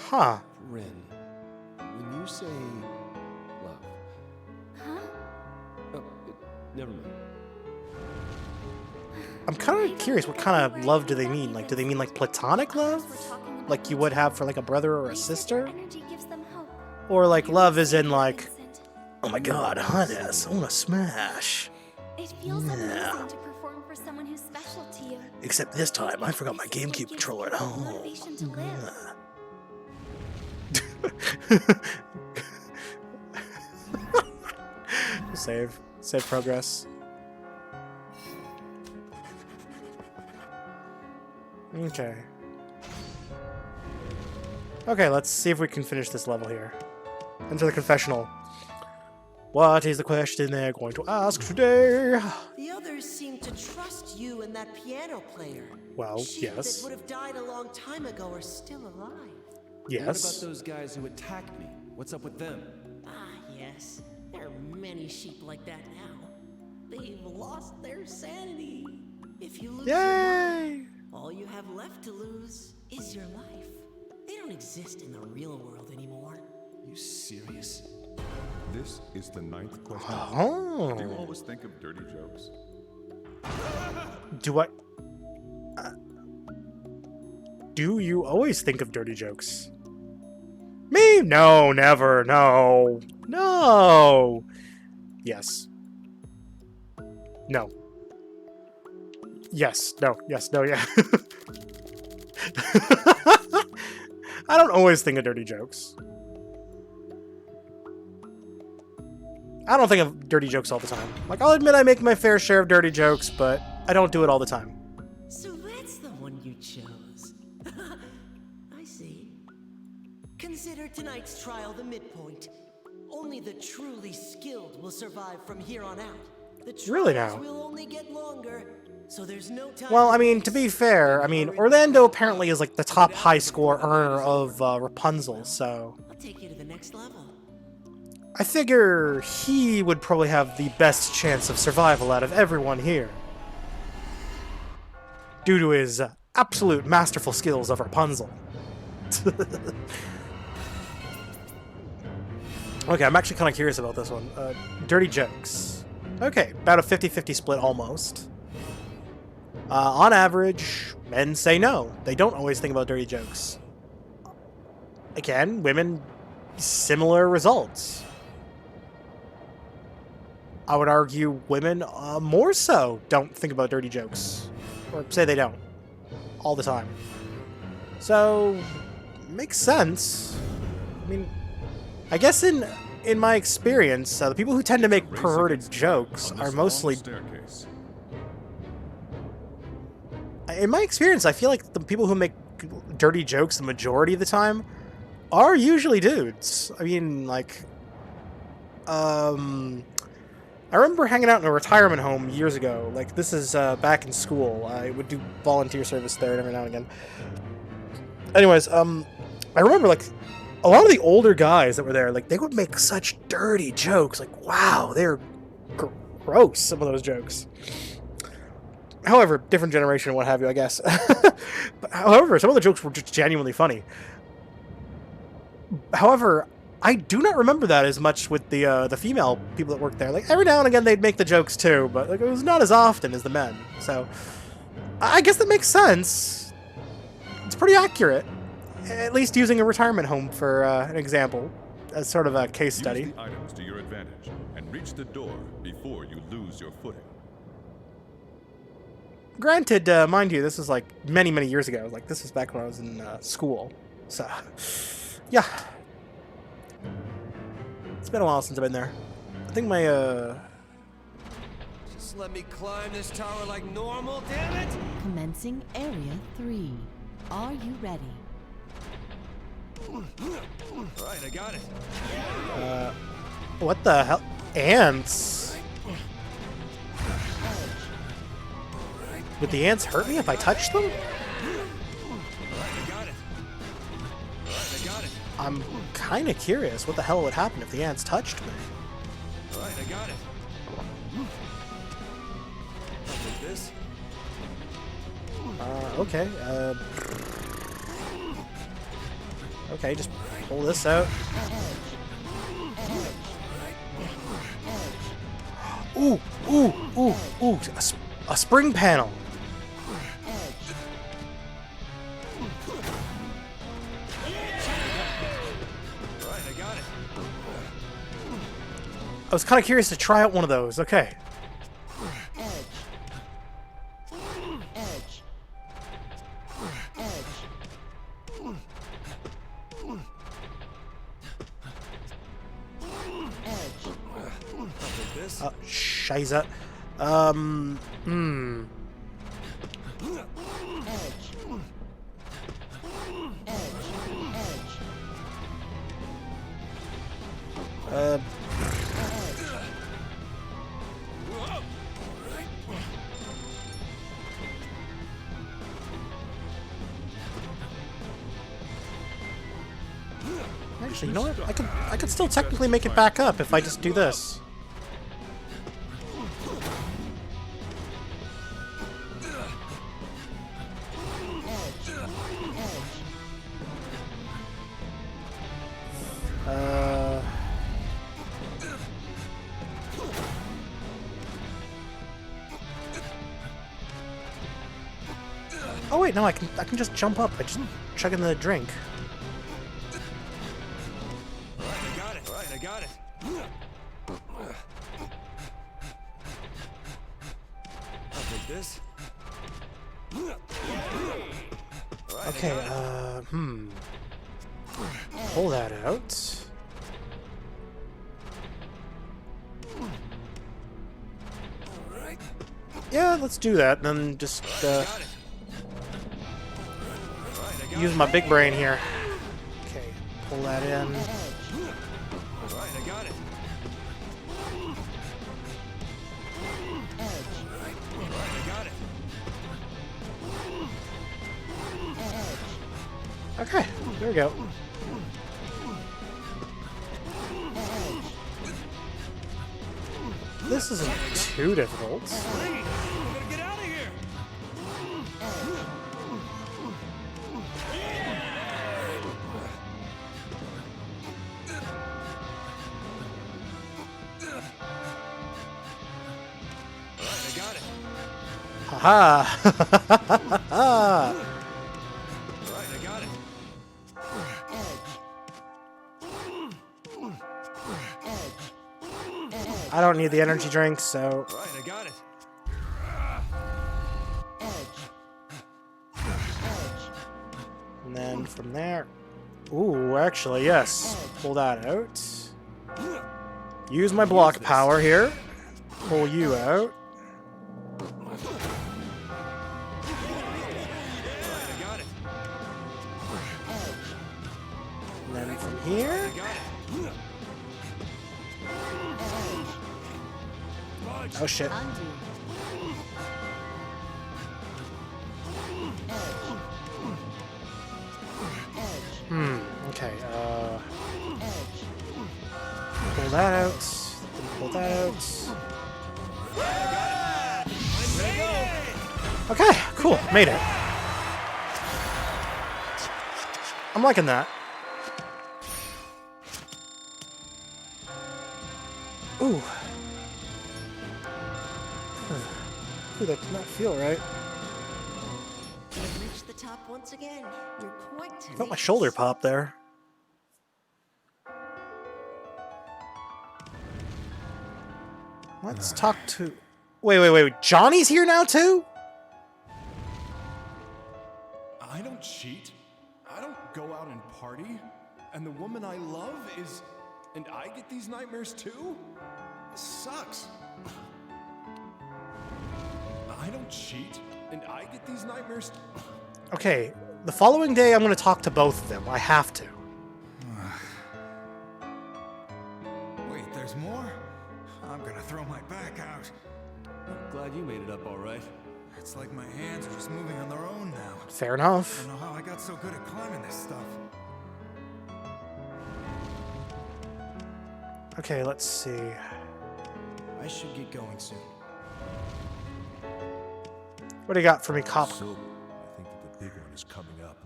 Huh. Rin, when you say love... Huh? Oh, never mind. I'm kind of curious, what kind of love do they mean? Like, do they mean like platonic love? Like you would have for like a brother or a sister? Or like love is in like, oh my god, Hannes, I wanna smash. It feels amazing to perform for someone who's special to you. Except this time, I forgot my GameCube controller at home. Motivation to live. Save progress. Okay. Okay, let's see if we can finish this level here. Enter the confessional. What is the question they're going to ask today? The others seem to trust you and that piano player. Well, Sheep yes. that would have died a long time ago are still alive. Yes. What about those guys who attacked me? What's up with them? Ah, yes. There are many sheep like that now. They've lost their sanity. If you lose your mind, all you have left to lose is your life. They don't exist in the real world anymore. You serious? This is the 9th question. Oh. Do you always think of dirty jokes? Do I... do you always think of dirty jokes? Me? No, never, no. No! Yes. No. Yes, no, yeah. I don't always think of dirty jokes. I don't think of dirty jokes all the time. Like, I'll admit I make my fair share of dirty jokes, but I don't do it all the time. So that's the one you chose. I see. Consider tonight's trial the midpoint. Only the truly skilled will survive from here on out. The trials Really now? will only get longer, so there's no time. Well, I mean, to be fair, I mean, Orlando apparently is like the top high score earner of Rapunzel, so... I'll take you to the next level. I figure he would probably have the best chance of survival out of everyone here. Due to his absolute masterful skills of Rapunzel. Okay, I'm actually kind of curious about this one. Dirty jokes. Okay, about a 50-50 split almost. On average, men say no. They don't always think about dirty jokes. Again, women, similar results. I would argue women more so don't think about dirty jokes. Or say they don't. All the time. So, makes sense. I mean, I guess in my experience, the people who tend to make perverted jokes are mostly... in my experience, I feel like the people who make dirty jokes the majority of the time are usually dudes. I mean, like, I remember hanging out in a retirement home years ago. Like, this is back in school. I would do volunteer service there every now and again. Anyways, I remember, like, a lot of the older guys that were there, like, they would make such dirty jokes. Like, wow, they're gross, some of those jokes. However, different generation and what have you, I guess. But, however, some of the jokes were just genuinely funny. However, I do not remember that as much with the female people that worked there. Like, every now and again they'd make the jokes too, but like, it was not as often as the men. So, I guess that makes sense. It's pretty accurate. At least using a retirement home for an example, as sort of a case study. Use the items to your advantage and reach the door before you lose your footing. Granted, mind you, this was like many, many years ago. Like, this was back when I was in school. So, yeah. It's been a while since I've been there. I think my, Just let me climb this tower like normal, damn it! Commencing Area 3. Are you ready? Alright, I got it. What the hell? Ants? Would the ants hurt me if I touched them? I'm kind of curious what the hell would happen if the ants touched me. Alright, I got it. Like this? Okay, okay, just pull this out. Ooh, ooh, ooh, ooh, a spring panel. I was kind of curious to try out one of those. Okay. Shiza. Actually, you know what? I could still technically make it back up if I just do this. Oh wait, no, I can just jump up by just chugging the drink. I got it. I'll take this. Okay, pull that out. Yeah, let's do that, then just, use my big brain here. Okay, pull that in. I got it. I got it. Okay, there we go. This isn't too difficult. Get out of here. I got it. Haha! Ha! Right, I got it. I don't need the energy drink, so. Right, I got it. And then from there. Ooh, actually, yes. Pull that out. Use my block power here. Pull you out. here? Oh shit. Okay, pull that out. Then pull that out. Okay, cool. Made it. I'm liking that. Ooh. Ooh, that did not feel right. You've reached the top once again. You're quite I felt my shoulder pop there. Let's talk to... Wait. Johnny's here now, too? I don't cheat. I don't go out and party. And the woman I love is... And I get these nightmares too? This sucks. I don't cheat. And I get these nightmares... Okay, the following day I'm going to talk to both of them. I have to. Wait, there's more? I'm gonna throw my back out. I'm glad you made it up all right. It's like my hands are just moving on their own now. Fair enough. I don't know how I got so good at climbing this stuff. Okay, let's see. I should get going soon. What do you got for me, cop? So, I think that the big one is coming up.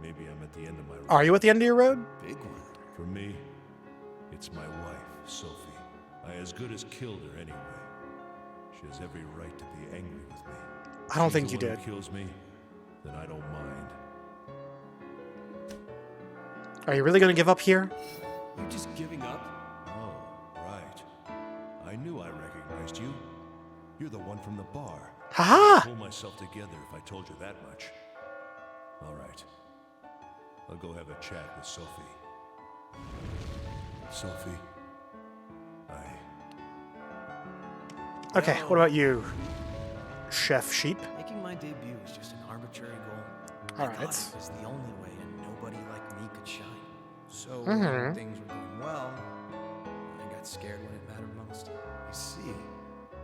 Maybe I'm at the end of my road. Are you at the end of your road? Big one. For me, it's my wife, Sophie. I as good as killed her anyway. She has every right to be angry with me. I don't She's think the you one did. Who kills me, then I don't mind. Are you really going to give up here? You're just giving up? Oh, right. I knew I recognized you. You're the one from the bar. Haha! I'd pull myself together if I told you that much. All right. I'll go have a chat with Sophie. Sophie, Okay, what about you, Chef Sheep? Making my debut was just an arbitrary goal. All I right. thought it was the only way, and nobody like me could shine. So Mhm. when things were going well, I got scared when it mattered most. You see.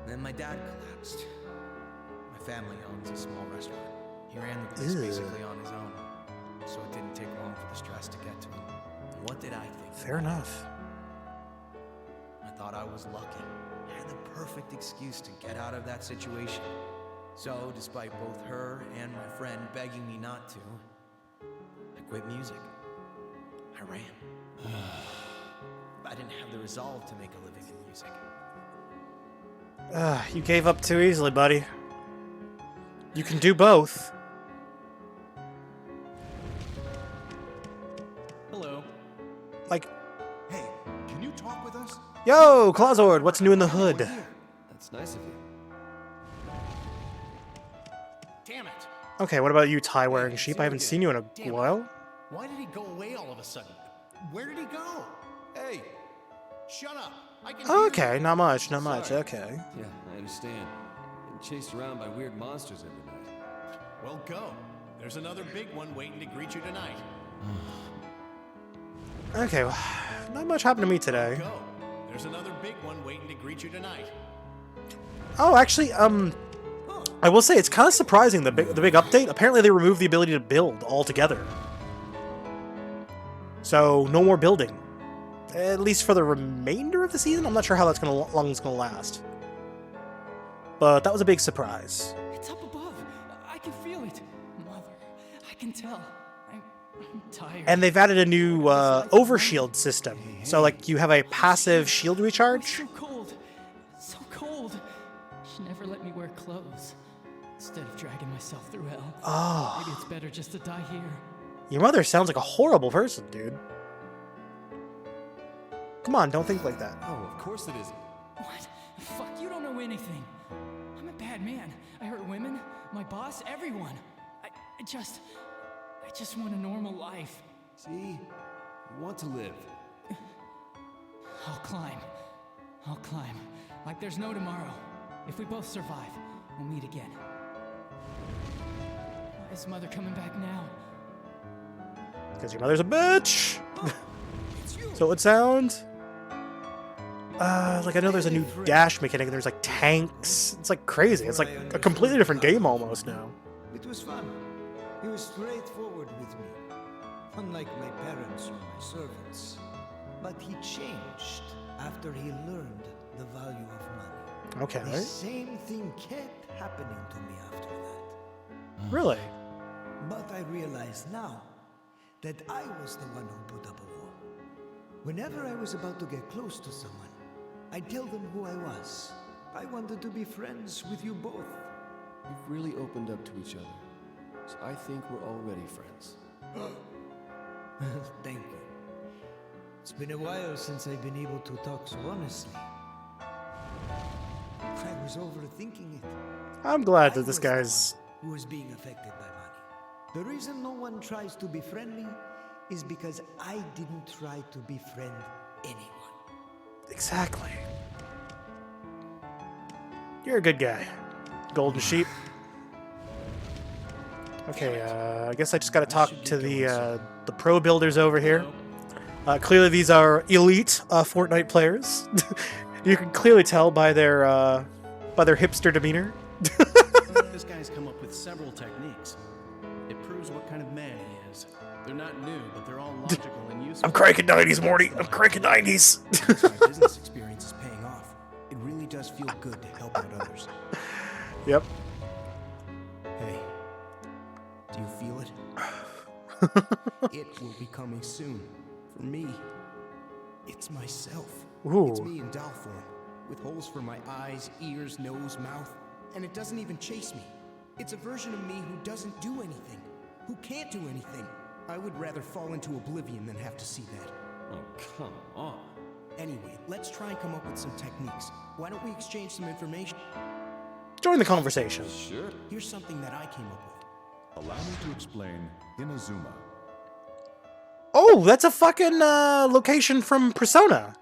Then my dad collapsed. My family owns a small restaurant. He ran the place Ew. basically on his own, so it didn't take long for the stress to get to him. And what did I think? Fair enough. I thought I was lucky. I had the perfect excuse to get out of that situation. So, despite both her and my friend begging me not to, I quit music. I ran. I didn't have the resolve to make a living in music. You gave up too easily, buddy. You can do both. Hello. Like, Hey, can you talk with us? yo, Clawzord, what's new in the hood? That's nice of you. Damn it! Okay, what about you, tie-wearing sheep? I haven't seen you in a while. Why did he go away all of a sudden? Where did he go? Hey, shut up! I can hear Okay, not much, not much. Sorry. Okay. Yeah, I understand. Getting chased around by weird monsters every night. Well, go. There's another big one waiting to greet you tonight. Okay, well, not much happened to me today. Go. There's another big one waiting to greet you tonight. Oh, actually, I will say it's kind of surprising the big update. Apparently, they removed the ability to build altogether. So no more building, at least for the remainder of the season. I'm not sure how that's long it's gonna last, but that was a big surprise. It's up above. I can feel it. Mother, I can tell. I'm tired. And they've added a new overshield system. So like you have a passive shield recharge. So cold. So cold. She never let me wear clothes. Instead of dragging myself through hell. Oh. Maybe it's better just to die here. Your mother sounds like a horrible person, dude. Come on, don't think like that. Oh, of course it isn't. What? Fuck, you don't know anything. I'm a bad man. I hurt women, my boss, everyone. I just want a normal life. See? You want to live. I'll climb. I'll climb. Like there's no tomorrow. If we both survive, we'll meet again. Why is Mother coming back now? Because your mother's a bitch. So it would sound... like I know there's a new dash mechanic and there's like tanks. It's like crazy. It's like a completely different game almost now. It was fun. He was straightforward with me, unlike my parents or my servants. But he changed after he learned the value of money. Okay. The same thing kept happening to me after that. Really? But I realize now that I was the one who put up a wall. Whenever I was about to get close to someone, I'd tell them who I was. I wanted to be friends with you both. We've really opened up to each other. So I think we're already friends. Thank you. It's been a while since I've been able to talk so honestly. I was overthinking it. I'm glad that this guy's... Who was being affected by money. The reason no one tries to befriend me is because I didn't try to befriend anyone. Exactly. You're a good guy. Golden sheep. Okay, I guess I just gotta talk to the pro builders over here. Clearly these are elite Fortnite players. You can clearly tell by their hipster demeanor. This guy's come up with several techniques. It proves what kind of man he is. They're not new, but they're all logical and useful. I'm cranking 90s, Morty. I'm cranking 90s. My business experience is paying off. It really does feel good to help out others. Yep. Hey, do you feel it? It will be coming soon. For me, it's myself. Ooh. It's me in doll form, with holes for my eyes, ears, nose, mouth, and it doesn't even chase me. It's a version of me who doesn't do anything, who can't do anything. I would rather fall into oblivion than have to see that. Oh, come on. Anyway, let's try and come up with some techniques. Why don't we exchange some information? Join the conversation. Sure. Here's something that I came up with. Allow me to explain Inazuma. Oh, that's a fucking location from Persona.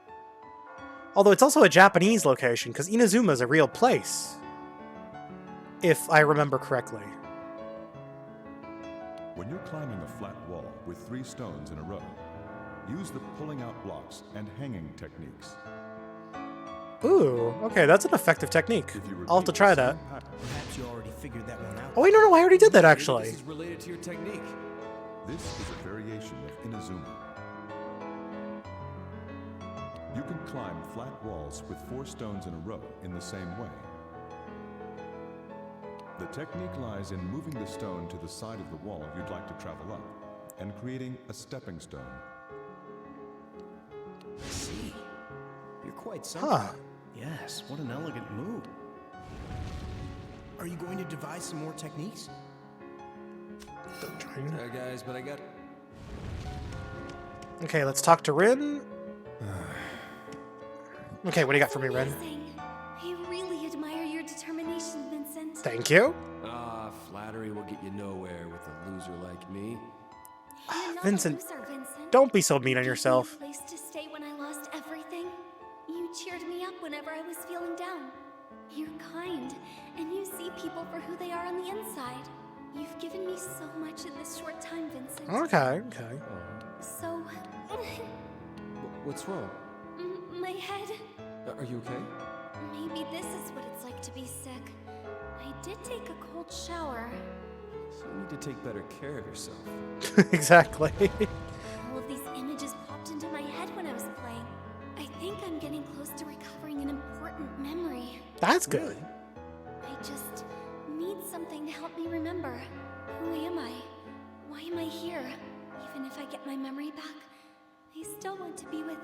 Although it's also a Japanese location, because Inazuma is a real place. If I remember correctly. When you're climbing a flat wall with 3 stones in a row, use the pulling out blocks and hanging techniques. Ooh, okay, that's an effective technique. I'll have to try that. Perhaps you already figured that one out. Oh wait, no, I already did that actually. This is related to your technique. This is a variation of Inazuma. You can climb flat walls with 4 stones in a row in the same way. The technique lies in moving the stone to the side of the wall you'd like to travel up, and creating a stepping stone. I see. You're quite something. Huh. Yes, what an elegant move. Are you going to devise some more techniques? Guys, but I got... Okay, let's talk to Rin. Okay, what do you got for me, Rin? Amazing. I really admire your determination, Vincent. Thank you. Flattery will get you nowhere with a loser like me. You're not Vincent, a loser, Vincent. don't be so mean on You yourself. gave me a place to stay when I lost everything. You cheered me up whenever I was feeling down. You're kind, and you see people for who they are on the inside. You've given me so much in this short time, Vincent. Okay, okay. So... What's wrong? my head... Are you okay? Maybe this is what it's like to be sick. I did take a cold shower. So you need to take better care of yourself. Exactly. All of these images popped into my head when I was playing. I think I'm getting close to recovering an important memory. That's good. I just need something to help me remember. Who am I? Why am I here? Even if I get my memory back, I still want to be with...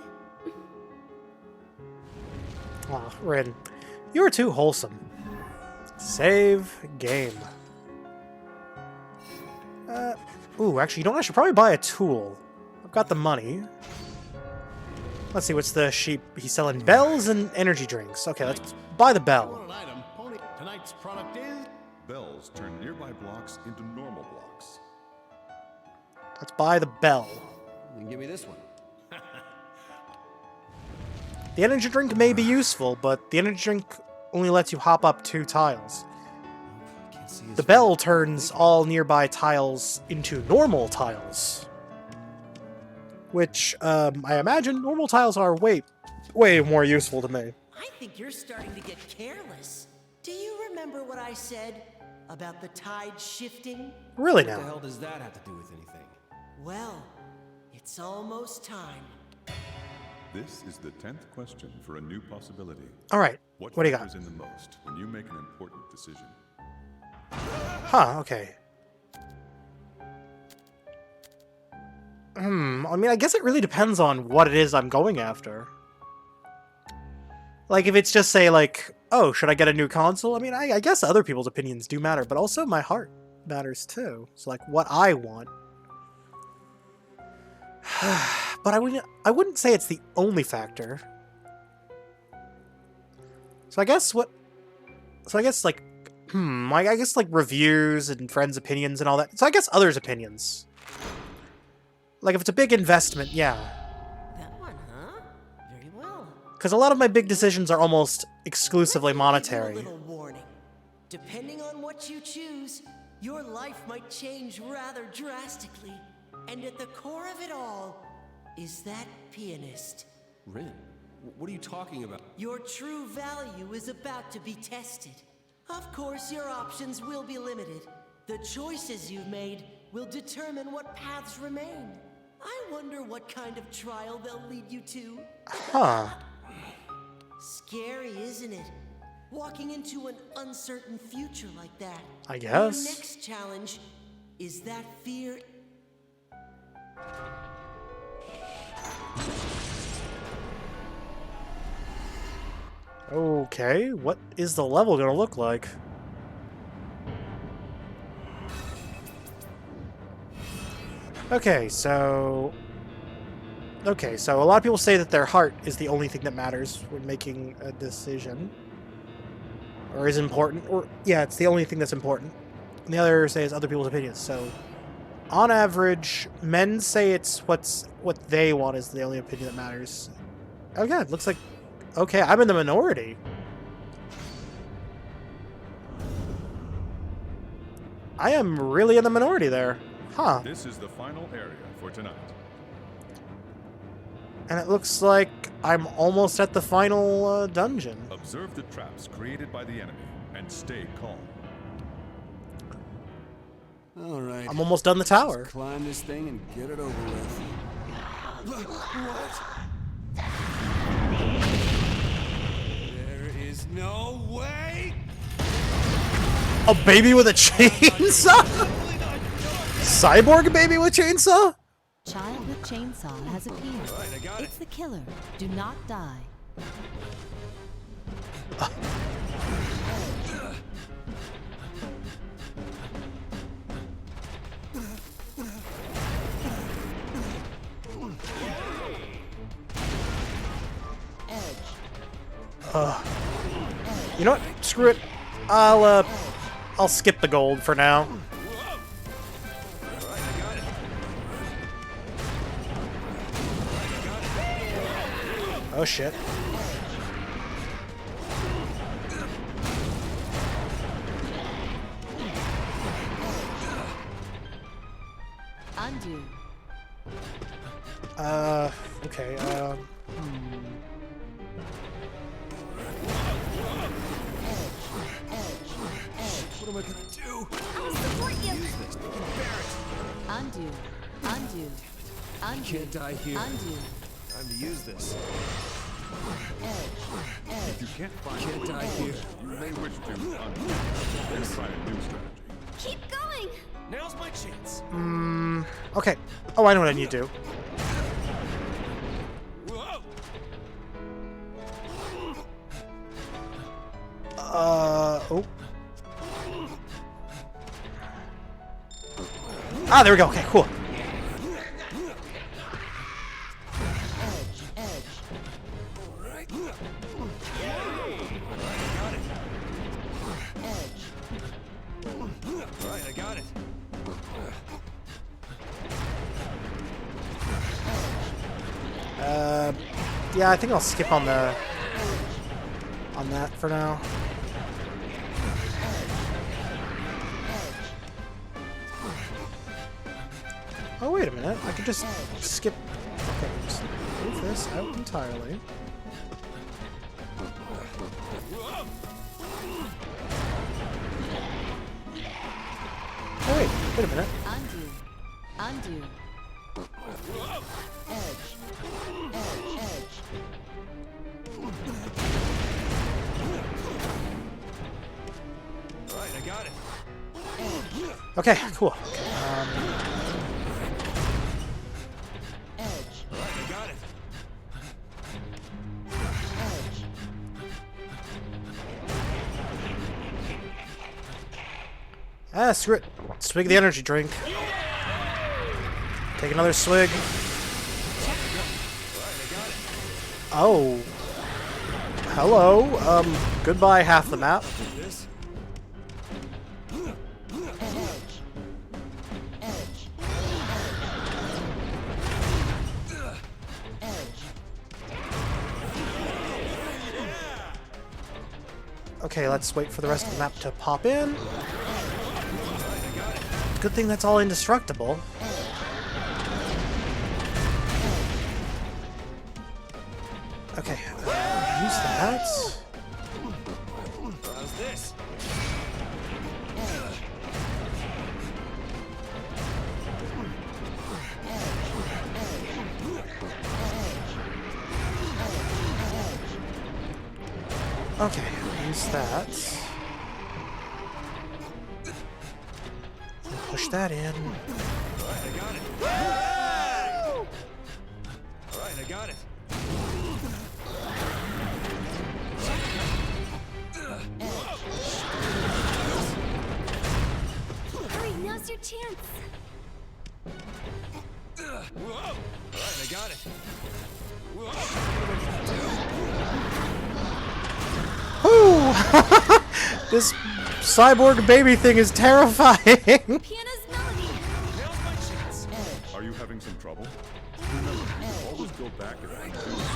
Aw, Rin. You are too wholesome. Save game. Ooh, actually, you know what? I should probably buy a tool. I've got the money. Let's see, what's the sheep? He's selling bells and energy drinks. Okay, let's buy the bell. An item. Tonight's product is... Bells turn nearby blocks into normal blocks. Let's buy the bell. Then give me this one. The energy drink may be useful, but the energy drink only lets you hop up 2 tiles. The bell turns all nearby tiles into normal tiles. which I imagine normal tiles are way more useful to me. I think you're starting to get careless. Do you remember what I said about the tide shifting? Really What now? the hell does that have to do with anything? Well, it's almost time. This is the 10th question for a new possibility. All right, what do you got? matters in the most when you make an important decision? Huh, okay. I mean, I guess it really depends on what it is I'm going after. Like, if it's just, say, like, oh, should I get a new console? I mean, I guess other people's opinions do matter, but also my heart matters, too. So, like, what I want. But I wouldn't say it's the only factor. So I guess like, I guess, like, reviews and friends' opinions and all that. So I guess others' opinions. Like, if it's a big investment, yeah. That one, huh? Very well. Because a lot of my big decisions are almost exclusively monetary. Give you a little warning. Depending on what you choose, your life might change rather drastically. And at the core of it all is that pianist. Rin, what are you talking about? Your true value is about to be tested. Of course, your options will be limited. The choices you've made will determine what paths remain. I wonder what kind of trial they'll lead you to. Huh. Scary, isn't it? Walking into an uncertain future like that. I guess. Your next challenge is that fear. Okay, what is the level gonna look like? Okay, so a lot of people say that their heart is the only thing that matters when making a decision. Or is important, or yeah, it's the only thing that's important. And the other say is other people's opinions. So, on average, men say it's what they want is the only opinion that matters. Oh yeah, it looks like, okay, I'm in the minority. I am really in the minority there. Huh. This is the final area for tonight. And it looks like I'm almost at the final dungeon. Observe the traps created by the enemy and stay calm. All right. I'm almost done the tower. Let's climb this thing and get it over with. What? There is no way. A baby with a chainsaw? Cyborg baby with chainsaw? Child with chainsaw has appeared. Right, I got it. It's the killer. Do not die. You know what? Screw it. I'll skip the gold for now. Oh shit. Undo. Okay, What am I gonna do? I'll support you. Use this. They can bear it. Undo. Undo. Undo. Can't die here. Undo. Time to use this. If you can't find Can't die here. you may wish to then try a new strategy. Keep going. Now's my chance. okay. Oh, I know what I need to do. Whoa! Oh. Ah, there we go. Okay, cool. Right, I got it. Yeah, I think I'll skip on that for now. Oh, wait a minute. I could just skip. this out entirely. Oh wait a minute. Undo. Edge. Right, I got it. Okay, cool. Edge. Right, I got it. Ah, screw it. Swig the energy drink. Take another swig. Oh. Hello. Goodbye, half the map. Okay, let's wait for the rest of the map to pop in. Good thing that's all indestructible. Okay, use that. How's this? Okay, use that. And push that in. Alright, I got it. Alright, I got it. Hurry, now's your chance. Alright, I got it. Whew! This cyborg baby thing is terrifying. Are you having some trouble? Remember, you can always go back if you choose.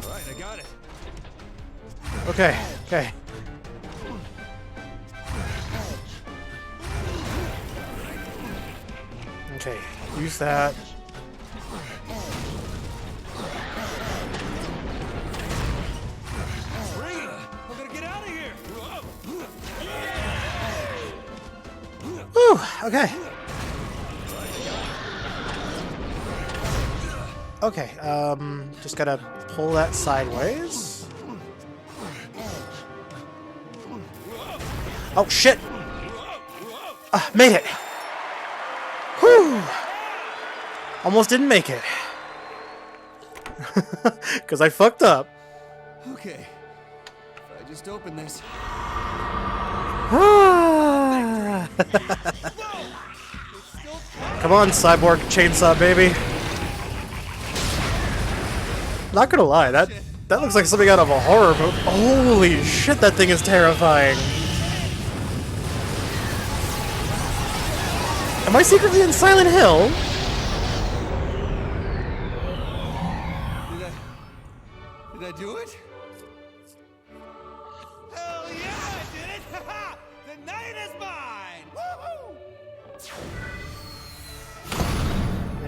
Alright, I got it. Okay, okay. Okay, use that. Bring it! I'm gonna get out of here! Whew, okay. Okay, just gotta pull that sideways. Oh, shit! Made it! Whew! Almost didn't make it. Because I fucked up. Okay. If I just open this. Come on, cyborg chainsaw baby. Not gonna lie, that looks like something out of a horror movie. Holy shit, that thing is terrifying. Am I secretly in Silent Hill? Did I do it? Hell yeah, I did it! The night is mine! Woohoo!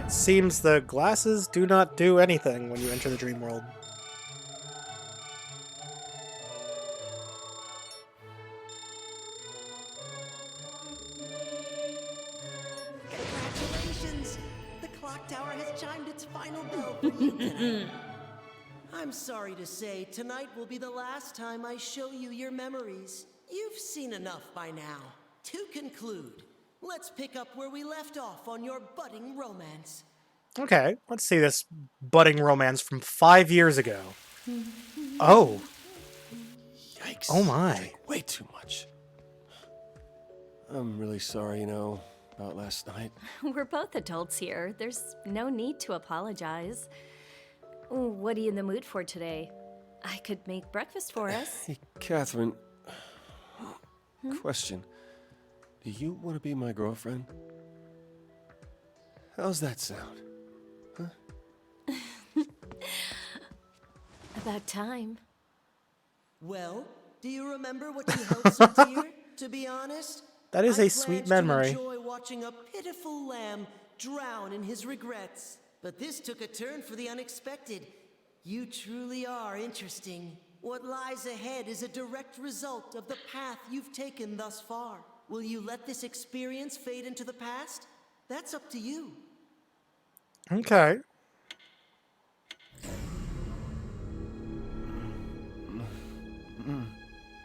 It seems the glasses do not do anything when you enter the dream world. Congratulations! The clock tower has chimed its final bell for you tonight. I'm sorry to say, tonight will be the last time I show you your memories. You've seen enough by now. To conclude, let's pick up where we left off on your budding romance. Okay, let's see this budding romance from 5 years ago. Oh. Yikes. Oh my. Drank way too much. I'm really sorry, about last night. We're both adults here. There's no need to apologize. What are you in the mood for today? I could make breakfast for us. Hey, Catherine. Question. Do you want to be my girlfriend? How's that sound? About time. Well, do you remember what you held so dear? To be honest, That is I a sweet planned memory. to enjoy watching a pitiful lamb drown in his regrets. But this took a turn for the unexpected. You truly are interesting. What lies ahead is a direct result of the path you've taken thus far. Will you let this experience fade into the past? That's up to you. Okay.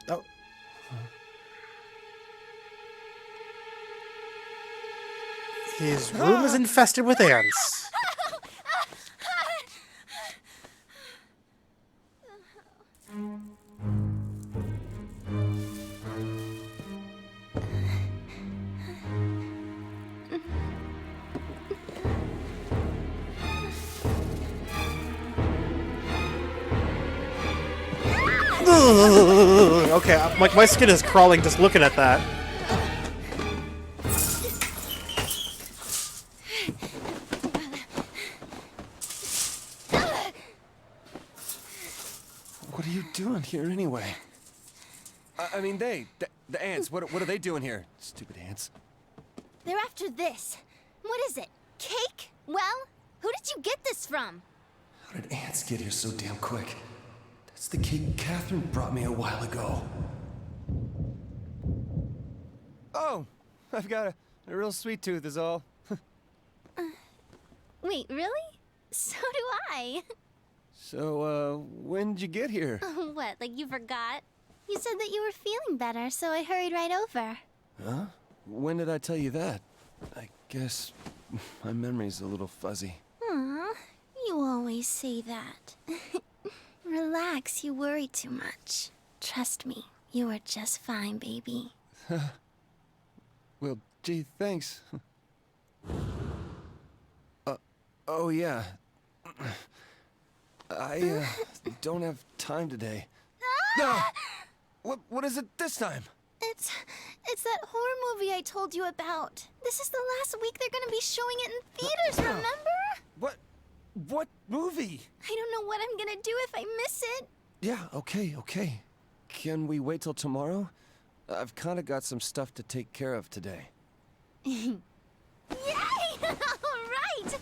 Oh. His room is infested with ants. Okay, like my skin is crawling just looking at that. What are you doing here anyway? I mean, the ants. What are they doing here? Stupid ants. They're after this. What is it? Cake? Well, who did you get this from? How did ants get here so damn quick? That's the cake Catherine brought me a while ago. Oh, I've got a real sweet tooth is all. Wait, really? So do I. So, when did you get here? What, like you forgot? You said that you were feeling better, so I hurried right over. Huh? When did I tell you that? I guess my memory's a little fuzzy. Aw, you always say that. Relax, you worry too much. Trust me, you are just fine, baby. Well, gee, thanks. Oh yeah. I don't have time today. No! What is it this time? It's that horror movie I told you about. This is the last week they're gonna be showing it in theaters, remember? What movie? I don't know what I'm gonna do if I miss it. Yeah, okay. Can we wait till tomorrow? I've kind of got some stuff to take care of today. Yay! Alright!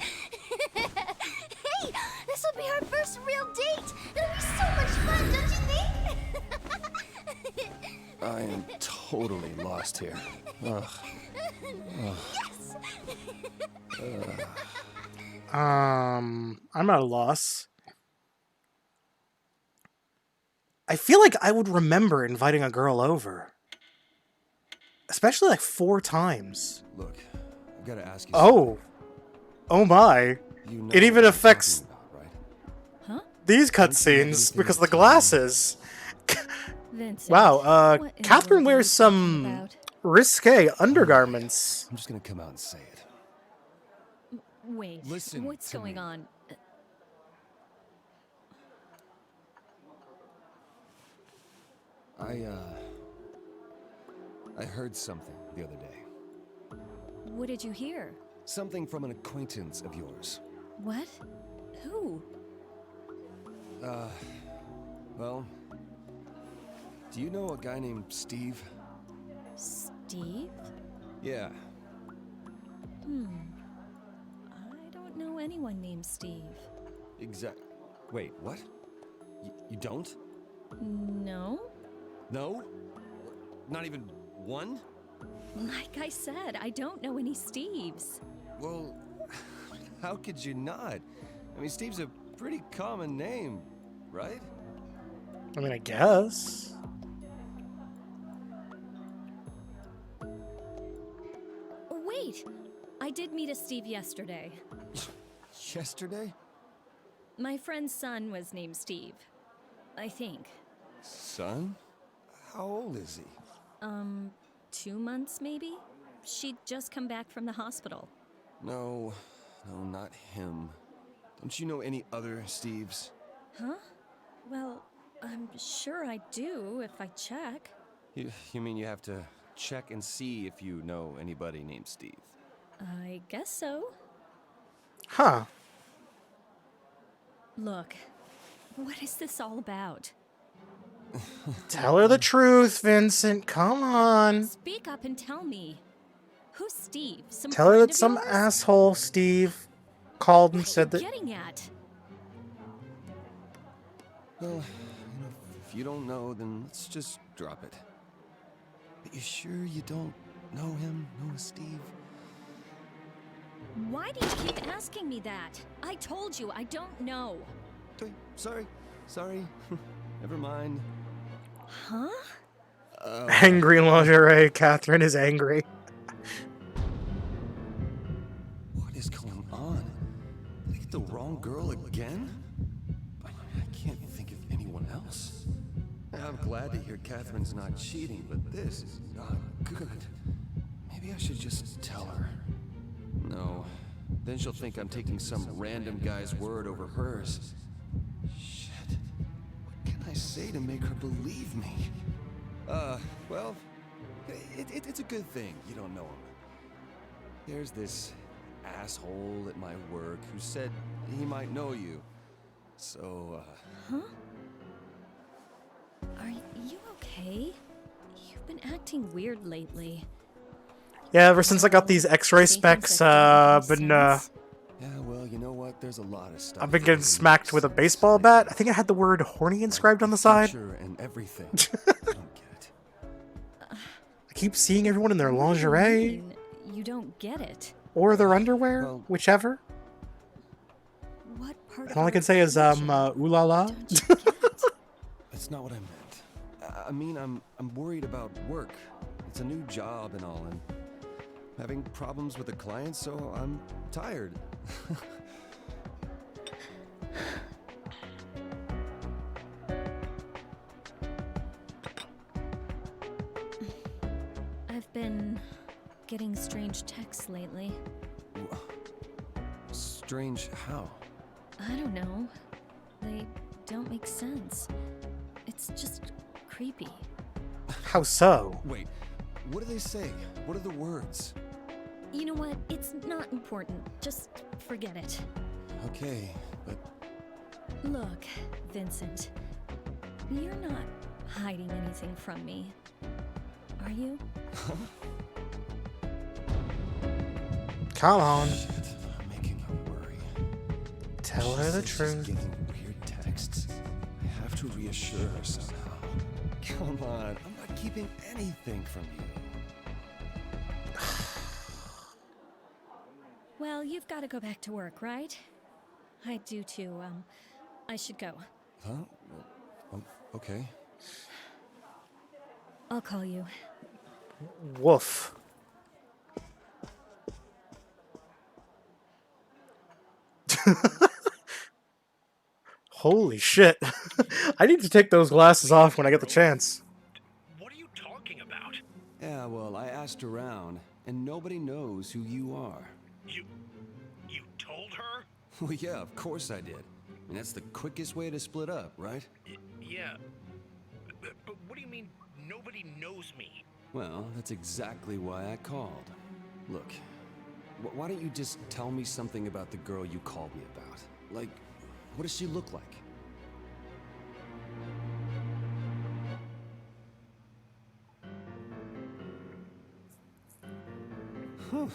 Hey, this will be our first real date! It'll be so much fun, don't you think? I am totally lost here. Ugh. Yes! I'm at a loss. I feel like I would remember inviting a girl over. Especially like 4 times. Look, I've got to ask you something. Oh my. You know It even affects Huh? these cutscenes because of the glasses. Vincent, Wow, what in the Catherine world are wears you some talking about? risque undergarments. I'm just gonna come out and say it. Wait, Listen what's to going me. on? I heard something the other day. What did you hear? Something from an acquaintance of yours. What? Who? Well, do you know a guy named Steve? Steve? Yeah. I don't know anyone named Steve. Wait, what? You don't? No? No? Not even one? Like I said, I don't know any Steves. Well, how could you not? I mean, Steve's a pretty common name, right? I mean, I guess. Wait! I did meet a Steve yesterday. Yesterday? My friend's son was named Steve. I think. Son? How old is he? 2 months maybe? She'd just come back from the hospital. No, not him. Don't you know any other Steves? Huh? Well, I'm sure I do if I check. You mean you have to check and see if you know anybody named Steve? I guess so. Huh. Look, what is this all about? Tell her the truth, Vincent. Come on. Speak up and tell me. Who's Steve? Some Tell her friend that of some yours? asshole Steve called and What are you said that. getting at? Well, if you don't know, then let's just drop it. But you sure you don't know him, know Steve? Why do you keep asking me that? I told you I don't know. Sorry. Never mind. Huh? Angry lingerie. Catherine is angry. What is going on? Did I get the wrong girl again? I can't think of anyone else. I'm glad to hear Catherine's not cheating, but this is not good. Maybe I should just tell her. No. Then she'll think I'm taking some random guy's word over hers. Shit. What can I say to make her believe me? Well, it's a good thing you don't know him. There's this asshole at my work who said he might know you. So, Huh? Are you okay? You've been acting weird lately. Yeah, ever since I got these X-ray specs, yeah, well, you know what? There's a lot of stuff. I've been getting smacked with a baseball bat. I think it had the word horny inscribed on the side. And everything. I keep seeing everyone in their lingerie You don't get it. or their underwear, whichever. What part And all I can say is, ooh la la. That's not what I meant. I mean, I'm worried about work. It's a new job and all, and having problems with the clients, so I'm tired. I've been getting strange texts lately. Strange how? I don't know. They don't make sense. It's just creepy. How so? Wait, what do they say? What are the words? You know what? It's not important. Just forget it. Okay, but... Look, Vincent. You're not hiding anything from me. Are you? Come on. Shit, I'm making her worry. Tell her the truth. She's getting weird texts. I have to reassure her somehow. Come on, I'm not keeping anything from you. Well, you've got to go back to work, right? I do too. I should go. Huh? Well, okay. I'll call you. Woof. Holy shit. I need to take those glasses off when I get the chance. Yeah, well, I asked around, and nobody knows who you are. You told her? Well, yeah, of course I did. And that's the quickest way to split up, right? Yeah. But what do you mean nobody knows me? Well, that's exactly why I called. Look, why don't you just tell me something about the girl you called me about? Like, what does she look like? Whew.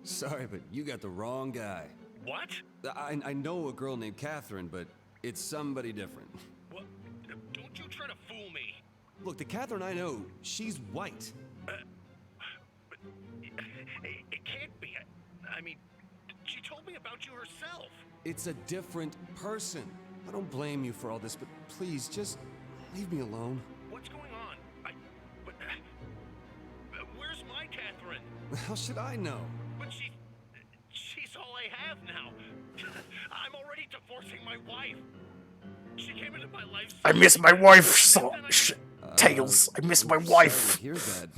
Sorry, but you got the wrong guy. What? I know a girl named Catherine, but it's somebody different. What? Don't you try to fool me. Look, the Catherine I know, she's white. It can't be. I mean, she told me about you herself. It's a different person. I don't blame you for all this, but please, just leave me alone. What's going on? Where's my Catherine? How should I know? But she's all I have now. I'm already divorcing my wife. She came into my life. I miss my wife so Tails. I miss my wife. Hear that?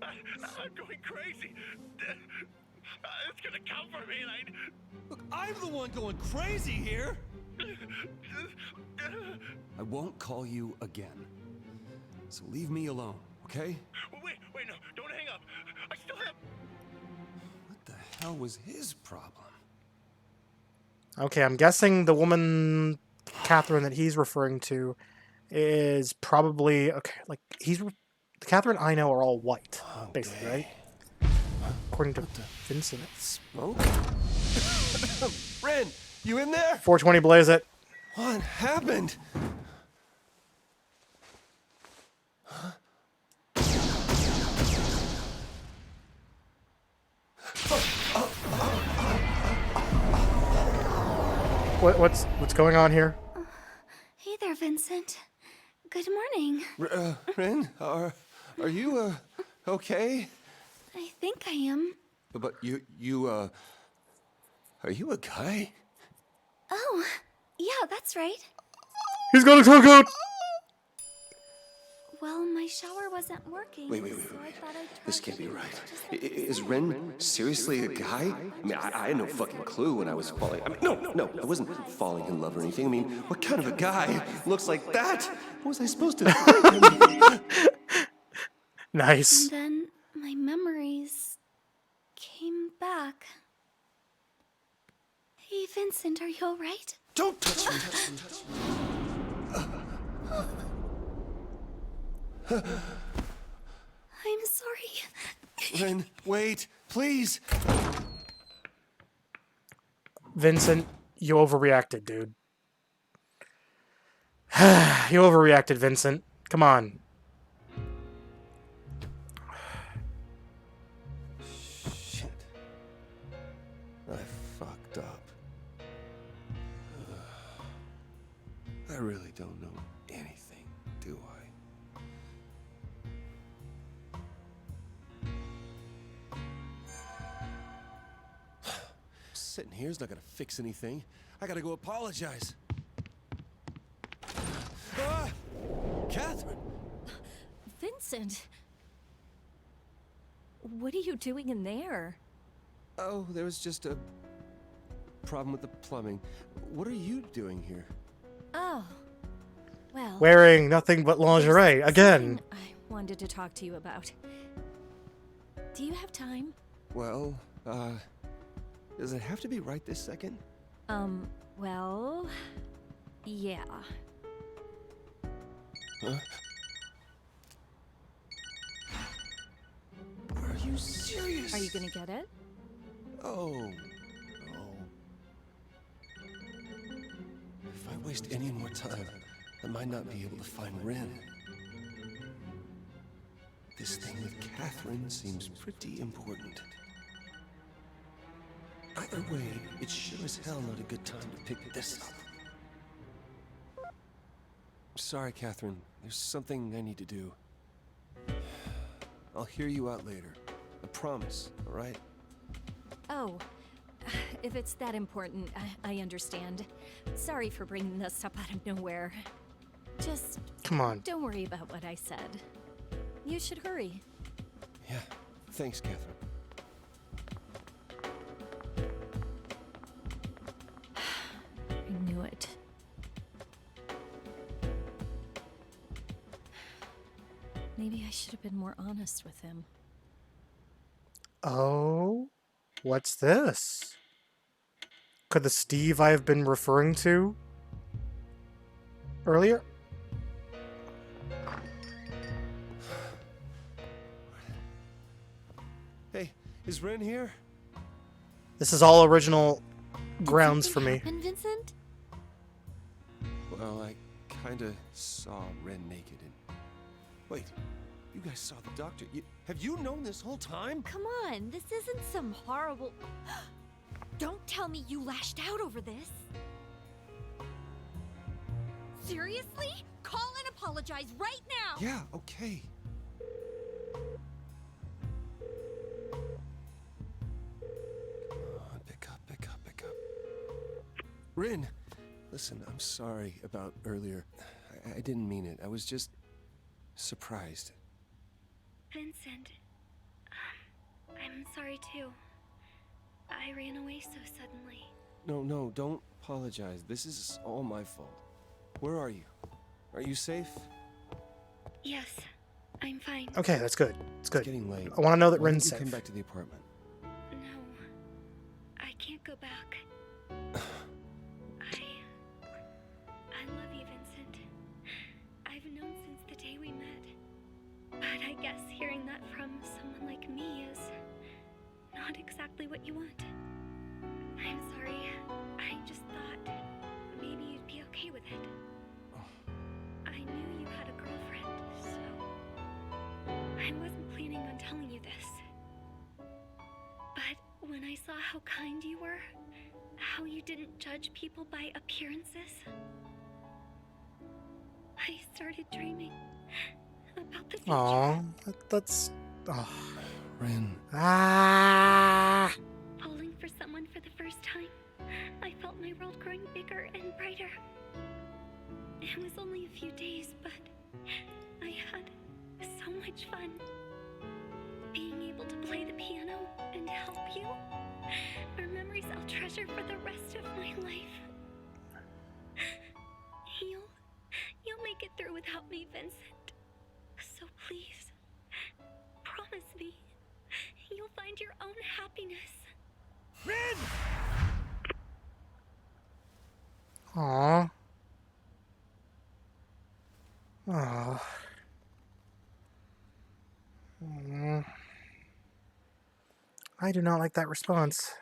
I'm going crazy. It's gonna come for me, and Look, I'm the one going crazy here. I won't call you again. So leave me alone. okay? Wait, no, don't hang up. I still have... What the hell was his problem? Okay, I'm guessing the woman, Catherine, that he's referring to is probably... Okay, like, the Catherine I know are all white, basically, right? According to Vincent. Smoke? Ren, you in there? 420 blaze it. What happened? What's going on here? Hey there, Vincent. Good morning. Ren, are you okay? I think I am. But are you a guy? Oh, yeah, that's right. He's got a coconut! Well, my shower wasn't working. Wait. So I thought I'd try This can't be to- right. Is Ren seriously a guy? I mean, I had no fucking clue when I was falling. I mean, no, I wasn't falling in love or anything. I mean, what kind of a guy looks like that? What was I supposed to think? Nice. And then my memories came back. Hey, Vincent, are you all right? Don't touch me. I'm sorry. Ren, wait, please. Vincent, you overreacted, dude. You overreacted, Vincent. Come on. Shit. I fucked up. I really don't know anything, do I? Sitting here's not gonna fix anything. I gotta go apologize. Ah! Catherine! Vincent! What are you doing in there? Oh, there was just a problem with the plumbing. What are you doing here? Oh. Well... Wearing nothing but lingerie, there's again. something I wanted to talk to you about. Do you have time? Well, does it have to be right this second? Well... Yeah. Huh? Are you serious? Are you gonna get it? Oh, no. If I waste any more time, I might not be able to find Ren. This thing with Catherine seems pretty important. Either way, it's sure as hell not a good time to pick this up. Sorry, Catherine. There's something I need to do. I'll hear you out later. I promise, all right? Oh. If it's that important, I understand. Sorry for bringing this up out of nowhere. Just... Come on. Don't worry about what I said. You should hurry. Yeah, thanks, Catherine. I knew it. Maybe I should have been more honest with him. Oh? What's this? Could the Steve I have been referring to earlier? Hey, is Ren here? This is all original grounds for me. And Vincent? Well, I kinda saw Ren naked and... Wait, you guys saw the doctor. Have you known this whole time? Come on, this isn't some horrible... Don't tell me you lashed out over this. Seriously? Call and apologize right now! Yeah, okay. Come on, pick up. Rin, listen, I'm sorry about earlier. I didn't mean it. I was just surprised. Vincent, I'm sorry too. I ran away so suddenly. No, don't apologize. This is all my fault. Where are you? Are you safe? Yes, I'm fine. Okay, that's good. It's good. It's getting late. I want to know that Why don't Rin's you safe. come back to the apartment? No. I can't go back. I love you, Vincent. I've known since the day we met. But I guess hearing that from someone like me is not exactly what you want. I'm sorry. I just thought maybe you'd be okay with it. I knew you had a girlfriend, so I wasn't planning on telling you this. But when I saw how kind you were, how you didn't judge people by appearances, I started dreaming about the future. Aw, that's... Oh. Rin. Ah! Falling for someone for the first time, I felt my world growing bigger and brighter. It was only a few days, but I had so much fun. Being able to play the piano and help you are memories I'll treasure for the rest of my life. You'll make it through without me, Vincent. So please, promise me, you'll find your own happiness. Rin! Aw. Aw. I do not like that response.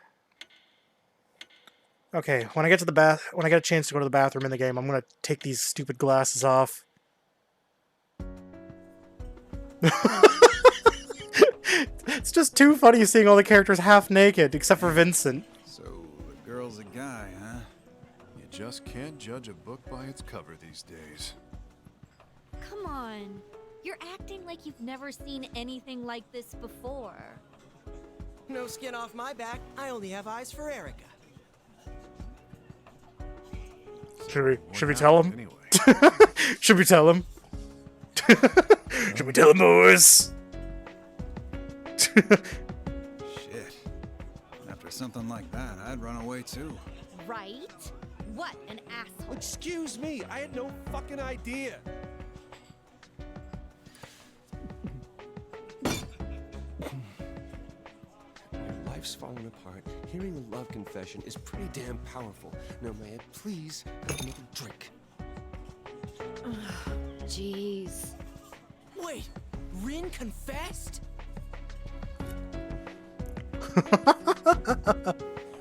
Okay, when I get a chance to go to the bathroom in the game, I'm gonna take these stupid glasses off. It's just too funny seeing all the characters half naked, except for Vincent. So, the girl's a guy, huh? You just can't judge a book by its cover these days. Come on. You're acting like you've never seen anything like this before. No skin off my back. I only have eyes for Erica. Should we tell him? Should we tell him? Should we tell him, boys? Shit. After something like that, I'd run away too. Right? What an asshole. Excuse me, I had no fucking idea. When life's falling apart, hearing a love confession is pretty damn powerful. Now, may I please have another drink? Jeez. Wait, Rin confessed?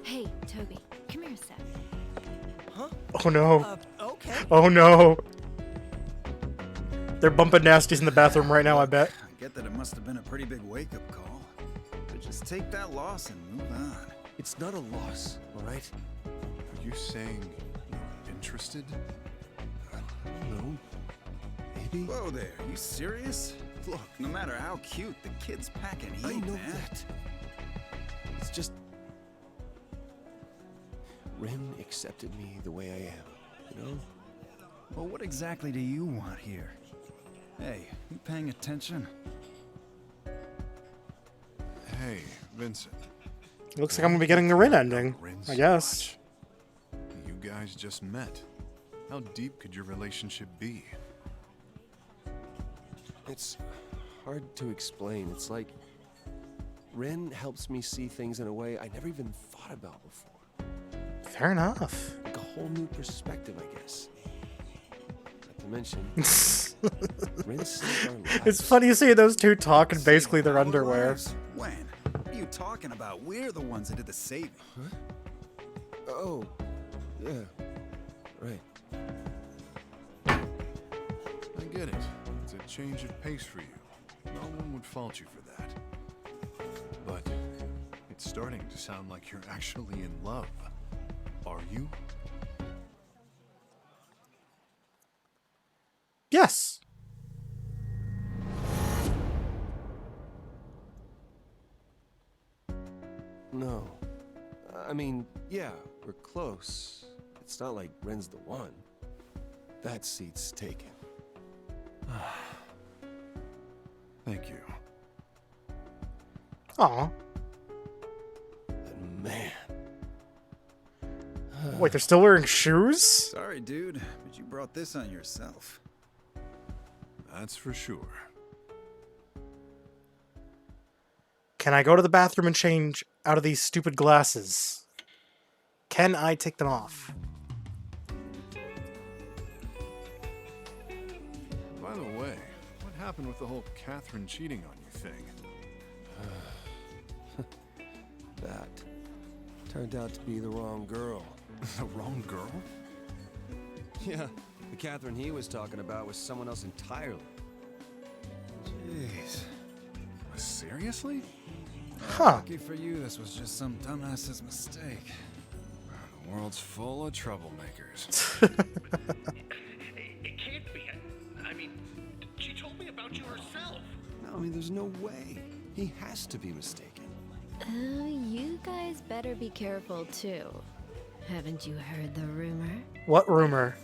Hey, Toby, come here a sec. Huh? Oh no. Okay. Oh no. They're bumping nasties in the bathroom right now, I bet. I get that it must have been a pretty big wake-up call. But just take that loss and move on. It's not a loss, all right? Are you saying you're interested? No. Maybe? Whoa there, you serious? Look, no matter how cute, the kid's packing heat, I know man. that. It's just... Rin accepted me the way I am, you know? Well, what exactly do you want here? Hey, you paying attention? Hey, Vincent. Looks like I'm gonna be getting the Rin ending, I guess. You guys just met. How deep could your relationship be? It's hard to explain. It's like Rin helps me see things in a way I never even thought about before. Fair enough. Like a whole new perspective, I guess. Not to mention, Rin saved our lives. It's funny you see those two talk in basically their underwear. When? What are you talking about? We're the ones that did the saving. Huh? Oh, yeah, right. I get it. It's a change of pace for you. No one would fault you for that. But it's starting to sound like you're actually in love. Are you? Yes. No. I mean, yeah, we're close. It's not like Ren's the one. That seat's taken. Thank you. Aw. And man. Wait, they're still wearing shoes? Sorry, dude, but you brought this on yourself. That's for sure. Can I go to the bathroom and change out of these stupid glasses? Can I take them off? By the way, what happened with the whole Catherine cheating on you thing? That turned out to be the wrong girl. The wrong girl? Yeah, the Catherine he was talking about was someone else entirely. Jeez. Seriously? Huh. Lucky for you, this was just some dumbass's mistake. The world's full of troublemakers. It can't be. I mean, she told me about you herself. No, I mean, there's no way. He has to be mistaken. You guys better be careful too. Haven't you heard the rumor? What rumor?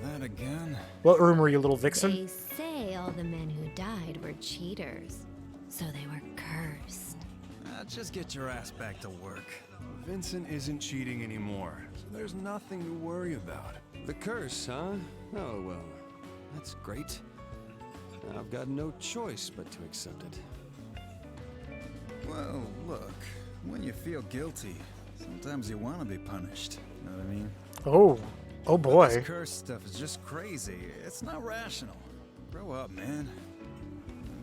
That again? What rumor, you little vixen? They say all the men who died were cheaters, so they were cursed. Just get your ass back to work. Vincent isn't cheating anymore, so there's nothing to worry about. The curse, huh? Oh, well, that's great. I've got no choice but to accept it. Well, look, when you feel guilty, sometimes you want to be punished. You know what I mean? Oh boy. This curse stuff is just crazy. It's not rational. Grow up, man.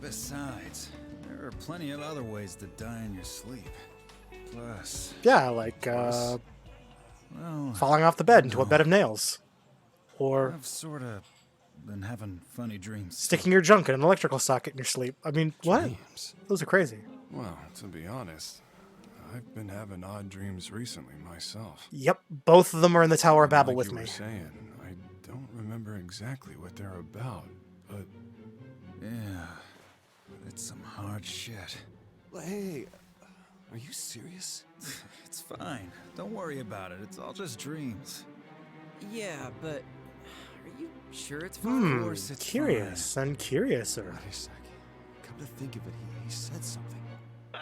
Besides, there are plenty of other ways to die in your sleep. Plus... Yeah, like, well, falling off the bed into a bed of nails. Or I've sort of been having funny dreams. sticking your junk in an electrical socket in your sleep. I mean, what? Dreams? Those are crazy. Well, to be honest, I've been having odd dreams recently myself. Yep, both of them are in the Tower of Babel Like with you me. were saying, I don't remember exactly what they're about, but... Yeah, it's some hard shit. Hey, are you serious? It's fine. Don't worry about it. It's all just dreams. Yeah, but are you sure it's fine? Of course it's Curious and curiouser. Wait a second. Come to think of it, he said something. I'm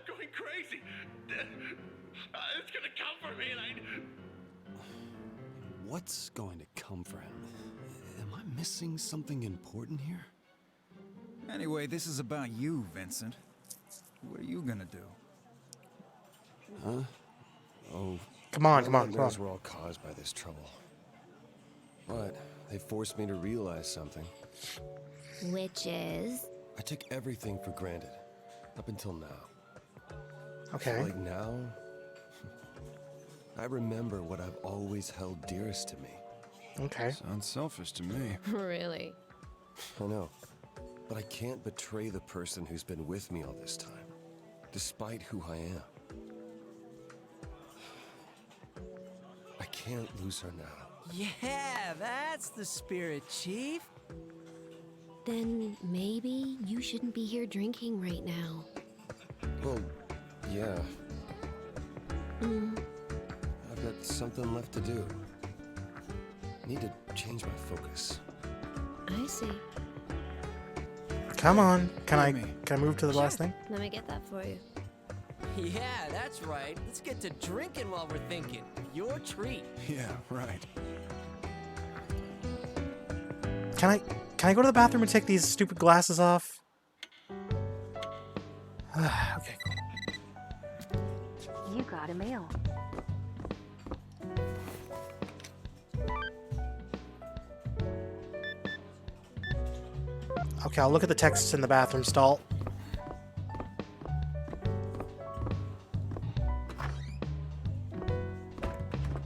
going crazy. It's gonna come for me, and What's going to come for him? Am I missing something important here? Anyway, this is about you, Vincent. What are you gonna do? Huh? Oh. Come on, my come on, come nightmares on. were all caused by this trouble. But they forced me to realize something. Which is? I took everything for granted. Up until now. Okay. Like now, I remember what I've always held dearest to me. Okay. Sounds selfish to me. Really? I know. But I can't betray the person who's been with me all this time, despite who I am. I can't lose her now. Yeah, that's the spirit, Chief. Then maybe you shouldn't be here drinking right now. Well, yeah. I've got something left to do. I need to change my focus. I see. Come on. Can I move to the last thing? Let me get that for you. Yeah, that's right. Let's get to drinking while we're thinking. Your treat. Yeah, right. Can I go to the bathroom and take these stupid glasses off? Okay, cool. You got a mail. Okay, I'll look at the texts in the bathroom stall.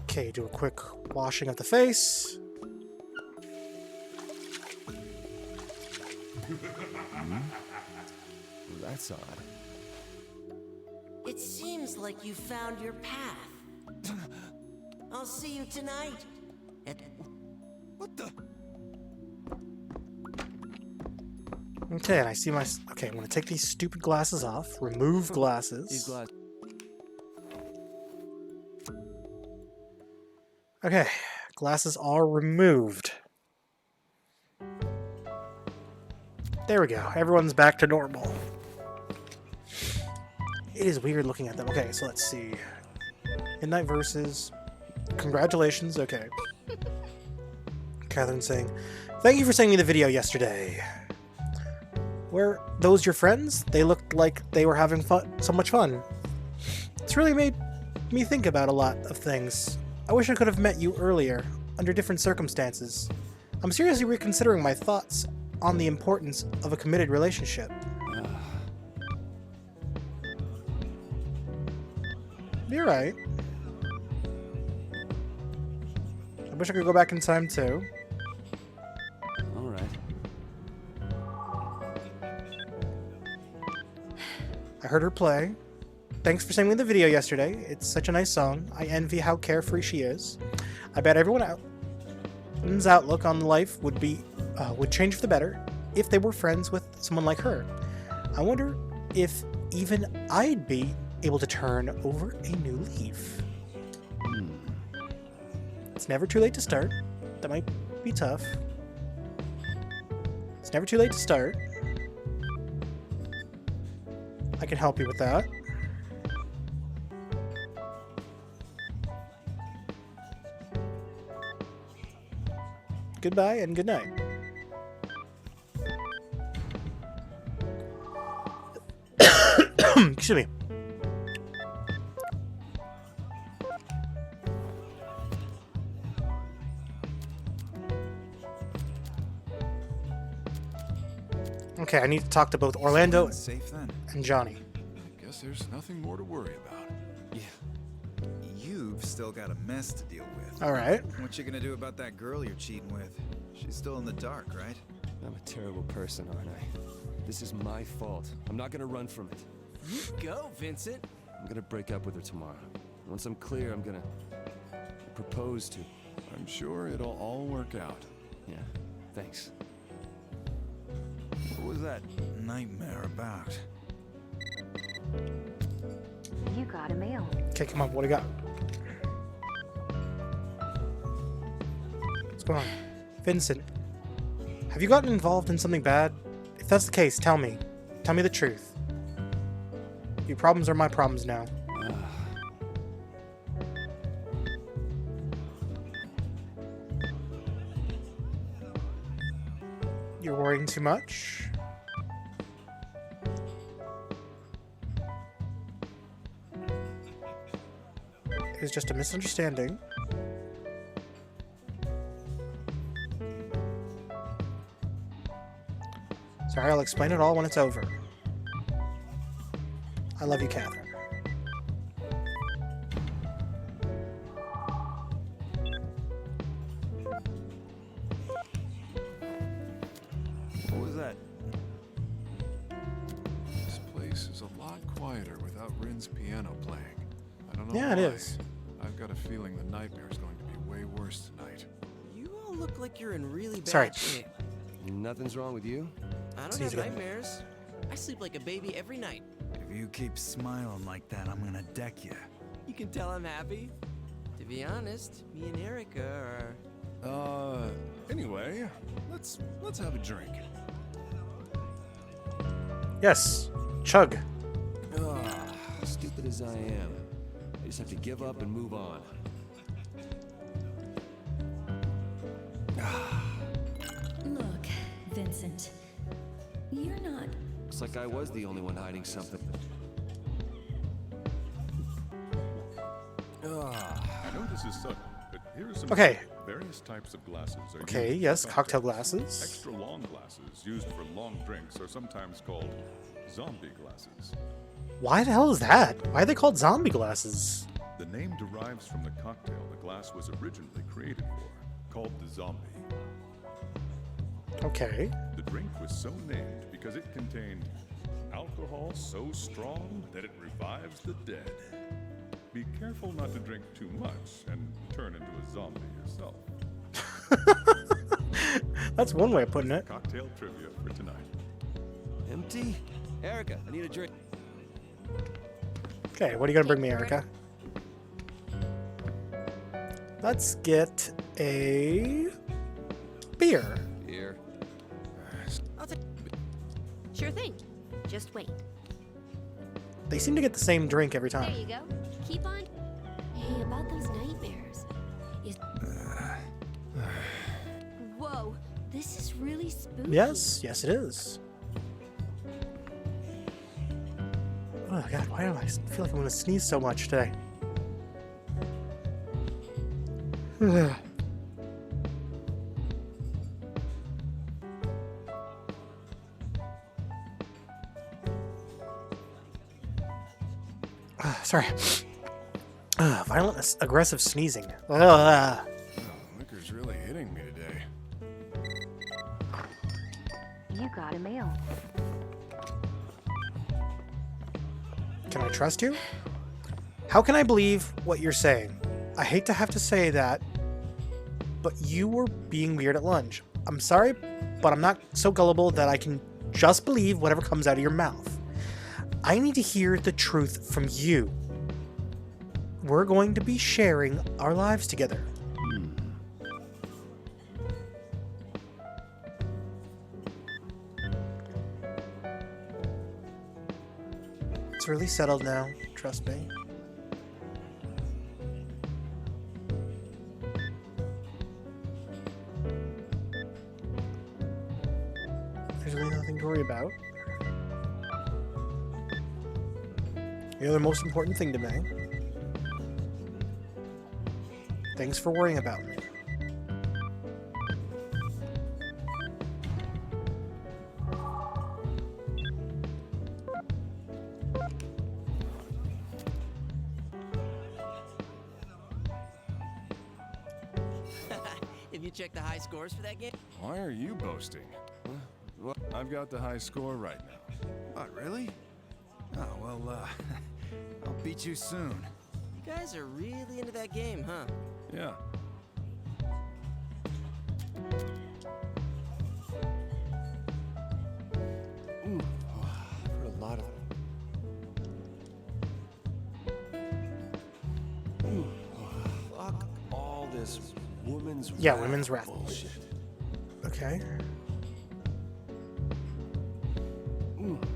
Okay, do a quick washing of the face. That's odd. It seems like you found your path. I'll see you tonight. What the? Okay, and I see my... Okay, I'm gonna take these stupid glasses off. Remove glasses. These glasses. Okay, glasses are removed. There we go. Everyone's back to normal. It is weird looking at them. Okay, so let's see. Midnight Verses. Congratulations. Okay. Catherine saying, "Thank you for sending me the video yesterday. Were those your friends? They looked like they were having so much fun. It's really made me think about a lot of things. I wish I could have met you earlier, under different circumstances. I'm seriously reconsidering my thoughts on the importance of a committed relationship. You're right. I wish I could go back in time too. Alright. I heard her play. Thanks for sending me the video yesterday. It's such a nice song. I envy how carefree she is. I bet everyone's outlook on life would change for the better if they were friends with someone like her. I wonder if even I'd be able to turn over a new leaf. It's never too late to start. That might be tough. It's never too late to start. I can help you with that. Goodbye and good night. Excuse me. Okay, I need to talk to both Orlando Safe then. and Johnny. I guess there's nothing more to worry about. Yeah. You've still got a mess to deal with. Alright. What you gonna do about that girl you're cheating with? She's still in the dark, right? I'm a terrible person, aren't I? This is my fault. I'm not gonna run from it. You go, Vincent. I'm gonna break up with her tomorrow. Once I'm clear, I'm gonna propose to. I'm sure it'll all work out. Yeah, thanks. What was that nightmare about? You got a mail. Okay, come on, what do you got? What's going on? Vincent, have you gotten involved in something bad? If that's the case, tell me. Tell me the truth. Your problems are my problems now. You're worrying too much? It was just a misunderstanding. Sorry, I'll explain it all when it's over. I love you, Catherine. What was that? This place is a lot quieter without Rin's piano playing. I don't know Yeah, it why. is. I've got a feeling the nightmare is going to be way worse tonight. You all look like you're in really bad Sorry. shape. Nothing's wrong with you? I don't Sneeze have again. nightmares. I sleep like a baby every night. If you keep smiling like that, I'm gonna deck you. You can tell I'm happy. To be honest, me and Erica are... Anyway, let's have a drink. Yes, chug. Stupid as I am, I just have to give up and move on. Look, Vincent, you're not. Looks like I was the only one hiding something. I know this is sudden, but here are some Okay. various types of glasses. Are Okay, used yes, for cocktail cocktails. glasses. Extra long glasses used for long drinks are sometimes called zombie glasses. Why the hell is that? Why are they called zombie glasses? The name derives from the cocktail the glass was originally created for, called the zombie. Okay. The drink was so named because it contained alcohol so strong that it revives the dead. Be careful not to drink too much and turn into a zombie yourself. That's one way of putting it. Cocktail trivia for tonight. Empty? Erica, I need a drink. Okay, what are you gonna bring me, Erica? Let's get a beer. Beer. I'll take. Sure thing. Just wait. They seem to get the same drink every There time. you go. Keep on. Hey, about those nightmares. Is. Whoa, this is really spooky. Yes, yes it is. Oh god, why do I feel like I'm gonna sneeze so much today? Sorry. Violent, aggressive sneezing. Liquor's really hitting me today. You got a mail. Can I trust you? How can I believe what you're saying? I hate to have to say that, but you were being weird at lunch. I'm sorry, but I'm not so gullible that I can just believe whatever comes out of your mouth. I need to hear the truth from you. We're going to be sharing our lives together. It's really settled now, trust me. There's really nothing to worry about. You're the most important thing to me. Thanks for worrying about me. Have you checked the high scores for that game? Why are you boasting? Well, I've got the high score right now. What, really? Oh, well, I'll beat you soon. You guys are really into that game, huh? Yeah. Ooh, I've heard a lot of fuck all this women's Yeah, wrath women's wrath. bullshit. Okay.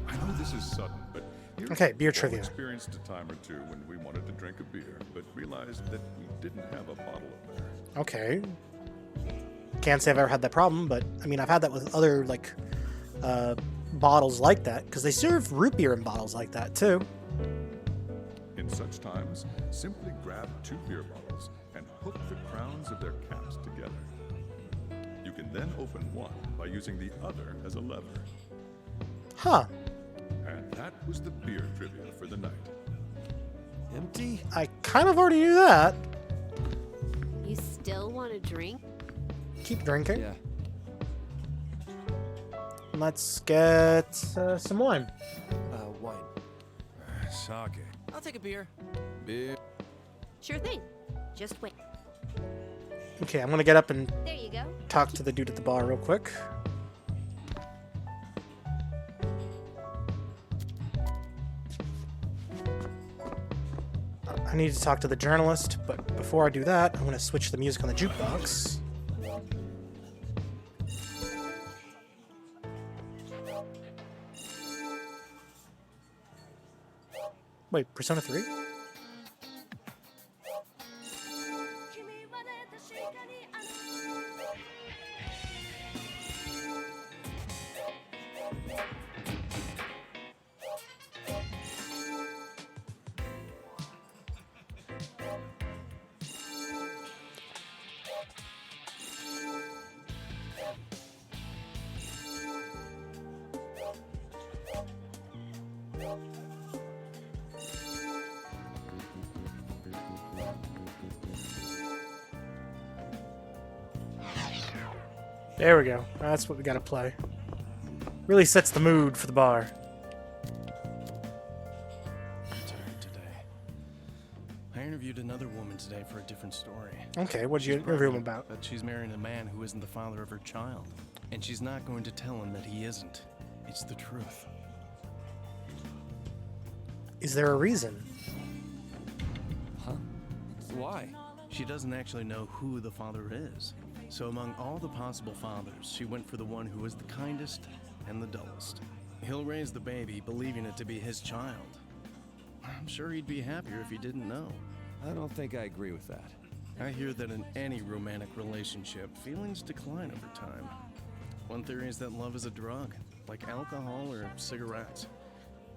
I know this is sudden, but Okay, beer we all trivia. experienced a time or two when we wanted to drink a beer, but realized that we didn't have a bottle of beer. Okay. Can't say I've ever had that problem, but I mean, I've had that with other, like, bottles like that, because they serve root beer in bottles like that, too. In such times, simply grab 2 beer bottles and hook the crowns of their caps together. You can then open one by using the other as a lever. Huh. And that was the beer trivia for the night. Empty? I kind of already knew that. You still want to drink? Keep drinking. Yeah. Let's get some wine. Wine. Sake. I'll take a beer. Beer. Sure thing. Just wait. Okay, I'm gonna get up and There you go. talk to the dude at the bar real quick. I need to talk to the journalist, but before I do that, I'm gonna switch the music on the jukebox. Wait, Persona 3? There we go. That's what we gotta play. Really sets the mood for the bar. I'm tired today. I interviewed another woman today for a different story. Okay, what'd you She's interview him pregnant, about? But she's marrying a man who isn't the father of her child. And she's not going to tell him that he isn't. It's the truth. Is there a reason? Huh? Why? She doesn't actually know who the father is. So among all the possible fathers, she went for the one who is the kindest and the dullest. He'll raise the baby, believing it to be his child. I'm sure he'd be happier if he didn't know. I don't think I agree with that. I hear that in any romantic relationship, feelings decline over time. One theory is that love is a drug, like alcohol or cigarettes.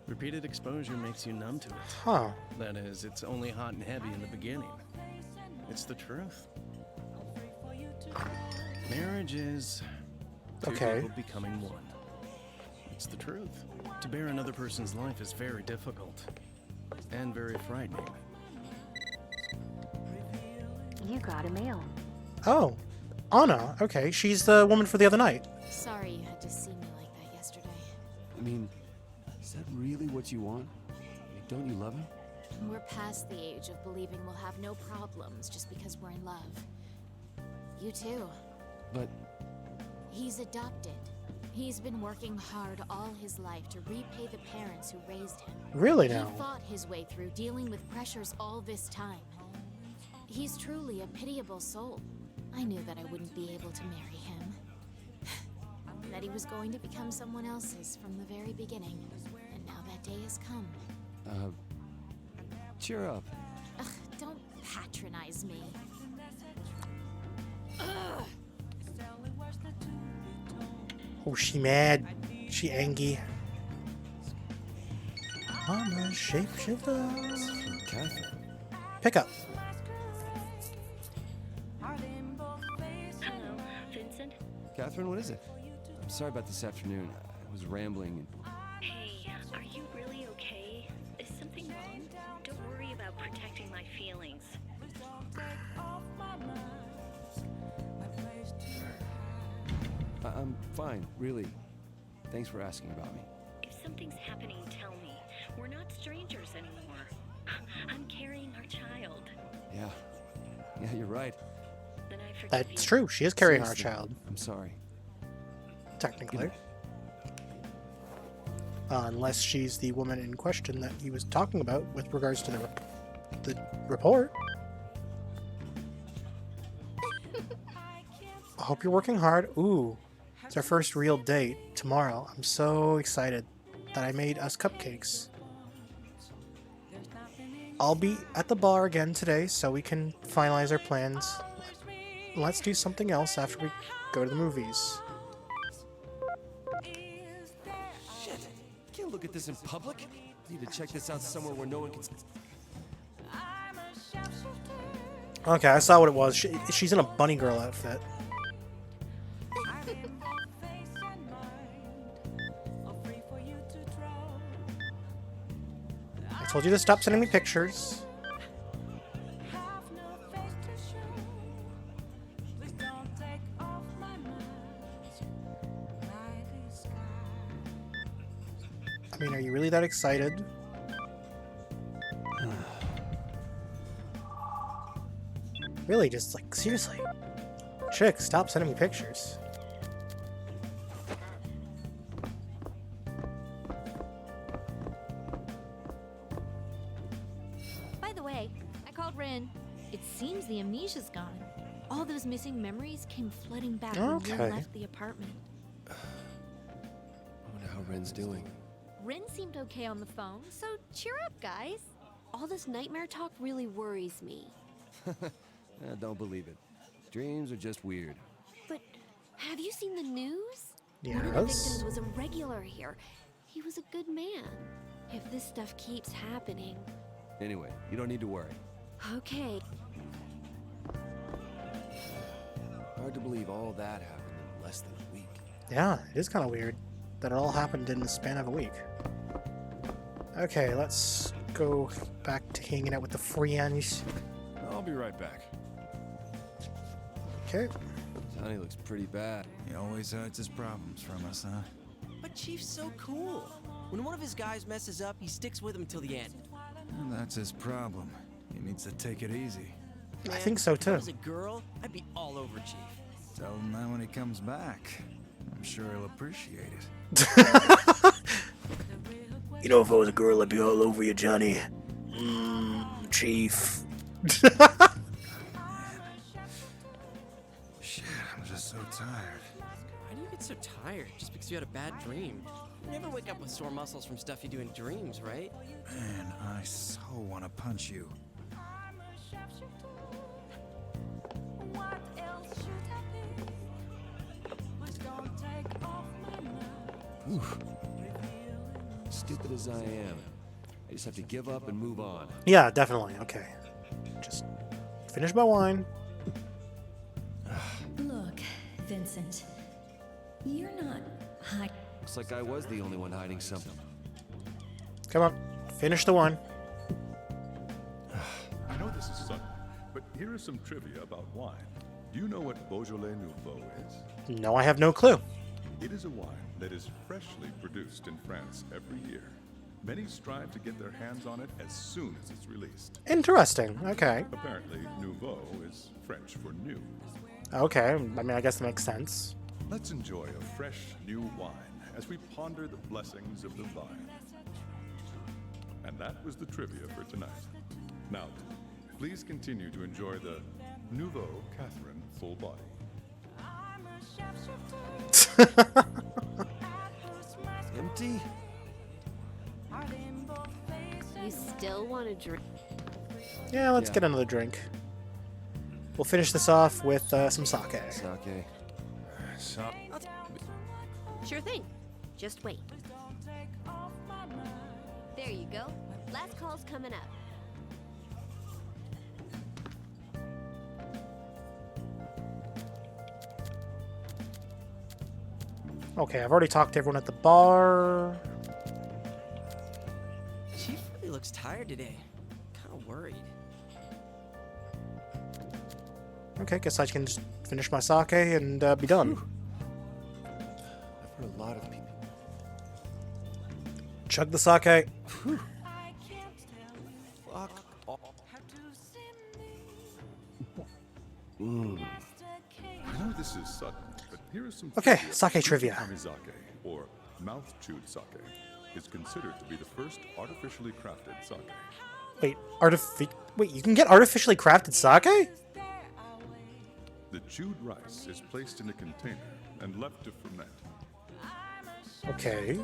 Repeated exposure makes you numb to it. Huh. That is, it's only hot and heavy in the beginning. It's the truth. Marriage is two people becoming one. It's the truth. To bear another person's life is very difficult and very frightening. You got a mail. Oh, Anna. Okay, she's the woman for the other night. Sorry you had to see me like that yesterday. I mean, is that really what you want? Don't you love him? We're past the age of believing we'll have no problems just because we're in love. You too. But He's adopted. He's been working hard all his life to repay the parents who raised him. Really now? He fought his way through dealing with pressures all this time. He's truly a pitiable soul. I knew that I wouldn't be able to marry him. That he was going to become someone else's from the very beginning. And now that day has come. Cheer up. Ugh, don't patronize me. Ugh. Oh, she mad. She angry. I'm a shapeshifter. Catherine. Pick up. Hello, Vincent? Catherine, what is it? I'm sorry about this afternoon. I was rambling. Hey, are you really okay? Is something wrong? Don't worry about protecting my feelings. I'm fine, really. Thanks for asking about me. If something's happening, tell me. We're not strangers anymore. I'm carrying our child. Yeah, you're right. Then I forgive That's you. true. She is carrying our Seriously, child. I'm sorry. Technically. Unless she's the woman in question that he was talking about with regards to the report. I hope you're working hard. Ooh, it's our first real date tomorrow. I'm so excited that I made us cupcakes. I'll be at the bar again today so we can finalize our plans. Let's do something else after we go to the movies. Shit! Can't look at this in public. Need to check this out somewhere where no one can. Okay, I saw what it was. She's in a bunny girl outfit. I told you to stop sending me pictures. I mean, are you really that excited? Really, just like, seriously. Chick, stop sending me pictures. By the way, I called Rin. It seems the amnesia's gone. All those missing memories came flooding back when Okay. Rin left the apartment. I wonder how Ren's doing. Rin seemed okay on the phone, so cheer up, guys. All this nightmare talk really worries me. Don't believe it. Dreams are just weird. But have you seen the news? Yes. One of the victims was a regular here. He was a good man. If this stuff keeps happening... Anyway, you don't need to worry. Okay. Hard to believe all that happened in less than a week. Yeah, it is kind of weird that it all happened in the span of a week. Okay, let's go back to hanging out with the friends. I'll be right back. Okay. Johnny looks pretty bad. He always hides his problems from us, huh? But Chief's so cool. When one of his guys messes up, he sticks with him till the end. Well, that's his problem. He needs to take it easy. I think so If I too. was a girl, I'd be all over Chief. Tell him that when he comes back. I'm sure he'll appreciate it. You know, if I was a girl, I'd be all over you, Johnny. Chief. Shit, I'm just so tired. Why do you get so tired? Just because you had a bad dream? You never wake up with sore muscles from stuff you do in dreams, right? Man, I so want to punch you. Oof. stupid as I am, I just have to give up and move on. Yeah, definitely. Okay. Just finish my wine. Look, Vincent, you're not hiding. Looks like I was the only one hiding something. Come on, finish the wine. I know this is sudden, but here is some trivia about wine. Do you know what Beaujolais Nouveau is? No, I have no clue. It is a wine that is freshly produced in France every year. Many strive to get their hands on it as soon as it's released. Interesting. Okay. Apparently, Nouveau is French for new. Okay. I mean, I guess that makes sense. Let's enjoy a fresh, new wine as we ponder the blessings of the vine. And that was the trivia for tonight. Now, please continue to enjoy the Nouveau Catherine full body. Empty? You still want to drink? Yeah, let's get another drink. We'll finish this off with some sake. Sake. Sure thing. Just wait. There you go. Last call's coming up. Okay, I've already talked to everyone at the bar. She really looks tired today. Kind of worried. Okay, guess I can just finish my sake and be done. I've heard a lot of people. Chug the sake. Fuck off. I know this is sudden, but here is some Okay, sake trivia. Kamizake, or mouth-chewed sake, is considered to be the first artificially crafted sake. Wait, wait, you can get artificially crafted sake? The chewed rice is placed in a container and left to ferment. Okay.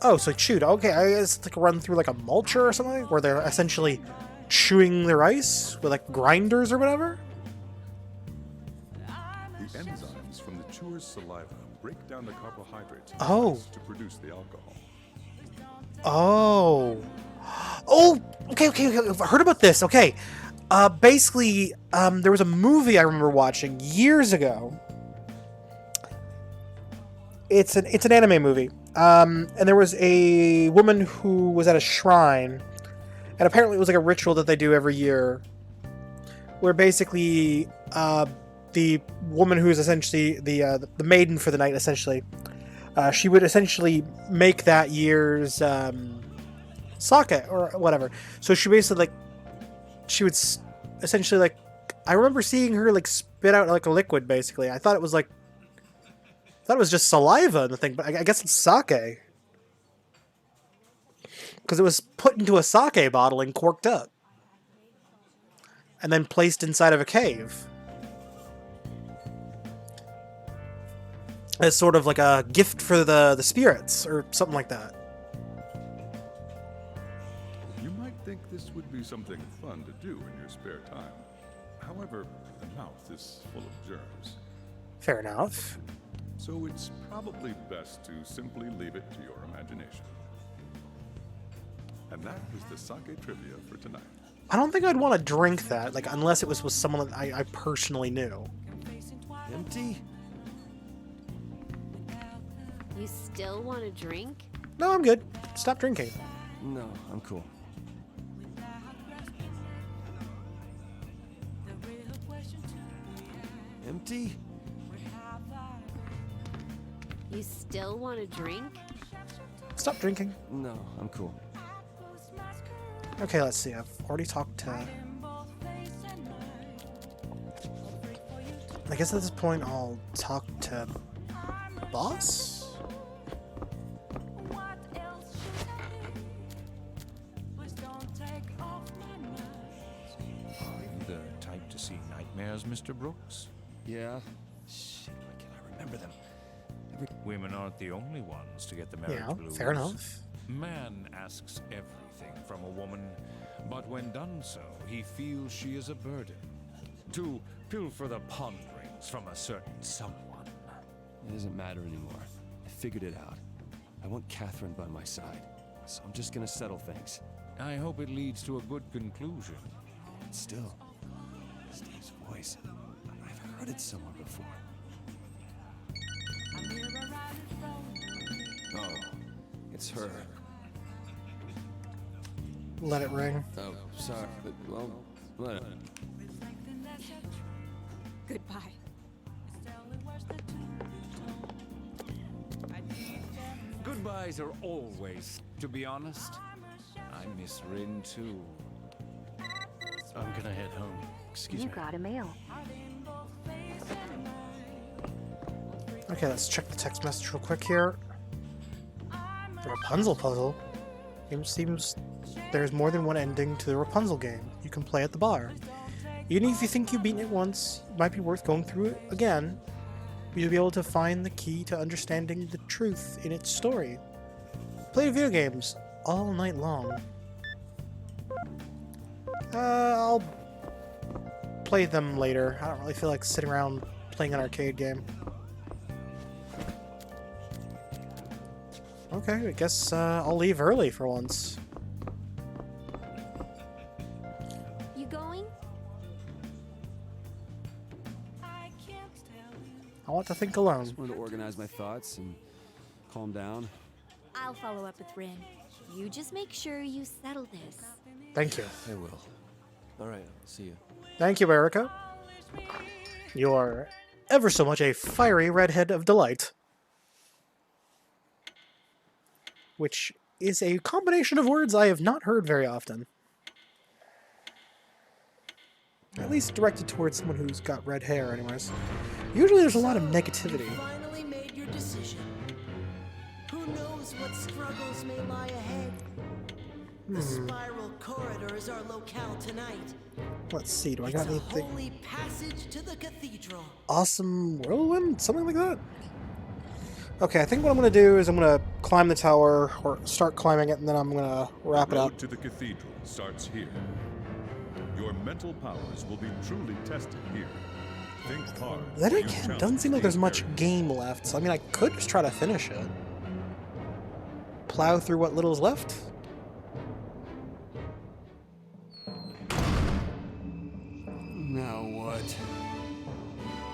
Oh, so chewed. Okay, I guess it's like run through like a mulcher or something, where they're essentially chewing the rice with like grinders or whatever. The enzymes from the chewer's saliva break down the carbohydrates in the Oh. rice to produce the alcohol. Oh. Oh, okay. I've heard about this. Okay. Basically, there was a movie I remember watching years ago. It's an anime movie. And there was a woman who was at a shrine, and apparently it was like a ritual that they do every year, where basically the woman who is essentially the maiden for the night, essentially, she would essentially make that year's sake or whatever. So she basically she would essentially I remember seeing her spit out like a liquid. Basically, I thought it was just saliva in the thing, but I guess it's sake. Because it was put into a sake bottle and corked up. And then placed inside of a cave. As sort of like a gift for the spirits, or something like that. You might think this would be something fun to do in your spare time. However, the mouth is full of germs. Fair enough. So it's probably best to simply leave it to your imagination. And that was the sake trivia for tonight. I don't think I'd want to drink that, unless it was with someone that I personally knew. Empty? You still want to drink? No, I'm good. Stop drinking. No, I'm cool. Empty? You still want to drink? Stop drinking. No, I'm cool. Okay, let's see. I've already talked to... I guess at this point I'll talk to... Boss? Are you the type to see nightmares, Mr. Brooks? Yeah. Shit, why can't I remember them? Women aren't the only ones to get the marriage Yeah, blues. fair enough. Man asks everything from a woman, but when done so, he feels she is a burden. To pilfer the ponderings from a certain someone. It doesn't matter anymore. I figured it out. I want Catherine by my side, so I'm just gonna settle things. I hope it leads to a good conclusion. Still, Steve's voice. I've heard it somewhere before. Oh, it's her. Let it ring. Oh, sorry, but well, let it. Goodbye. Goodbyes are always, to be honest. I miss Rin too. I'm gonna head home. Excuse me. got a mail. Okay, let's check the text message real quick here. The Rapunzel puzzle. It seems there's more than one ending to the Rapunzel game you can play at the bar. Even if you think you've beaten it once, it might be worth going through it again. You'll be able to find the key to understanding the truth in its story. Play video games all night long. I'll play them later. I don't really feel like sitting around playing an arcade game. Okay, I guess I'll leave early for once. You going? I want to think alone. Just wanted to organize my thoughts and calm down. I'll follow up with Rin. You just make sure you settle this. Thank you. I will. All right, see you. Thank you, Erica. You are ever so much a fiery redhead of delight. Which is a combination of words I have not heard very often. At least directed towards someone who's got red hair, anyways. Usually there's a lot of negativity. Finally made your decision. Who knows what struggles may lie ahead? The spiral corridor is our locale tonight. Let's see, do I got It's a anything? holy passage to the cathedral. Awesome whirlwind? Something like that? Okay, I think what I'm going to do is I'm going to climb the tower, or start climbing it, and then I'm going to wrap it The up. road to the cathedral starts here. Your mental powers will be truly tested here. Think hard. Then You again, challenge doesn't seem like there's these much barriers. game left, so I mean, I could just try to finish it. Plow through what little's left? Now what?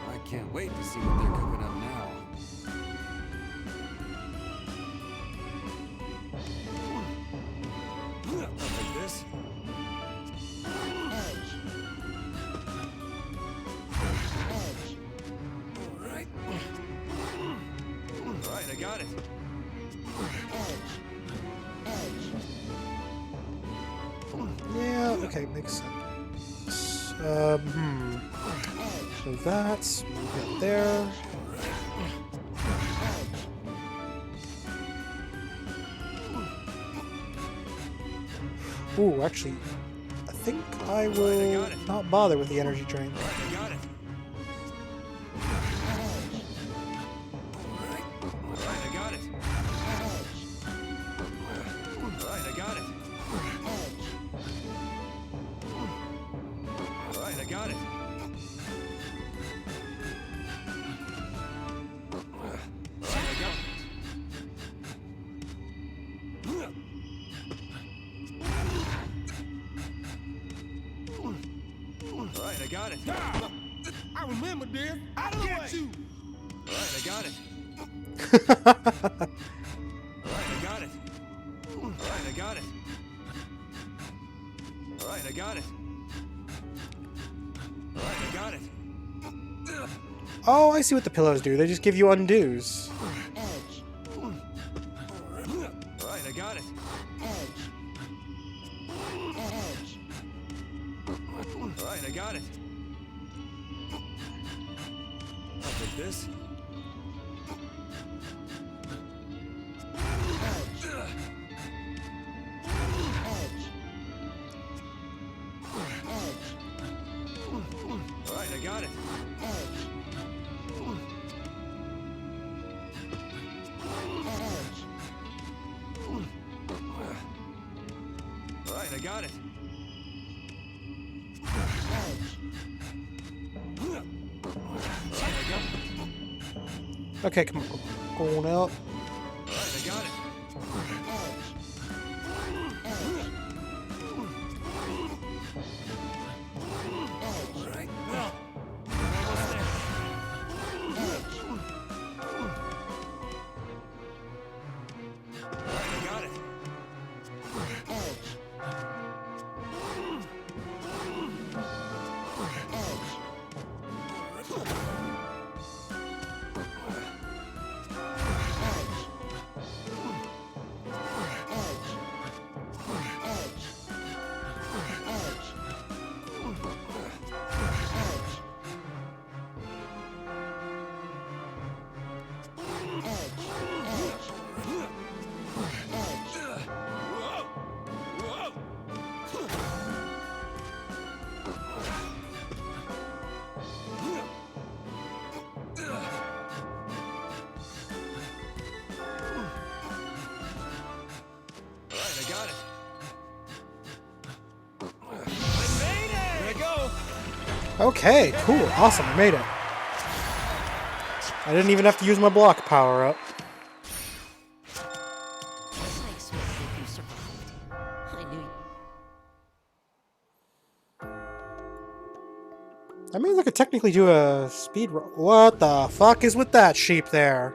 I can't wait to see what they're cooking up now. Like this? Alright. Alright, I got it. Yeah, okay, makes sense. So that's move it there. Ooh, actually, I think I will not bother with the energy drink. I got it. Alright, I got it. Alright, I got it. Alright, I got it. Alright, I got it. I remember this. I get you. Alright, I got it. Alright, I got it. Alright, I got it. Alright, I got it. Alright, I got it. Oh, I see what the pillows do. They just give you undos. Alright, I got it. Alright, I got it. I'll take this. Alright, I got it. Alright, I got it. Okay, come on. Going up. Alright, I got it. Right. Well, almost there. I got it. Okay, cool, awesome, I made it. I didn't even have to use my block power up. That means I could technically do a speed run. What the fuck is with that sheep there?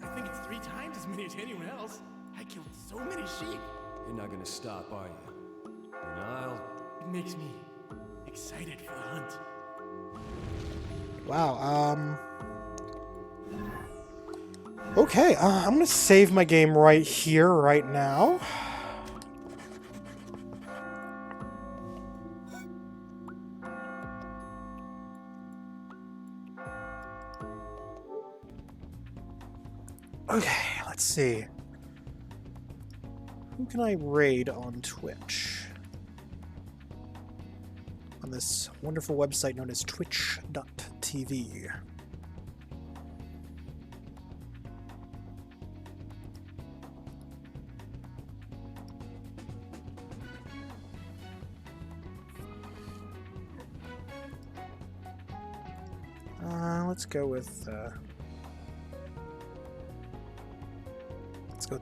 I think it's 3 times as many as anyone else. I killed so many sheep. You're not gonna stop, are you? And I'll... It makes me excited for the hunt. Wow, okay, I'm gonna save my game right here, right now. Okay, let's see. Who can I raid on Twitch? On this wonderful website known as twitch.tv. Let's go with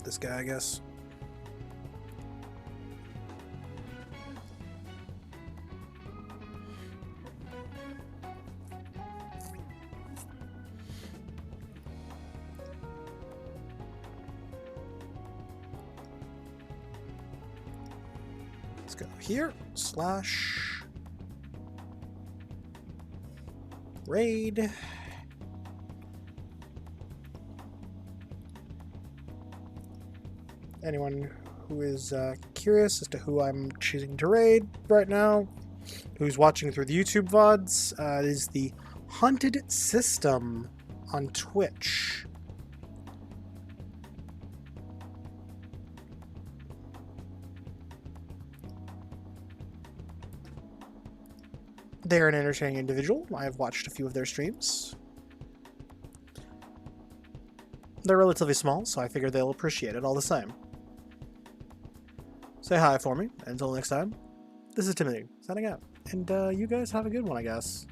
this guy, I guess. Let's go here, slash raid. Anyone who is curious as to who I'm choosing to raid right now, who's watching through the YouTube VODs, it is the Haunted System on Twitch. They're an entertaining individual. I have watched a few of their streams. They're relatively small, so I figure they'll appreciate it all the same. Say hi for me. Until next time, this is Timothy, signing out. And you guys have a good one, I guess.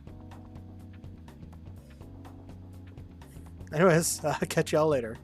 Anyways, catch y'all later.